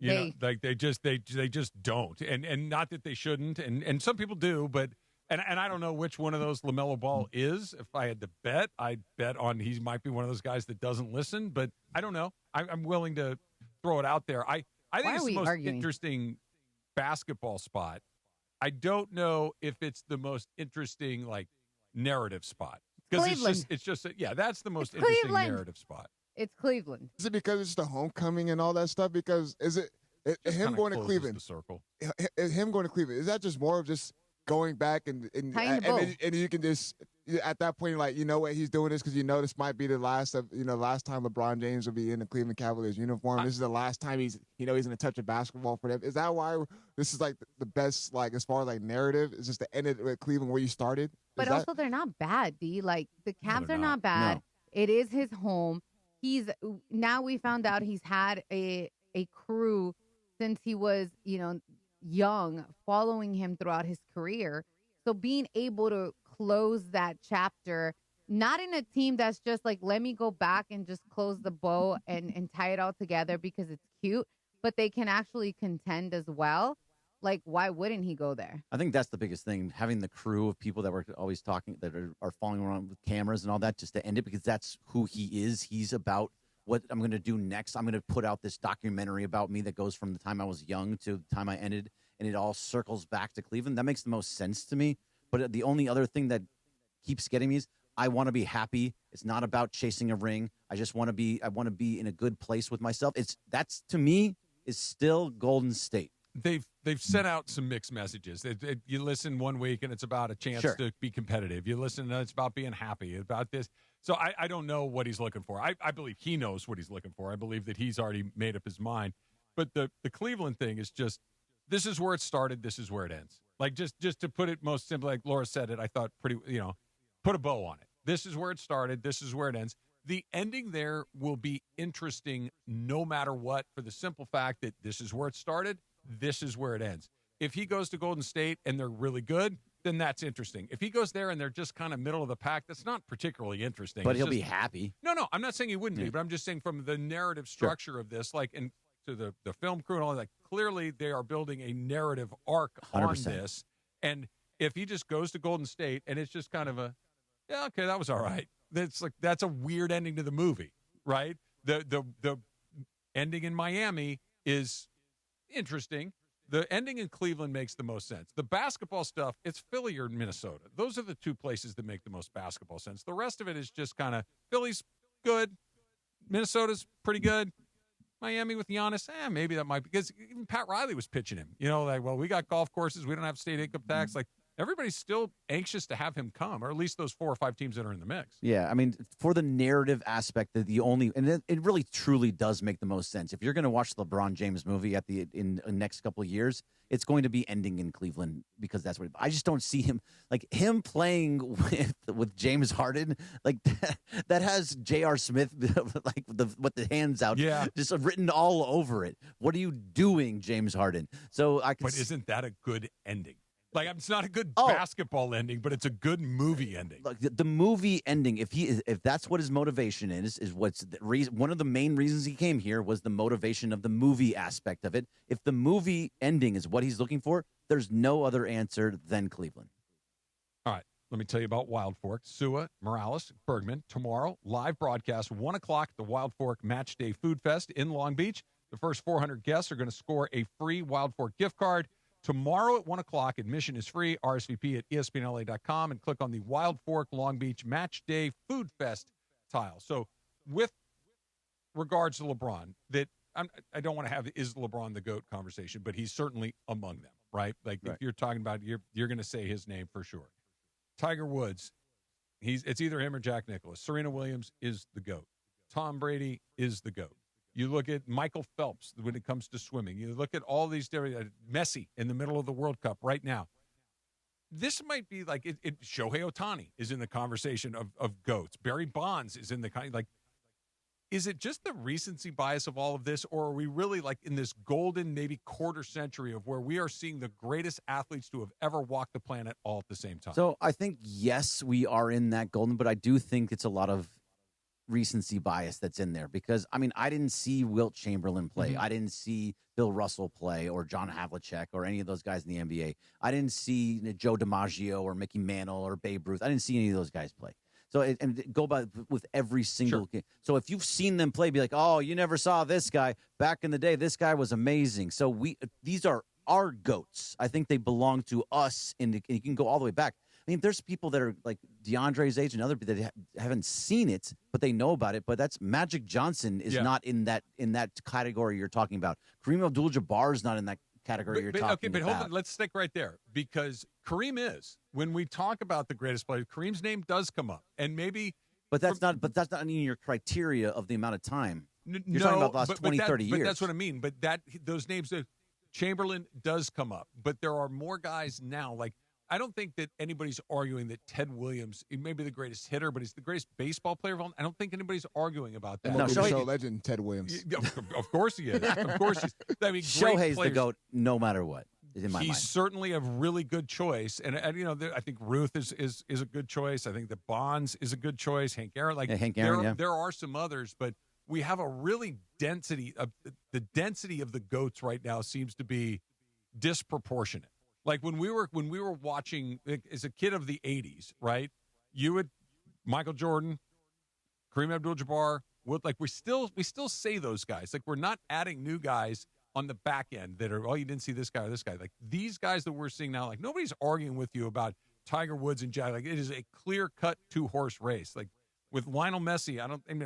Like they just don't, and not that they shouldn't, and some people do, but. And I don't know which one of those LaMelo Ball is. If I had to bet, I'd bet on he might be one of those guys that doesn't listen. But I don't know. I'm willing to throw it out there. I think it's the most interesting basketball spot. I don't know if it's the most interesting, like, narrative spot. Because it's just that's the most interesting narrative spot. It's Cleveland. Is it because it's the homecoming and all that stuff? Because is it him going to Cleveland? The circle. Him going to Cleveland. Is that just more of just going back and you can just at that point, like, what, he's doing this because this might be the last time LeBron James will be in the Cleveland Cavaliers uniform. This is the last time he's going to touch a basketball for them. Is that why this is like the best, like, as far as like narrative? Is just the end of Cleveland where you started? But also they're not bad, D. Like, the Cavs are not bad. No. It is his home. Now we found out he's had a crew since he was young, following him throughout his career. So being able to close that chapter, not in a team that's just like, let me go back and just close the bow and tie it all together because it's cute, but they can actually contend as well. Like, why wouldn't he go there? I think that's the biggest thing, having the crew of people that were always talking, that are following around with cameras and all that, just to end it, because that's who he is. He's about what I'm going to do next. I'm going to put out this documentary about me that goes from the time I was young to the time I ended, and it all circles back to Cleveland. That makes the most sense to me. But the only other thing that keeps getting me is I want to be happy. It's not about chasing a ring. I want to be in a good place with myself. That's to me is still Golden State. They've sent out some mixed messages. You listen one week and it's about a chance to be competitive. You listen and it's about being happy, about this. So I don't know what he's looking for. I believe he knows what he's looking for. I believe that he's already made up his mind. But the Cleveland thing is just, this is where it started. This is where it ends. Like, just to put it most simply, like Laura said it, I thought pretty, put a bow on it. This is where it started. This is where it ends. The ending there will be interesting no matter what, for the simple fact that this is where it started. This is where it ends. If he goes to Golden State and they're really good, then that's interesting. If he goes there and they're just kind of middle of the pack, that's not particularly interesting. But he'll be happy. No, I'm not saying he wouldn't be, but I'm just saying from the narrative structure of this, like, and to the film crew and all that, clearly they are building a narrative arc 100%. on this. And if he just goes to Golden State and it's just kind of yeah, okay, that was all right. That's a weird ending to the movie, right? The ending in Miami is interesting. The ending in Cleveland makes the most sense. The basketball stuff, it's Philly or Minnesota. Those are the two places that make the most basketball sense. The rest of it is just kind of Philly's good, Minnesota's pretty good. Miami with Giannis, maybe that might be, because even Pat Riley was pitching him. Like, well, we got golf courses, we don't have state income tax. Like, everybody's still anxious to have him come, or at least those 4 or 5 teams that are in the mix. Yeah, I mean, for the narrative aspect, and it really truly does make the most sense. If you're going to watch the LeBron James movie in the next couple of years, it's going to be ending in Cleveland, because that's what I just don't see him playing with James Harden, like that has J.R. Smith like with the hands out, just written all over it. What are you doing, James Harden? But isn't that a good ending? Like, it's not a good basketball ending, but it's a good movie ending. Look, the movie ending, if that's what his motivation is what's the reason. One of the main reasons he came here was the motivation of the movie aspect of it. If the movie ending is what he's looking for, there's no other answer than Cleveland. All right, let me tell you about Wild Fork. Sua, Morales, Bergman, tomorrow, live broadcast, 1 o'clock at the Wild Fork Match Day Food Fest in Long Beach. The first 400 guests are going to score a free Wild Fork gift card. Tomorrow at 1 o'clock, admission is free. RSVP at ESPNLA.com and click on the Wild Fork Long Beach Match Day Food Fest tile. So with regards to LeBron, I don't want to have is LeBron the GOAT conversation, but he's certainly among them, right? Like, if you're talking about, you're going to say his name for sure. Tiger Woods, it's either him or Jack Nicklaus. Serena Williams is the GOAT. Tom Brady is the GOAT. You look at Michael Phelps when it comes to swimming. You look at all these different Messi in the middle of the World Cup right now. This might be like Shohei Ohtani is in the conversation of GOATs. Barry Bonds is in the kind, like, is it just the recency bias of all of this, or are we really like in this golden maybe quarter century of where we are seeing the greatest athletes to have ever walked the planet all at the same time? So I think, yes, we are in that golden, but I do think it's a lot of recency bias that's in there, because I mean, I didn't see Wilt Chamberlain play. Mm-hmm. I didn't see Bill Russell play, or John Havlicek, or any of those guys in the NBA. I didn't see Joe DiMaggio or Mickey Mantle or Babe Ruth. I didn't see any of those guys play. So and go by with every single game. So if you've seen them play, be like, oh, you never saw this guy back in the day. This guy was amazing. So these are our GOATs. I think they belong to us, and you can go all the way back. I mean, there's people that are like DeAndre's age and other people that haven't seen it, but they know about it. But that's Magic Johnson is not in that category you're talking about. Kareem Abdul-Jabbar is not in that category you're talking about. Okay, but hold on. Let's stick right there, because Kareem is. When we talk about the greatest players, Kareem's name does come up, and maybe. But that's not in your criteria of the amount of time. You're talking about the last 20, 30 years. But that's what I mean. But those names, Chamberlain does come up, but there are more guys now. Like, I don't think that anybody's arguing that Ted Williams, he may be the greatest hitter, but he's the greatest baseball player of all. I don't think anybody's arguing about that. No, show legend Ted Williams. Of course he is. Of course he's. I mean, Shohei's the GOAT no matter what. In my he's mind. Certainly a really good choice, and I think Ruth is a good choice. I think that Bonds is a good choice. Hank Aaron, Hank Aaron, there are some others, but we have a really density of the density of the GOATs right now seems to be disproportionate. Like when we were watching as a kid of the 80s, right? You would Michael Jordan, Kareem Abdul-Jabbar, we still say those guys. Like, we're not adding new guys on the back end that are, oh, you didn't see this guy or this guy. Like, these guys that we're seeing now, like, nobody's arguing with you about Tiger Woods and Jack. Like, it is a clear-cut two-horse race. Like, with Lionel Messi,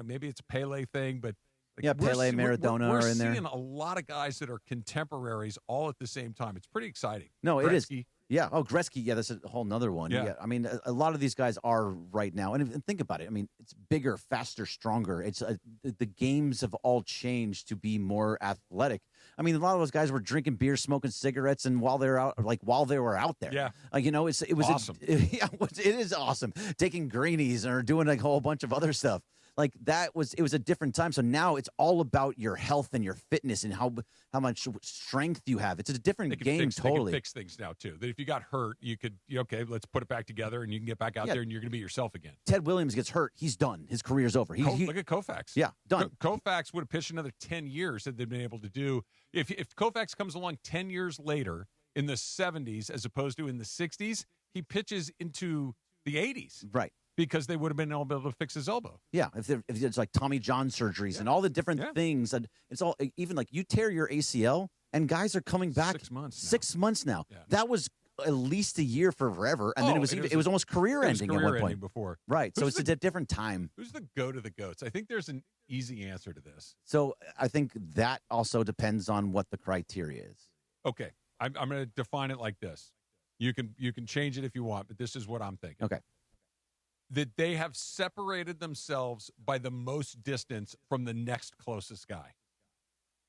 maybe it's a Pele thing, but Pele, Maradona are in there. We're seeing a lot of guys that are contemporaries all at the same time. It's pretty exciting. No, Gretzky. It is. Yeah. Oh, Gretzky. Yeah, that's a whole nother one. Yeah. I mean, a lot of these guys are right now. And think about it. I mean, it's bigger, faster, stronger. It's the games have all changed to be more athletic. I mean, a lot of those guys were drinking beer, smoking cigarettes, and while they were out there. Yeah. You know, it was awesome. It is awesome. Taking greenies or doing like a whole bunch of other stuff. Like it was a different time. So now it's all about your health and your fitness and how much strength you have. It's a different game totally. They can fix things now too. That if you got hurt, you could okay, let's put it back together and you can get back out there and you're going to be yourself again. Ted Williams gets hurt, he's done. His career's over. Look at Koufax. Yeah, done. Koufax would have pitched another 10 years had they been able to do. If Koufax comes along 10 years later in the 70s as opposed to in the 60s, he pitches into the 80s. Right. Because they would have been able to fix his elbow. Yeah, if it's like Tommy John surgeries and all the different things, and it's all even like you tear your ACL and guys are coming back 6 months. 6 months now. Yeah. That was at least a year forever, and then it was almost career ending at one point. Before. Right, so it's a different time. Who's the goat of the goats? I think there's an easy answer to this. So I think that also depends on what the criteria is. Okay, I'm going to define it like this. You can change it if you want, but this is what I'm thinking. Okay. That they have separated themselves by the most distance from the next closest guy.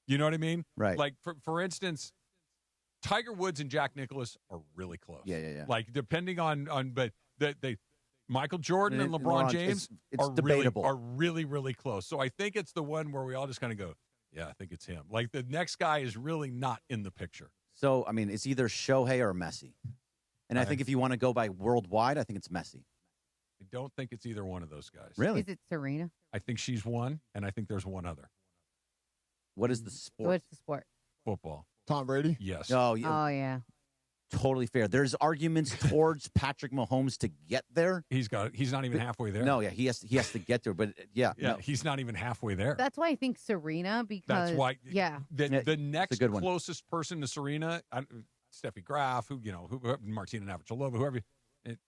You know what I mean? Right. Like, for instance, Tiger Woods and Jack Nicklaus are really close. Yeah. Like, depending on but they Michael Jordan and LeBron James it's are debatable. Really, really close. So I think it's the one where we all just kind of go, yeah, I think it's him. Like, the next guy is really not in the picture. So, I mean, it's either Shohei or Messi. And I think if you want to go by worldwide, I think it's Messi. I don't think it's either one of those guys. Really? Is it Serena? I think she's one, and I think there's one other. What is the sport? What's the sport? Football. Tom Brady? Yes. Oh, yeah. Oh, yeah. Totally fair. There's arguments towards Patrick Mahomes to get there. He's not even halfway there. No, yeah, he has to get there, but yeah. Yeah, no. he's not even halfway there. That's why I think Serena, because That's why. Yeah. The next good one. closest person to Serena, Steffi Graf, who Martina Navratilova, whoever.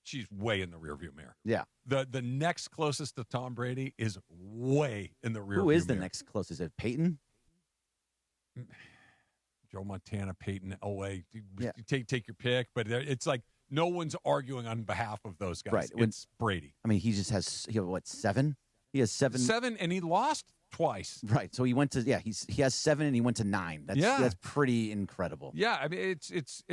She's way in the rearview mirror. Yeah. The next closest to Tom Brady is way in the rearview mirror. Who is the next closest? Is it Peyton? Joe Montana, Peyton, Elway. Yeah. Take your pick, but it's like no one's arguing on behalf of those guys. Right. It's Brady. I mean, he just has 7? He has 7. 7, and he lost twice. Right. So he went to he has 7 and he went to 9. That's pretty incredible. Yeah, I mean it's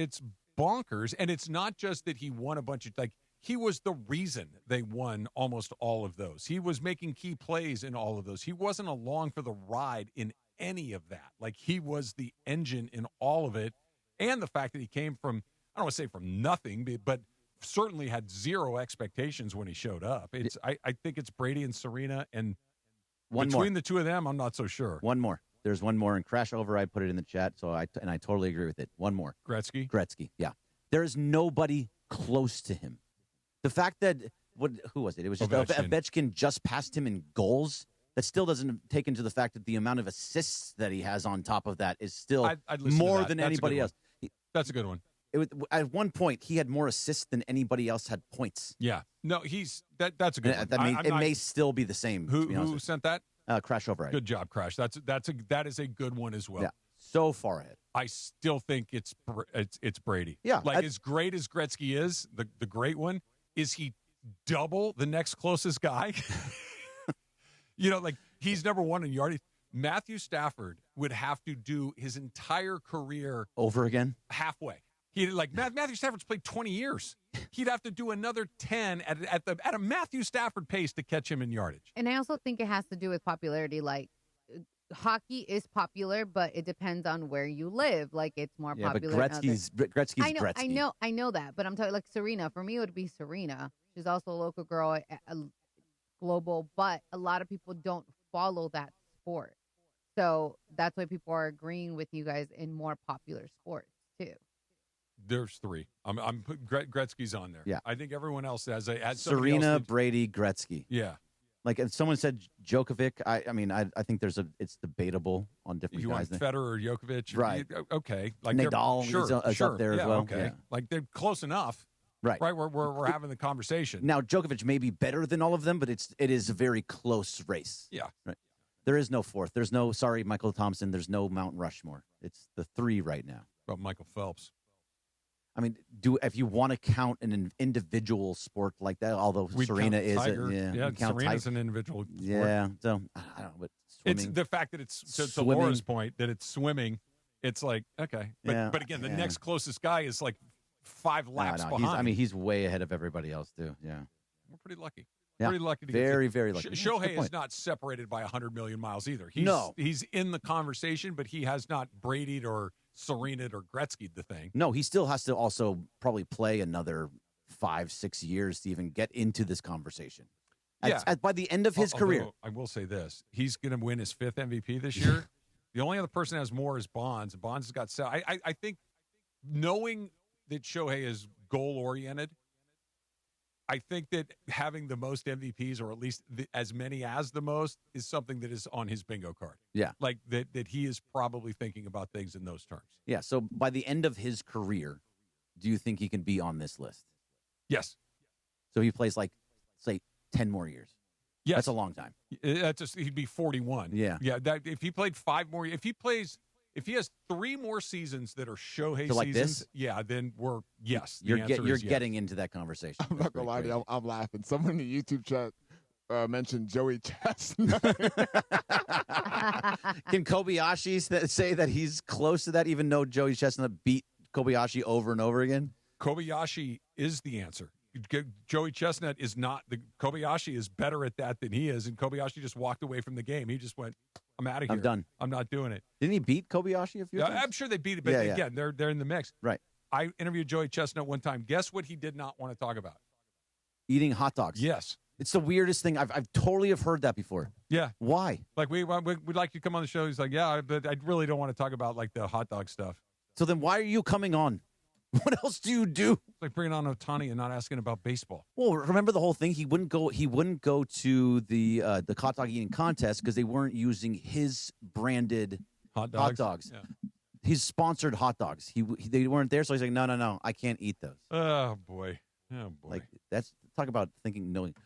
bonkers, and it's not just that he won a bunch of he was the reason they won almost all of those. He was making key plays in all of those. He wasn't along for the ride in any of that. Like, he was the engine in all of it, and the fact that he came from, I don't want to say from nothing, but certainly had zero expectations when he showed up. I think it's Brady and Serena, and between the two of them, I'm not so sure. One more. There's one more, and Crash Override put it in the chat, so I totally agree with it. One more. Gretzky, yeah. There is nobody close to him. The fact that who was it? It was just Ovechkin just passed him in goals. That still doesn't take into the fact that the amount of assists that he has on top of that is still I'd more than anybody else. That's a good one. At one point, he had more assists than anybody else had points. Yeah. No, that's a good one. It may still be the same. Who sent that? Crash Override. Good job, Crash. That is a good one as well. Yeah. So far ahead. I still think it's Brady. Yeah. Like, as great as Gretzky is, the great one, is he double the next closest guy? Like, he's number one in yardage. Matthew Stafford would have to do his entire career over again, halfway. Matthew Stafford's played 20 years. He'd have to do another 10 at a Matthew Stafford pace to catch him in yardage. And I also think it has to do with popularity. Like, hockey is popular, but it depends on where you live. Like, it's more popular. But Gretzky's Gretzky. I know that, but I'm talking like Serena. For me, it would be Serena. She's also a local girl, global, but a lot of people don't follow that sport. So that's why people are agreeing with you guys in more popular sports too. There's 3. I'm Gretzky's on there. Yeah. I think everyone else has Serena, Brady, Gretzky. Yeah. Like, if someone said Djokovic, I think it's debatable on different you guys. Want Federer or Djokovic? Right. Okay. Like, Nadal is up there as well. Okay. Yeah. Like, they're close enough. Right. We're having the conversation. Now, Djokovic may be better than all of them, but it is a very close race. Yeah. Right. There is no fourth. There's no, sorry, Michael Thompson. There's no Mount Rushmore. It's the 3 right now. About Michael Phelps. I mean, if you want to count an individual sport like that, although Serena is, Serena's an individual sport. Yeah, so I don't know, but swimming, it's the fact that it's to Laura's point that it's swimming. It's like, okay. But again, the next closest guy is like 5 laps behind. He's way ahead of everybody else, too. Yeah. We're pretty lucky. Yeah. Pretty lucky to very, get very lucky. Shohei is not separated by 100 million miles either. He's in the conversation, but he has not Brady'd or Serena'd or Gretzky'd the thing. No, he still has to also probably play another 5-6 years to even get into this conversation. By the end of his career. I will say this. He's going to win his 5th MVP this year. The only other person that has more is Bonds. Bonds has got 7. I think knowing that Shohei is goal-oriented, I think that having the most MVPs, or at least as many as the most, is something that is on his bingo card. Yeah. Like that he is probably thinking about things in those terms. Yeah, so by the end of his career, do you think he can be on this list? Yes. So he plays like, say, 10 more years. Yes. That's a long time. He'd be 41. Yeah. Yeah, if he played 5 more, if he has 3 more seasons that are Shohei so like seasons, this? Yeah, then yes. You're getting into that conversation. I'm not going to lie to you. I'm laughing. Someone in the YouTube chat mentioned Joey Chestnut. Can Kobayashi say that he's close to that, even though Joey Chestnut beat Kobayashi over and over again? Kobayashi is the answer. Joey Chestnut is not. Kobayashi is better at that than he is, and Kobayashi just walked away from the game. He just went, I'm out of here. I'm done. I'm not doing it. Didn't he beat Kobayashi a few times? I'm sure they beat it, but again, they're in the mix. Right. I interviewed Joey Chestnut one time. Guess what he did not want to talk about? Eating hot dogs. Yes. It's the weirdest thing. I've totally have heard that before. Yeah. Why? Like, we'd like you to come on the show. He's like, yeah, but I really don't want to talk about, like, the hot dog stuff. So then why are you coming on? What else do you do? It's like bringing on Ohtani and not asking about baseball. Well, remember the whole thing. He wouldn't go to the hot dog eating contest because they weren't using his branded hot dogs. Yeah. His sponsored hot dogs. They weren't there, so he's like, no, I can't eat those. Oh boy. Like that's talk about thinking knowing.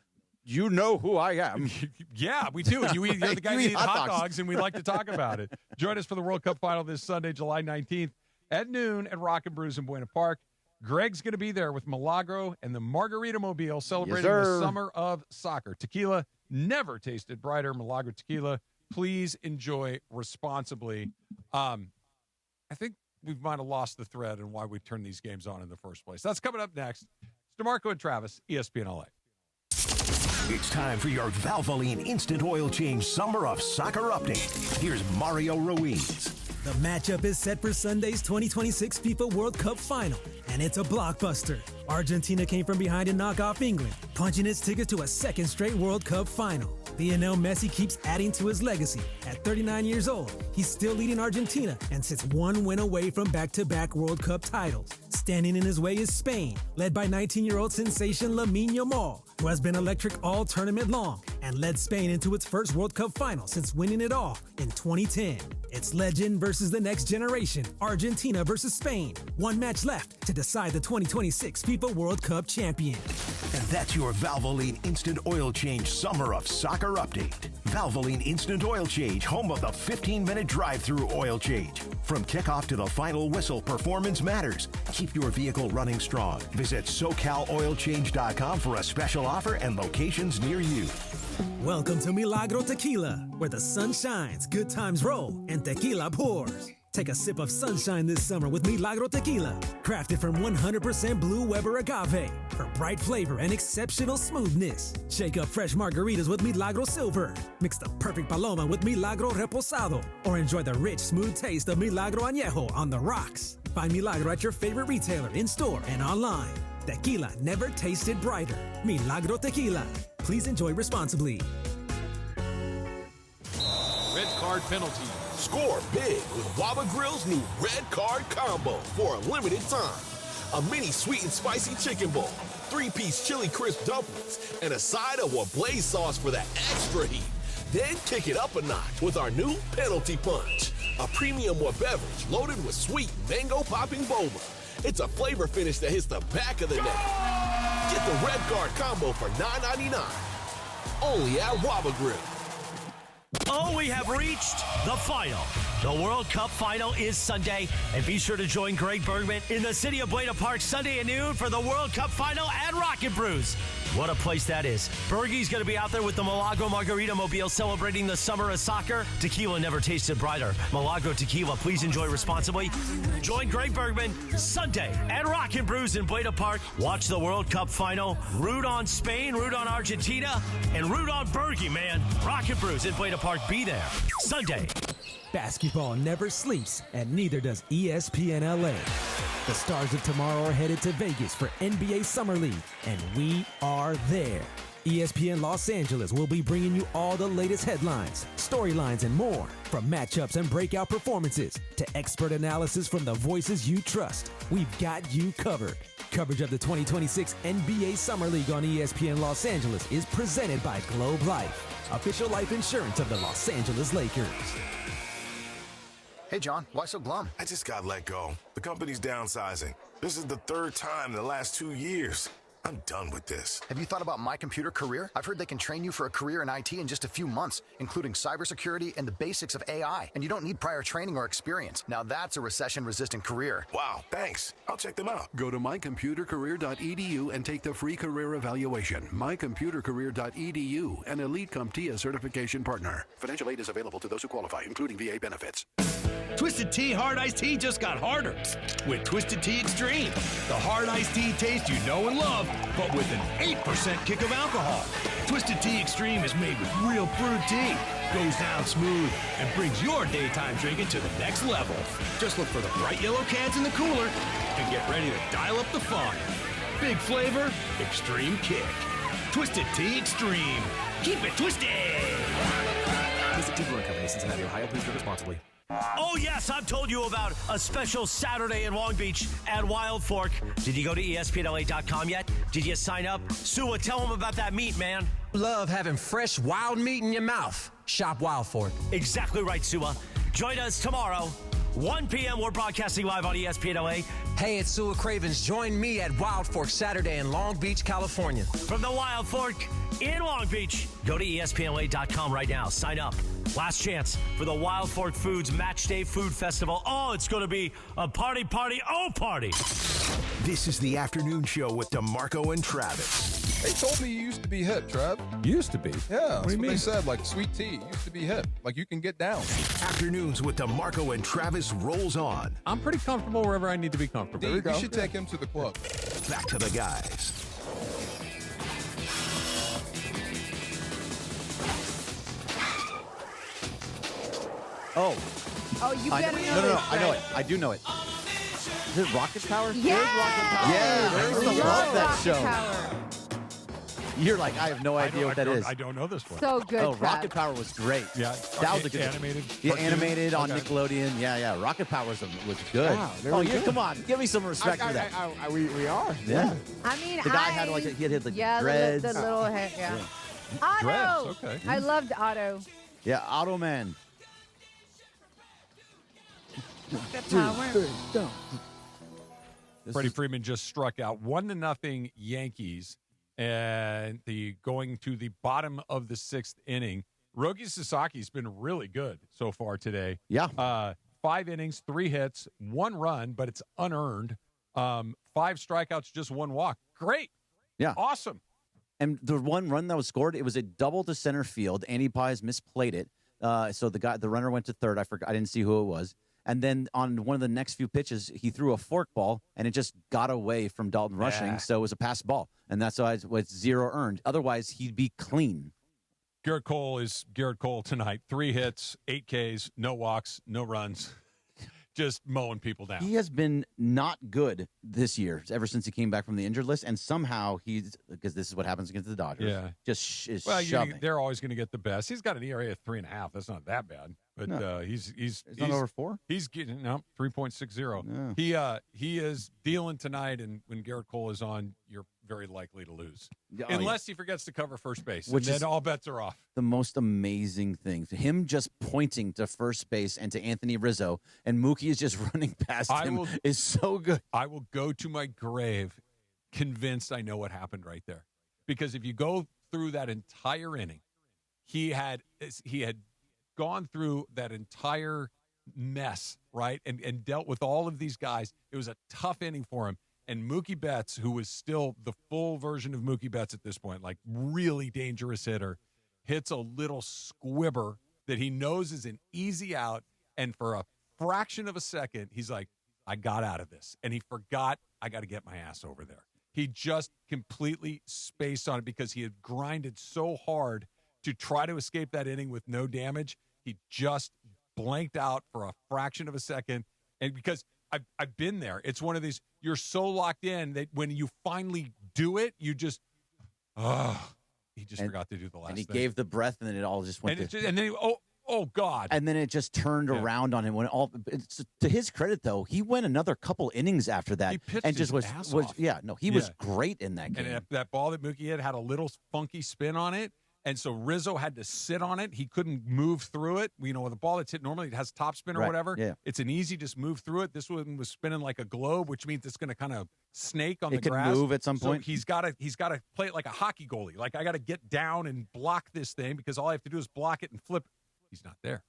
You know who I am. Yeah, we do. You're the guy who eats hot dogs, and we like to talk about it. Join us for the World Cup final this Sunday, July 19th. At noon at Rock and Brews in Buena Park. Greg's going to be there with Milagro and the Margarita Mobile celebrating the summer of soccer. Tequila never tasted brighter. Milagro Tequila. Please enjoy responsibly. I think we might have lost the thread on why we turned these games on in the first place. That's coming up next. It's DeMarco and Travis, ESPN LA. It's time for your Valvoline Instant Oil Change Summer of Soccer Update. Here's Mario Ruiz. The matchup is set for Sunday's 2026 FIFA World Cup final, and it's a blockbuster. Argentina came from behind to knock off England, punching its ticket to a second straight World Cup final. Lionel Messi keeps adding to his legacy. At 39 years old, he's still leading Argentina and sits one win away from back-to-back World Cup titles. Standing in his way is Spain, led by 19-year-old sensation Lamine Yamal, who has been electric all tournament long and led Spain into its first World Cup final since winning it all in 2010. It's legend versus the next generation, Argentina versus Spain. One match left to decide the 2026 FIFA World Cup champion. And that's your Valvoline Instant Oil Change Summer of Soccer Update. Valvoline Instant Oil Change, home of the 15-minute drive-through oil change. From kickoff to the final whistle, performance matters. Keep your vehicle running strong. Visit SoCalOilChange.com for a special offer and locations near you. Welcome to Milagro Tequila, where the sun shines, good times roll, and tequila pours. Take a sip of sunshine this summer with Milagro Tequila, crafted from 100% Blue Weber agave for bright flavor and exceptional smoothness. Shake up fresh margaritas with Milagro Silver. Mix the perfect paloma with Milagro Reposado, or enjoy the rich, smooth taste of Milagro Añejo on the rocks. Find Milagro at your favorite retailer, in-store, and online. Tequila never tasted brighter. Milagro Tequila. Please enjoy responsibly. Red card penalty. Score big with Waba Grill's new red card combo for a limited time. A mini sweet and spicy chicken bowl, 3-piece chili crisp dumplings, and a side of Wablaze sauce for that extra heat. Then kick it up a notch with our new Penalty Punch, a premium beverage loaded with sweet mango popping boba. It's a flavor finish that hits the back of the neck. Get the red card combo for $9.99. Only at Waba Grill. Oh, we have reached the final. The World Cup final is Sunday, and be sure to join Greg Bergman in the city of Buena Park Sunday at noon for the World Cup final at Rocket Brews. What a place that is. Bergie's going to be out there with the Milagro Margarita Mobile celebrating the summer of soccer. Tequila never tasted brighter. Milagro Tequila, please enjoy responsibly. Join Greg Bergman Sunday at Rockin' Brews in Buena Park. Watch the World Cup final. Root on Spain, root on Argentina, and root on Bergie, man. Rockin' Brews in Buena Park. Be there Sunday. Basketball never sleeps, and neither does ESPN LA. The stars of tomorrow are headed to Vegas for NBA Summer League, and we are there. ESPN Los Angeles will be bringing you all the latest headlines, storylines, and more. From matchups and breakout performances to expert analysis from the voices you trust, we've got you covered. Coverage of the 2026 NBA Summer League on ESPN Los Angeles is presented by Globe Life, official life insurance of the Los Angeles Lakers. Hey, John, why so glum? I just got let go. The company's downsizing. This is the third time in the last 2 years. I'm done with this. Have you thought about My Computer Career? I've heard they can train you for a career in IT in just a few months, including cybersecurity and the basics of AI. And you don't need prior training or experience. Now that's a recession-resistant career. Wow, thanks. I'll check them out. Go to mycomputercareer.edu and take the free career evaluation. mycomputercareer.edu, an Elite CompTIA certification partner. Financial aid is available to those who qualify, including VA benefits. Twisted Tea Hard Iced Tea just got harder with Twisted Tea Extreme. The hard iced tea taste you know and love, but with an 8% kick of alcohol. Twisted Tea Extreme is made with real brewed tea, goes down smooth, and brings your daytime drinking to the next level. Just look for the bright yellow cans in the cooler and get ready to dial up the fun. Big flavor, extreme kick. Twisted Tea Extreme. Keep it twisted. Visit Tea Brewing Company, Cincinnati, Ohio. Please drink responsibly. Oh, yes, I've told you about a special Saturday in Long Beach at Wild Fork. Did you go to ESPNLA.com yet? Did you sign up? Sua, tell them about that meat, man. Love having fresh, wild meat in your mouth. Shop Wild Fork. Exactly right, Sua. Join us tomorrow, 1 p.m. We're broadcasting live on ESPNLA. Hey, it's Sua Cravens. Join me at Wild Fork Saturday in Long Beach, California. From the Wild Fork in Long Beach, go to ESPNLA.com right now. Sign up. Last chance for the Wild Fork Foods Match Day Food Festival. Oh, it's going to be a party, party. This is the afternoon show with DeMarco and Travis. They told me you used to be hip, Trav. Used to be? Yeah, What do you mean? They said, like sweet tea used to be hip. Like you can get down. Afternoons with DeMarco and Travis rolls on. I'm pretty comfortable wherever I need to be comfortable. You should take him to the club. Back to the guys. Oh, you better know No, this, I know Greg. it. I do know it. Is it Rocket Power? Yeah. Yeah, I used to love that show. Power. You're like, I have no idea what that is. I don't know this one. So good. Oh, Trav. Rocket Power was great. Yeah, that was a good animated. Yeah, cartoon? animated on Okay. Nickelodeon. Yeah. Rocket Power was good. Wow, they Oh, were yeah, good. come on, give me some respect for that. We are. Yeah. I mean, The guy had like he had the yeah, dreads. the little hair. Yeah. Otto. Dreads, okay. I loved Otto. Yeah, Auto Man. Freddie Freeman just struck out 1-0 Yankees, and going to the bottom of the 6th inning. Rogi Sasaki's been really good so far today. Yeah. 5 innings, 3 hits, 1 run, but it's unearned. 5 strikeouts, just 1 walk. Great. Yeah. Awesome. And the one run that was scored, it was a double to center field. Andy Pies misplayed it. So the runner went to third. I forgot. I didn't see who it was. And then on one of the next few pitches, he threw a fork ball, and it just got away from Dalton Rushing. Yeah. So it was a pass ball. And that's why it's 0 earned. Otherwise, he'd be clean. Garrett Cole is Garrett Cole tonight. 3 hits, 8 Ks, no walks, no runs. Just mowing people down. He has been not good this year, ever since he came back from the injured list. And somehow because this is what happens against the Dodgers. Yeah. Just is Well, shoving. they're always going to get the best. He's got an ERA of 3.5. That's not that bad. But No. he's not over 4? He's getting 3.60. He is dealing tonight, and when Garrett Cole is on, you're very likely to lose. Oh, Unless he forgets to cover first base. Which and is then all bets are off. The most amazing thing. Him just pointing to first base and to Anthony Rizzo, and Mookie is just running past him is so good. I will go to my grave convinced I know what happened right there. Because if you go through that entire inning, he had gone through that entire mess, right? And dealt with all of these guys. It was a tough inning for him. And Mookie Betts, who was still the full version of Mookie Betts at this point, like really dangerous hitter, hits a little squibber that he knows is an easy out. And for a fraction of a second, he's like, I got out of this. And he forgot, I got to get my ass over there. He just completely spaced on it because he had grinded so hard to try to escape that inning with no damage. He just blanked out for a fraction of a second. And because I've been there, it's one of these, you're so locked in that when you finally do it, you just, he just forgot to do the last and he thing. gave the breath, and then it all just went. And then, oh God! And then it just turned around on him. When to his credit, though, he went another couple innings after that, He pitched and just his ass was off. he was great in that game. And that ball that Mookie had a little funky spin on it. And so Rizzo had to sit on it. He couldn't move through it. You know, with a ball that's hit normally, it has top spin or Right. whatever. Yeah. It's an easy just move through it. This one was spinning like a globe, which means it's going to kind of snake on It the could grass. move at some So point. he's got to play it like a hockey goalie. Like, I got to get down and block this thing because all I have to do is block it and flip. He's not there.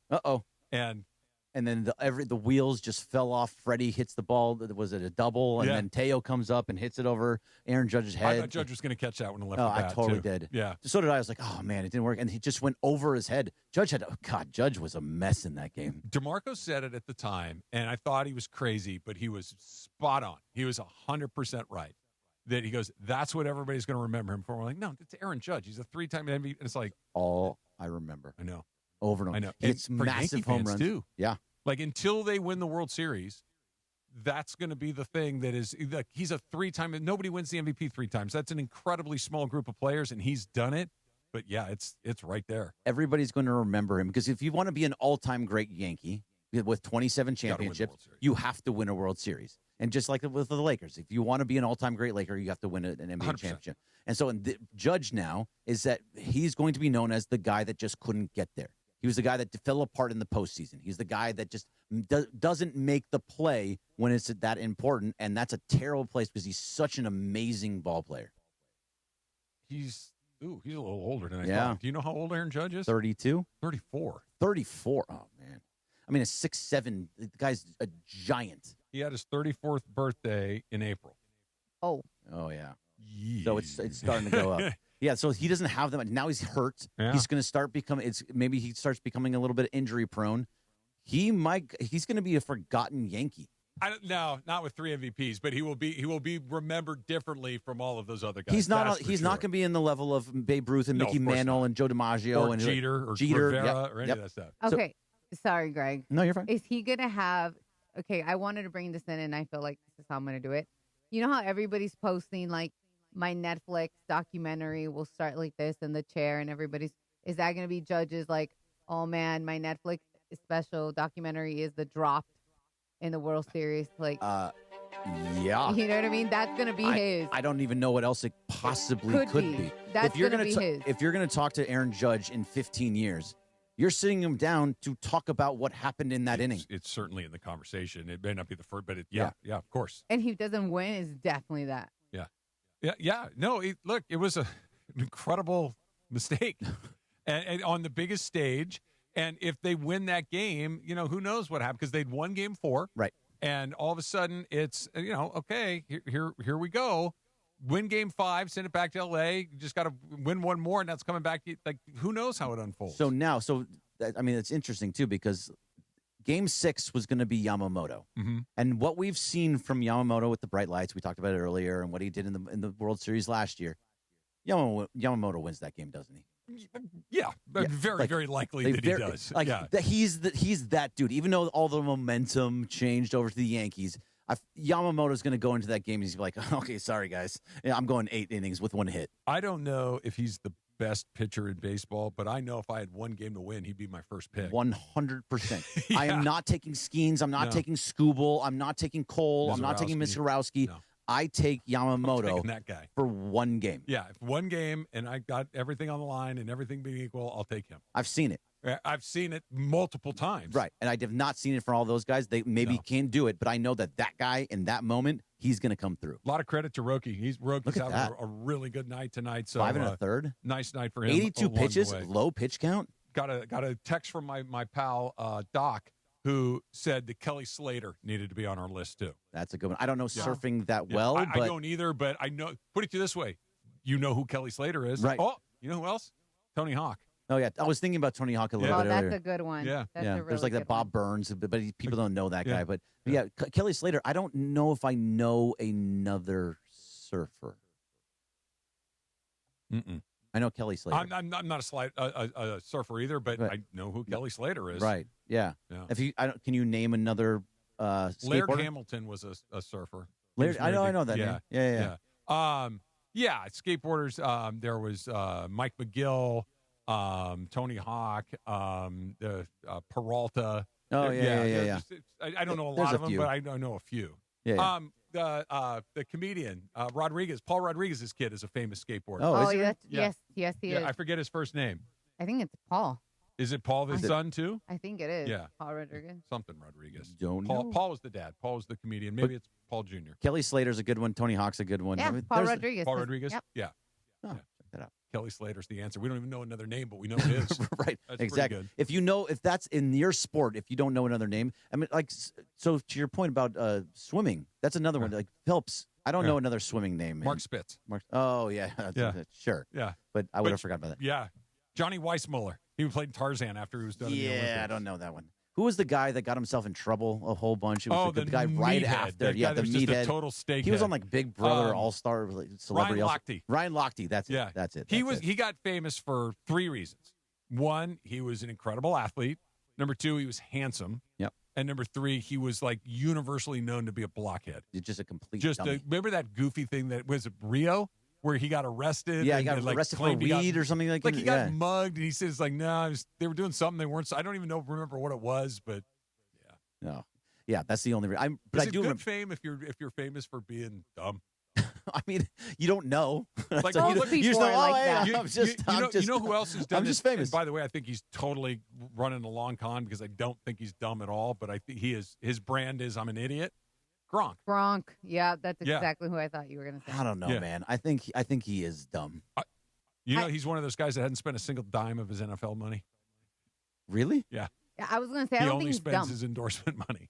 And then the wheels just fell off. Freddie hits the ball. Was it a double? And then Teo comes up and hits it over Aaron Judge's head. I thought Judge was going to catch that one and left Oh, the I bat, totally too. did. Yeah. So did I. I was like, oh man, it didn't work, and he just went over his head. Judge was a mess in that game. DeMarco said it at the time, and I thought he was crazy, but he was spot on. He was 100% right. That he goes, that's what everybody's going to remember him for. We're like, no, it's Aaron Judge. He's a 3-time MVP. And it's like All I remember. I know. Over and over. I know. He hits And for massive Yankee home fans, runs too. Yeah. Like, until they win the World Series, that's going to be the thing that is like, he's a 3-time. Nobody wins the MVP 3 times. That's an incredibly small group of players, and he's done it. But yeah, it's right there. Everybody's going to remember him because if you want to be an all-time great Yankee with 27 championships, you have to win a World Series. And just like with the Lakers, if you want to be an all-time great Laker, you have to win an NBA 100%. championship. And so Judge now is that he's going to be known as the guy that just couldn't get there. He was the guy that fell apart in the postseason. He's the guy that just doesn't make the play when it's that important, and that's a terrible place because he's such an amazing ball player. He's a little older than I Yeah. thought. Do you know how old Aaron Judge is? 32? 34. 34. Oh, man. I mean, a 6'7", the guy's a giant. He had his 34th birthday in April. Oh, yeah. So it's starting to go up. Yeah, so he doesn't have them. Now he's hurt. Yeah. He's going to start becoming. Maybe he starts becoming a little bit injury prone. He's going to be a forgotten Yankee. No, not with 3 MVPs, but he will be remembered differently from all of those other guys. He's not. That's for He's sure. not going to be in the level of Babe Ruth and No, Mickey of course Mantle not. and Joe DiMaggio Or and Jeter or Jeter, Rivera or any of that stuff. okay. Sorry, Greg. No, you're fine. Is he going to have – okay, I wanted to bring this in, and I feel like this is how I'm going to do it. You know how everybody's posting, like, my Netflix documentary will start like this in the chair, and everybody's – is that going to be Judge's, like, oh, man, my Netflix special documentary is the drop in the World Series? Like, yeah. you know what I mean? That's going to be his. I don't even know what else it possibly could be. That's If you're gonna gonna be his. If you're going to talk to Aaron Judge in 15 years, you're sitting him down to talk about what happened in that inning. It's certainly in the conversation. It may not be the first, but yeah, of course. And he doesn't win is definitely that. Yeah. No, look, it was an incredible mistake, and on the biggest stage. And if they win that game, who knows what happened because they'd won Game 4, right? And all of a sudden, it's okay, here we go. Win Game 5, send it back to LA. You just got to win one more, and that's coming back. Like, who knows how it unfolds? So now, I mean, it's interesting too because Game 6 was going to be Yamamoto, and what we've seen from Yamamoto with the bright lights, we talked about it earlier, and what he did in the World Series last year. Yamamoto wins that game, doesn't he? Yeah, very likely that he does. He's that dude. Even though all the momentum changed over to the Yankees, Yamamoto's going to go into that game and he's like, okay, sorry, guys. I'm going 8 innings with 1 hit. I don't know if he's the best pitcher in baseball, but I know if I had one game to win, he'd be my first pick. 100%. I am not taking Skeens. I'm not taking Skubal. I'm not taking Cole. I'm not taking Mizorowski. No. I take Yamamoto that guy for 1 game. Yeah, if 1 game and I got everything on the line and everything being equal, I'll take him. I've seen it. I've seen it multiple times. Right, and I have not seen it for all those guys. They maybe can't do it, but I know that guy in that moment, he's going to come through. A lot of credit to Roki. Roki's having a really good night tonight. So 5 1/3. Nice night for him. 82 pitches, low pitch count. Got a text from my pal Doc, who said that Kelly Slater needed to be on our list too. That's a good one. I don't know surfing that well, I but don't either, but I know. Put it to you this way: you know who Kelly Slater is, right? Oh, you know who else? Tony Hawk. Oh yeah, I was thinking about Tony Hawk a little bit earlier. That's a good one. Yeah, that's a really There's like that good Bob one. Burns, but people don't know that guy. But yeah, Kelly Slater. I don't know if I know another surfer. I know Kelly Slater. I'm not a surfer either, but I know who Kelly Slater is. Right. Yeah. Yeah. If you, can you name another Laird skateboarder? Hamilton was a surfer. Laird, I know that name. Yeah. Skateboarders. There was Mike McGill, Tony Hawk, Peralta. Oh yeah. I don't know a There's lot a of them, few. but I know a few. Yeah. The comedian Rodriguez, Paul Rodriguez's kid is a famous skateboarder. Oh, yes, he is. I forget his first name. I think it's Paul. Is it Paul, his son, too? I think it is. Yeah. Paul Rodriguez. Something Rodriguez. Don't Paul, know. Paul was the dad. Paul was the comedian. Maybe it's Paul Jr. Kelly Slater's a good one. Tony Hawk's a good one. Yeah, Paul Rodriguez. Paul Rodriguez? Yep. Yeah. Oh, check that out. Kelly Slater's the answer. We don't even know another name, but we know it is. Right. That's Exactly. pretty If that's in your sport, if you don't know another name, I mean, like, so to your point about swimming, that's another one. Like Phelps, I don't know another swimming name. Mark Spitz. Oh yeah. Sure. Yeah. But I would have forgotten about that. Yeah. Johnny Weissmuller. He played Tarzan after he was done in the Olympics. Yeah, I don't know that one. Who was the guy that got himself in trouble a whole bunch? It was the guy right meathead. after. That Yeah, guy the that was just a meathead. total steakhead. He was on like Big Brother, All Star Celebrity. Ryan Lochte. Ryan Lochte. That's it. That's it. He got famous for 3 reasons. 1, he was an incredible athlete. Number 2, he was handsome. Yep. And number 3, he was like universally known to be a blockhead. You're just a complete Just dummy. remember that goofy thing that was Rio, where he got arrested. Yeah, he and, got like, arrested for claimed he got- weed or something like Like that. he got Yeah. mugged, and he says like, no, they were doing something they weren't. I don't even remember what it was, but No. Yeah, that's the only reason. But is I it do good remember. fame if you're famous for being dumb? I mean, you don't know. Like So most you just people know, are like hey, that. I'm just, you know who else has done I'm this? just famous. And by the way, I think he's totally running a long con because I don't think he's dumb at all. But I think he is. His brand is I'm an idiot. Gronk. Yeah, that's Yeah. exactly who I thought you were going to say. I don't know, Yeah. man. I think he is dumb. You know, he's one of those guys that hadn't spent a single dime of his NFL money. Really? Yeah. Yeah, I was going to say, I He don't only think he's spends dumb. his endorsement money.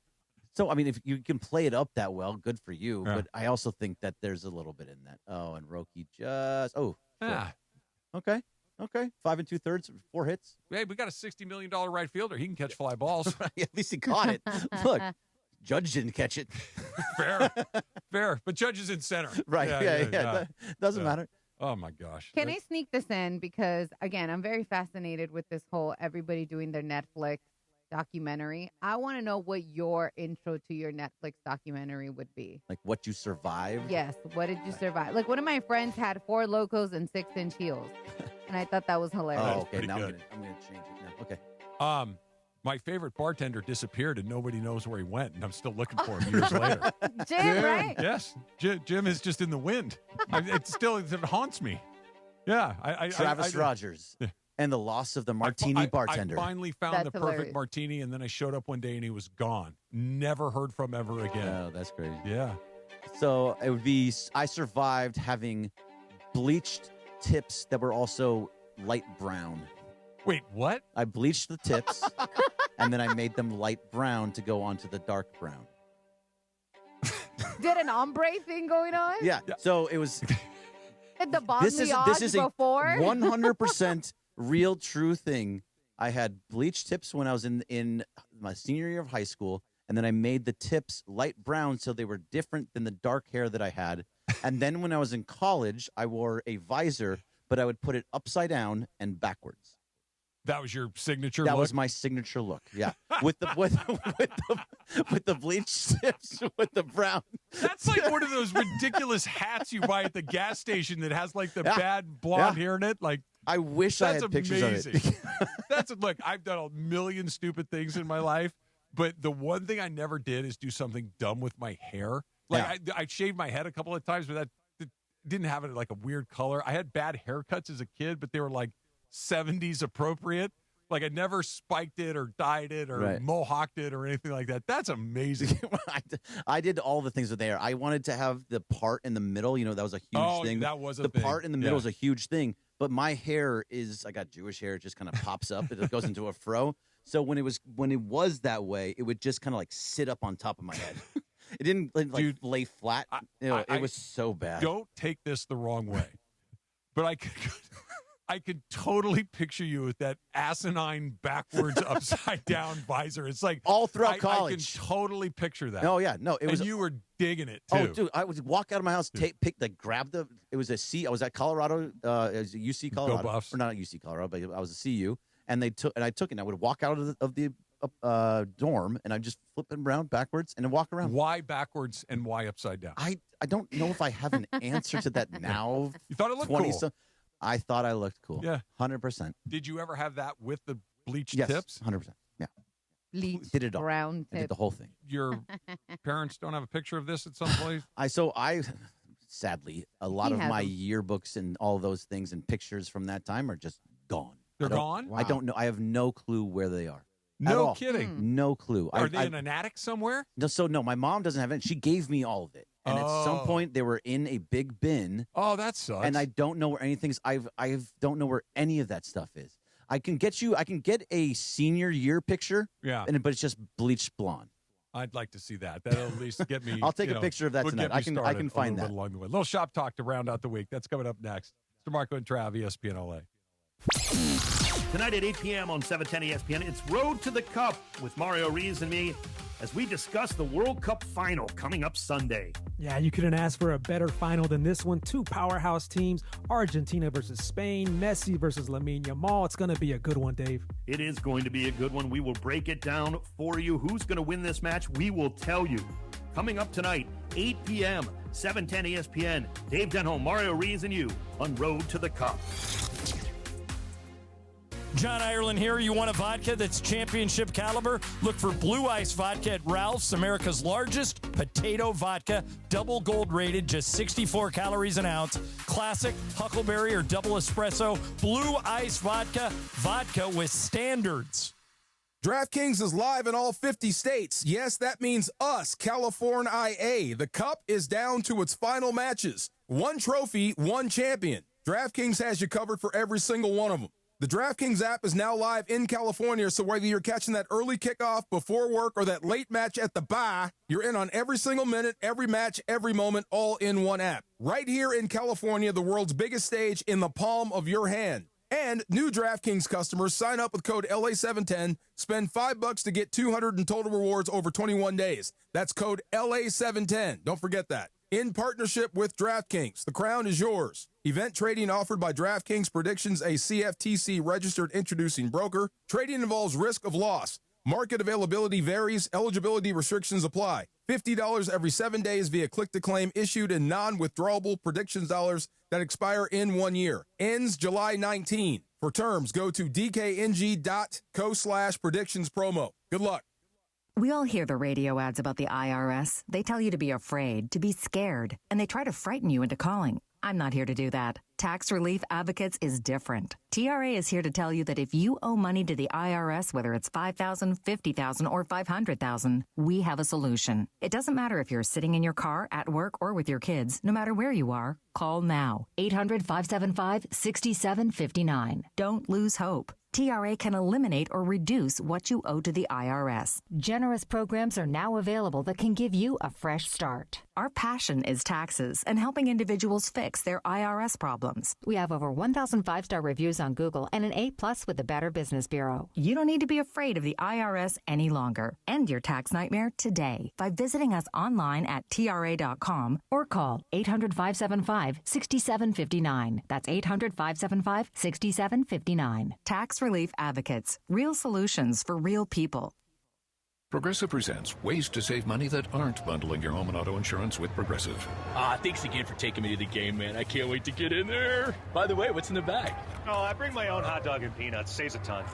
So, I mean, if you can play it up that well, good for you. Yeah. But I also think that there's a little bit in that. Oh, and Roki just. Oh. Sure. Ah. Okay. 5 2/3, 4 hits. Hey, we got a $60 million right fielder. He can catch fly balls. At least he caught it. Look, Judge didn't catch it. Fair. But Judge is in center. Right. Yeah. Doesn't matter. Oh, my gosh. Can I sneak this in? Because, again, I'm very fascinated with this whole everybody doing their Netflix documentary. I want to know what your intro to your Netflix documentary would be. Like what you survived? Yes. What did you survive? Like, one of my friends had 4 Locos and 6-inch heels. And I thought that was hilarious. Oh, okay. pretty Now I'm good. going to change it now. Okay. My favorite bartender disappeared and nobody knows where he went, and I'm still looking for him years later. Jim, right? Yes, Jim is just in the wind. It haunts me. Yeah, Travis Rogers and the loss of the martini bartender. I finally found That's the hilarious. perfect martini, and then I showed up one day and he was gone. Never heard from ever again. Oh, that's crazy. Yeah. So it would be I survived having bleached tips that were also light brown. Wait, what? I bleached the tips and then I made them light brown to go onto the dark brown. Did an ombre thing going on? Yeah. So it was. Did the Bon This is a before? 100% real true thing. I had bleached tips when I was in my senior year of high school, and then I made the tips light brown so they were different than the dark hair that I had. And then when I was in college, I wore a visor, but I would put it upside down and backwards. That was your signature That look? was my signature look. Yeah, with the with the bleached tips with the brown. That's like one of those ridiculous hats you buy at the gas station that has like the bad blonde hair in it. Like, I wish I that's had pictures amazing. of it. Look, I've done a million stupid things in my life, but the one thing I never did is do something dumb with my hair. Like I shaved my head a couple of times, but that didn't have it like a weird color. I had bad haircuts as a kid, but they were like 70s appropriate. Like I never spiked it or dyed it or mohawked it or anything like that. That's amazing. I did all the things with hair. I wanted to have the part in the middle. You know, that was a huge thing. That was a the thing. part in the middle was a huge thing. but my hair I got Jewish hair. It just kind of pops up. It goes into a fro. So when it was that way, it would just kind of like sit up on top of my head. It didn't like lay flat. It was so bad. Don't take this the wrong way, but I could totally picture you with that asinine backwards upside down visor. It's like all throughout college. I can totally picture that. Oh yeah, no, it was. And you were digging it too. Oh, dude, I would walk out of my house, grab the. It was a C. I was at Colorado. It was a UC Colorado, Go Buffs. or not UC Colorado, but I was a CU, and I took it. And I would walk out of the dorm, and I'd just flip them around backwards and then walk around. Why backwards and why upside down? I don't know if I have an answer to that now. You thought it looked cool. I thought I looked cool. Yeah, 100%. Did you ever have that with the bleached Yes, tips? 100%. Yeah. Bleached Did it all. brown I did tip. the whole thing. Your parents don't have a picture of this at some place? I sadly, a lot He of has my them. yearbooks and all those things and pictures from that time are just gone. They're gone? I don't know. I have no clue where they are. at No all. kidding. No clue. Are they in an attic somewhere? No, my mom doesn't have it. She gave me all of it. And at some Oh. point they were in a big bin. Oh, that sucks. And I don't know where anything's I don't know where any of that stuff is. I can get a senior year picture. Yeah. But it's just bleached blonde. I'd like to see that. That'll at least get me. I'll take a picture of that tonight. Get me I can started find a little that. bit along the way. Little shop talk to round out the week. That's coming up next. Mr. Marco and Trav, ESPN LA. Tonight at 8 p.m. on 710 ESPN, it's Road to the Cup with Mario Reeves and me as we discuss the World Cup final coming up Sunday. Yeah, you couldn't ask for a better final than this one. Two powerhouse teams, Argentina versus Spain, Messi versus Lamine Yamal. It's going to be a good one, Dave. It is going to be a good one. We will break it down for you. Who's going to win this match? We will tell you. Coming up tonight, 8 p.m., 710 ESPN. Dave Denholm, Mario Reeves, and you on Road to the Cup. John Ireland here. You want a vodka that's championship caliber? Look for Blue Ice Vodka at Ralph's, America's largest potato vodka. Double gold rated, just 64 calories an ounce. Classic, Huckleberry, or double espresso. Blue Ice Vodka. Vodka with standards. DraftKings is live in all 50 states. Yes, that means us, California IA. The Cup is down to its final matches. One trophy, one champion. DraftKings has you covered for every single one of them. The DraftKings app is now live in California, so whether you're catching that early kickoff before work or that late match at the bar, you're in on every single minute, every match, every moment, all in one app. Right here in California, the world's biggest stage in the palm of your hand. And new DraftKings customers sign up with code LA710, spend $5 to get $200 in total rewards over 21 days. That's code LA710. Don't forget that. In partnership with DraftKings, the crown is yours. Event trading offered by DraftKings Predictions, a CFTC registered introducing broker. Trading involves risk of loss. Market availability varies. Eligibility restrictions apply. $50 every 7 days via click-to-claim issued in non-withdrawable predictions dollars that expire in 1 year. Ends July 19. For terms, go to dkng.co/predictions promo. Good luck. We all hear the radio ads about the IRS. They tell you to be afraid, to be scared, and they try to frighten you into calling. I'm not here to do that. Tax Relief Advocates is different. TRA is here to tell you that if you owe money to the IRS, whether it's $5,000, $50,000, or $500,000, we have a solution. It doesn't matter if you're sitting in your car, at work, or with your kids. No matter where you are, call now. 800-575-6759. Don't lose hope. TRA can eliminate or reduce what you owe to the IRS. Generous programs are now available that can give you a fresh start. Our passion is taxes and helping individuals fix their IRS problems. We have over 1,000 five-star reviews on Google and an A+ with the Better Business Bureau. You don't need to be afraid of the IRS any longer. End your tax nightmare today by visiting us online at TRA.com or call 800-575-6759. That's 800-575-6759. Tax Relief Advocates. Real solutions for real people. Progressive presents ways to save money that aren't bundling your home and auto insurance with Progressive. Thanks again for taking me to the game, man. I can't wait to get in there. By the way, what's in the bag? Oh, I bring my own hot dog and peanuts. Saves a ton.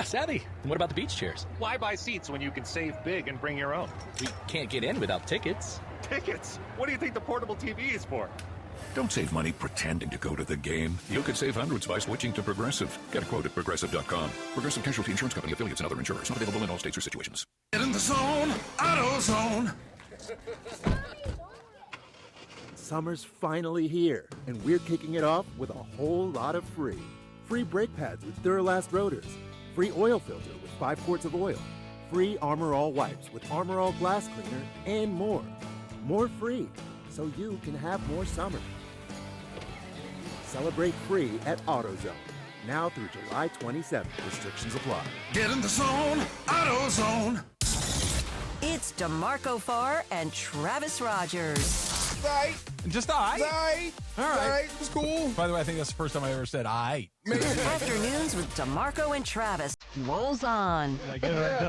Savvy. And what about the beach chairs? Why buy seats when you can save big and bring your own? We can't get in without tickets. Tickets? What do you think the portable TV is for? Don't save money pretending to go to the game. You could save hundreds by switching to Progressive. Get a quote at Progressive.com. Progressive Casualty Insurance Company, affiliates, and other insurers. Not available in all states or situations. Get in the zone, AutoZone. Summer's finally here, and we're kicking it off with a whole lot of free. Free brake pads with Duralast rotors. Free oil filter with 5 quarts of oil. Free Armor All wipes with Armor All glass cleaner, and more. More free, so you can have more summer. Celebrate free at AutoZone. Now through July 27th. Restrictions apply. Get in the zone, AutoZone. It's DeMarco Farr and Travis Rogers. Right. Just I. Right. All right. Right. It was cool. By the way, I think that's the first time I ever said I. Afternoons with DeMarco and Travis rolls on. Did I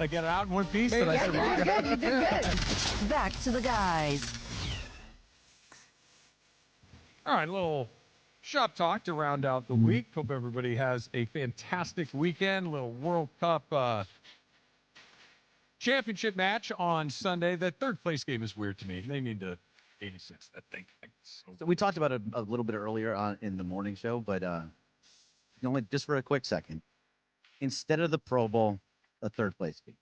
get it out in one piece? Did I You did good. Back to the guys. All right, a little shop talk to round out the week. Hope everybody has a fantastic weekend. A little World Cup championship match on Sunday. That third place game is weird to me. They need to 86 that thing. So we talked about it a little bit earlier in the morning show, but only just for a quick second. Instead of the Pro Bowl, a third place game.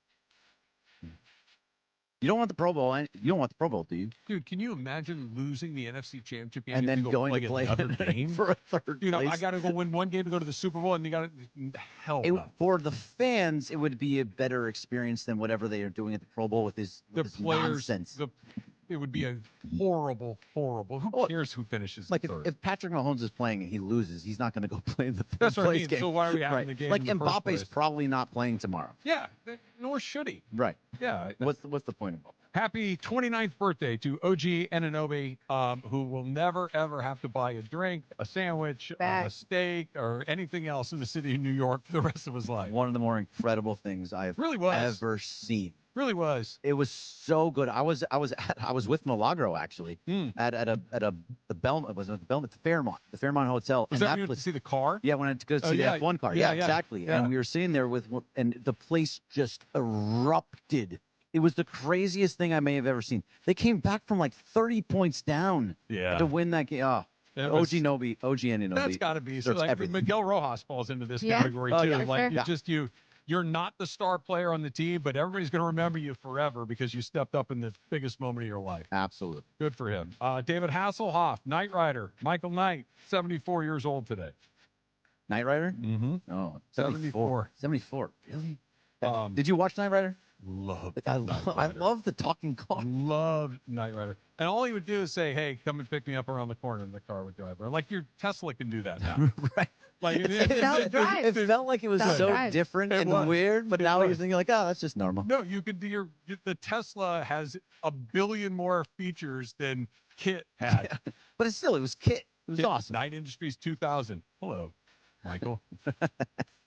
You don't want the Pro Bowl. You don't want the Pro Bowl, do you? Dude, can you imagine losing the NFC Championship game and then go going to play another game for a third place? place? I got to go win one game to go to the Super Bowl, and you got to no. For the fans, it would be a better experience than whatever they are doing at the Pro Bowl with this players, nonsense. It would be a horrible. Who cares who finishes? Like third? if Patrick Mahomes is playing and he loses, he's not going to go play in the third That's what I place mean. game. So why are we having right. the game? Like in the first Mbappe's place? probably not playing tomorrow. Yeah, nor should he. Right. Yeah. What's the point of all? Happy 29th birthday to OG Anunoby, who will never, ever have to buy a drink, a sandwich, a steak, or anything else in the city of New York for the rest of his life. One of the more incredible things I've ever seen. Really was. It was so good. I was with Milagro actually at the Belmont, was it the Belmont, the Fairmont Hotel. Was that when you went to see the car? Yeah, when I went to go see the F1 car. Yeah, exactly. Yeah. And we were sitting there and the place just erupted. It was the craziest thing I may have ever seen. They came back from like 30 points down to win that game. Oh, OG Anunoby. That's got to be. So like everything. Miguel Rojas falls into this category too. Yeah, like you're not the star player on the team, but everybody's going to remember you forever because you stepped up in the biggest moment of your life. Absolutely. Good for him. David Hasselhoff, Knight Rider. Michael Knight, 74 years old today. Knight Rider? Mm-hmm. Oh, 74. 74. Really? Did you watch Knight Rider? I love the talking car. Love Knight Rider. And all he would do is say, hey, come and pick me up around the corner, and the car would drive around. Like your Tesla can do that now. Right. Like it felt like it was so different and weird, but now you're thinking like, oh, that's just normal. No, you could do the Tesla has 1 billion more features than Kit had. Yeah. But it was Kit. It was awesome. Knight Industries 2000. Hello, Michael.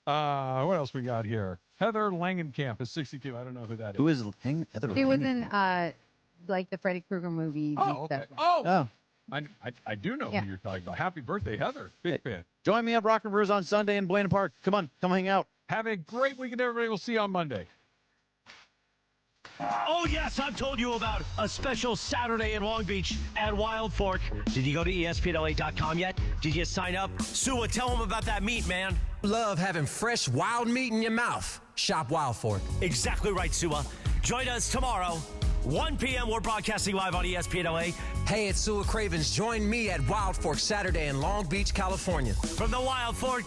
What else we got here? Heather Langenkamp is 62. I don't know who that is. Who is Heather? She was in like the Freddy Krueger movies. Oh, okay. Stuff. I do know who you're talking about. Happy birthday, Heather. Big fan. Join me at Rock and Brews on Sunday in Buena Park. Come hang out. Have a great weekend, everybody. We'll see you on Monday. Oh, yes, I've told you about a special Saturday in Long Beach at Wild Fork. Did you go to ESPNLA.com yet? Did you sign up? Sua, tell them about that meat, man. Love having fresh wild meat in your mouth. Shop Wild Fork. Exactly right, Sua. Join us tomorrow, 1 p.m. We're broadcasting live on ESPNLA. Hey, it's Sua Cravens. Join me at Wild Fork Saturday in Long Beach, California. From the Wild Fork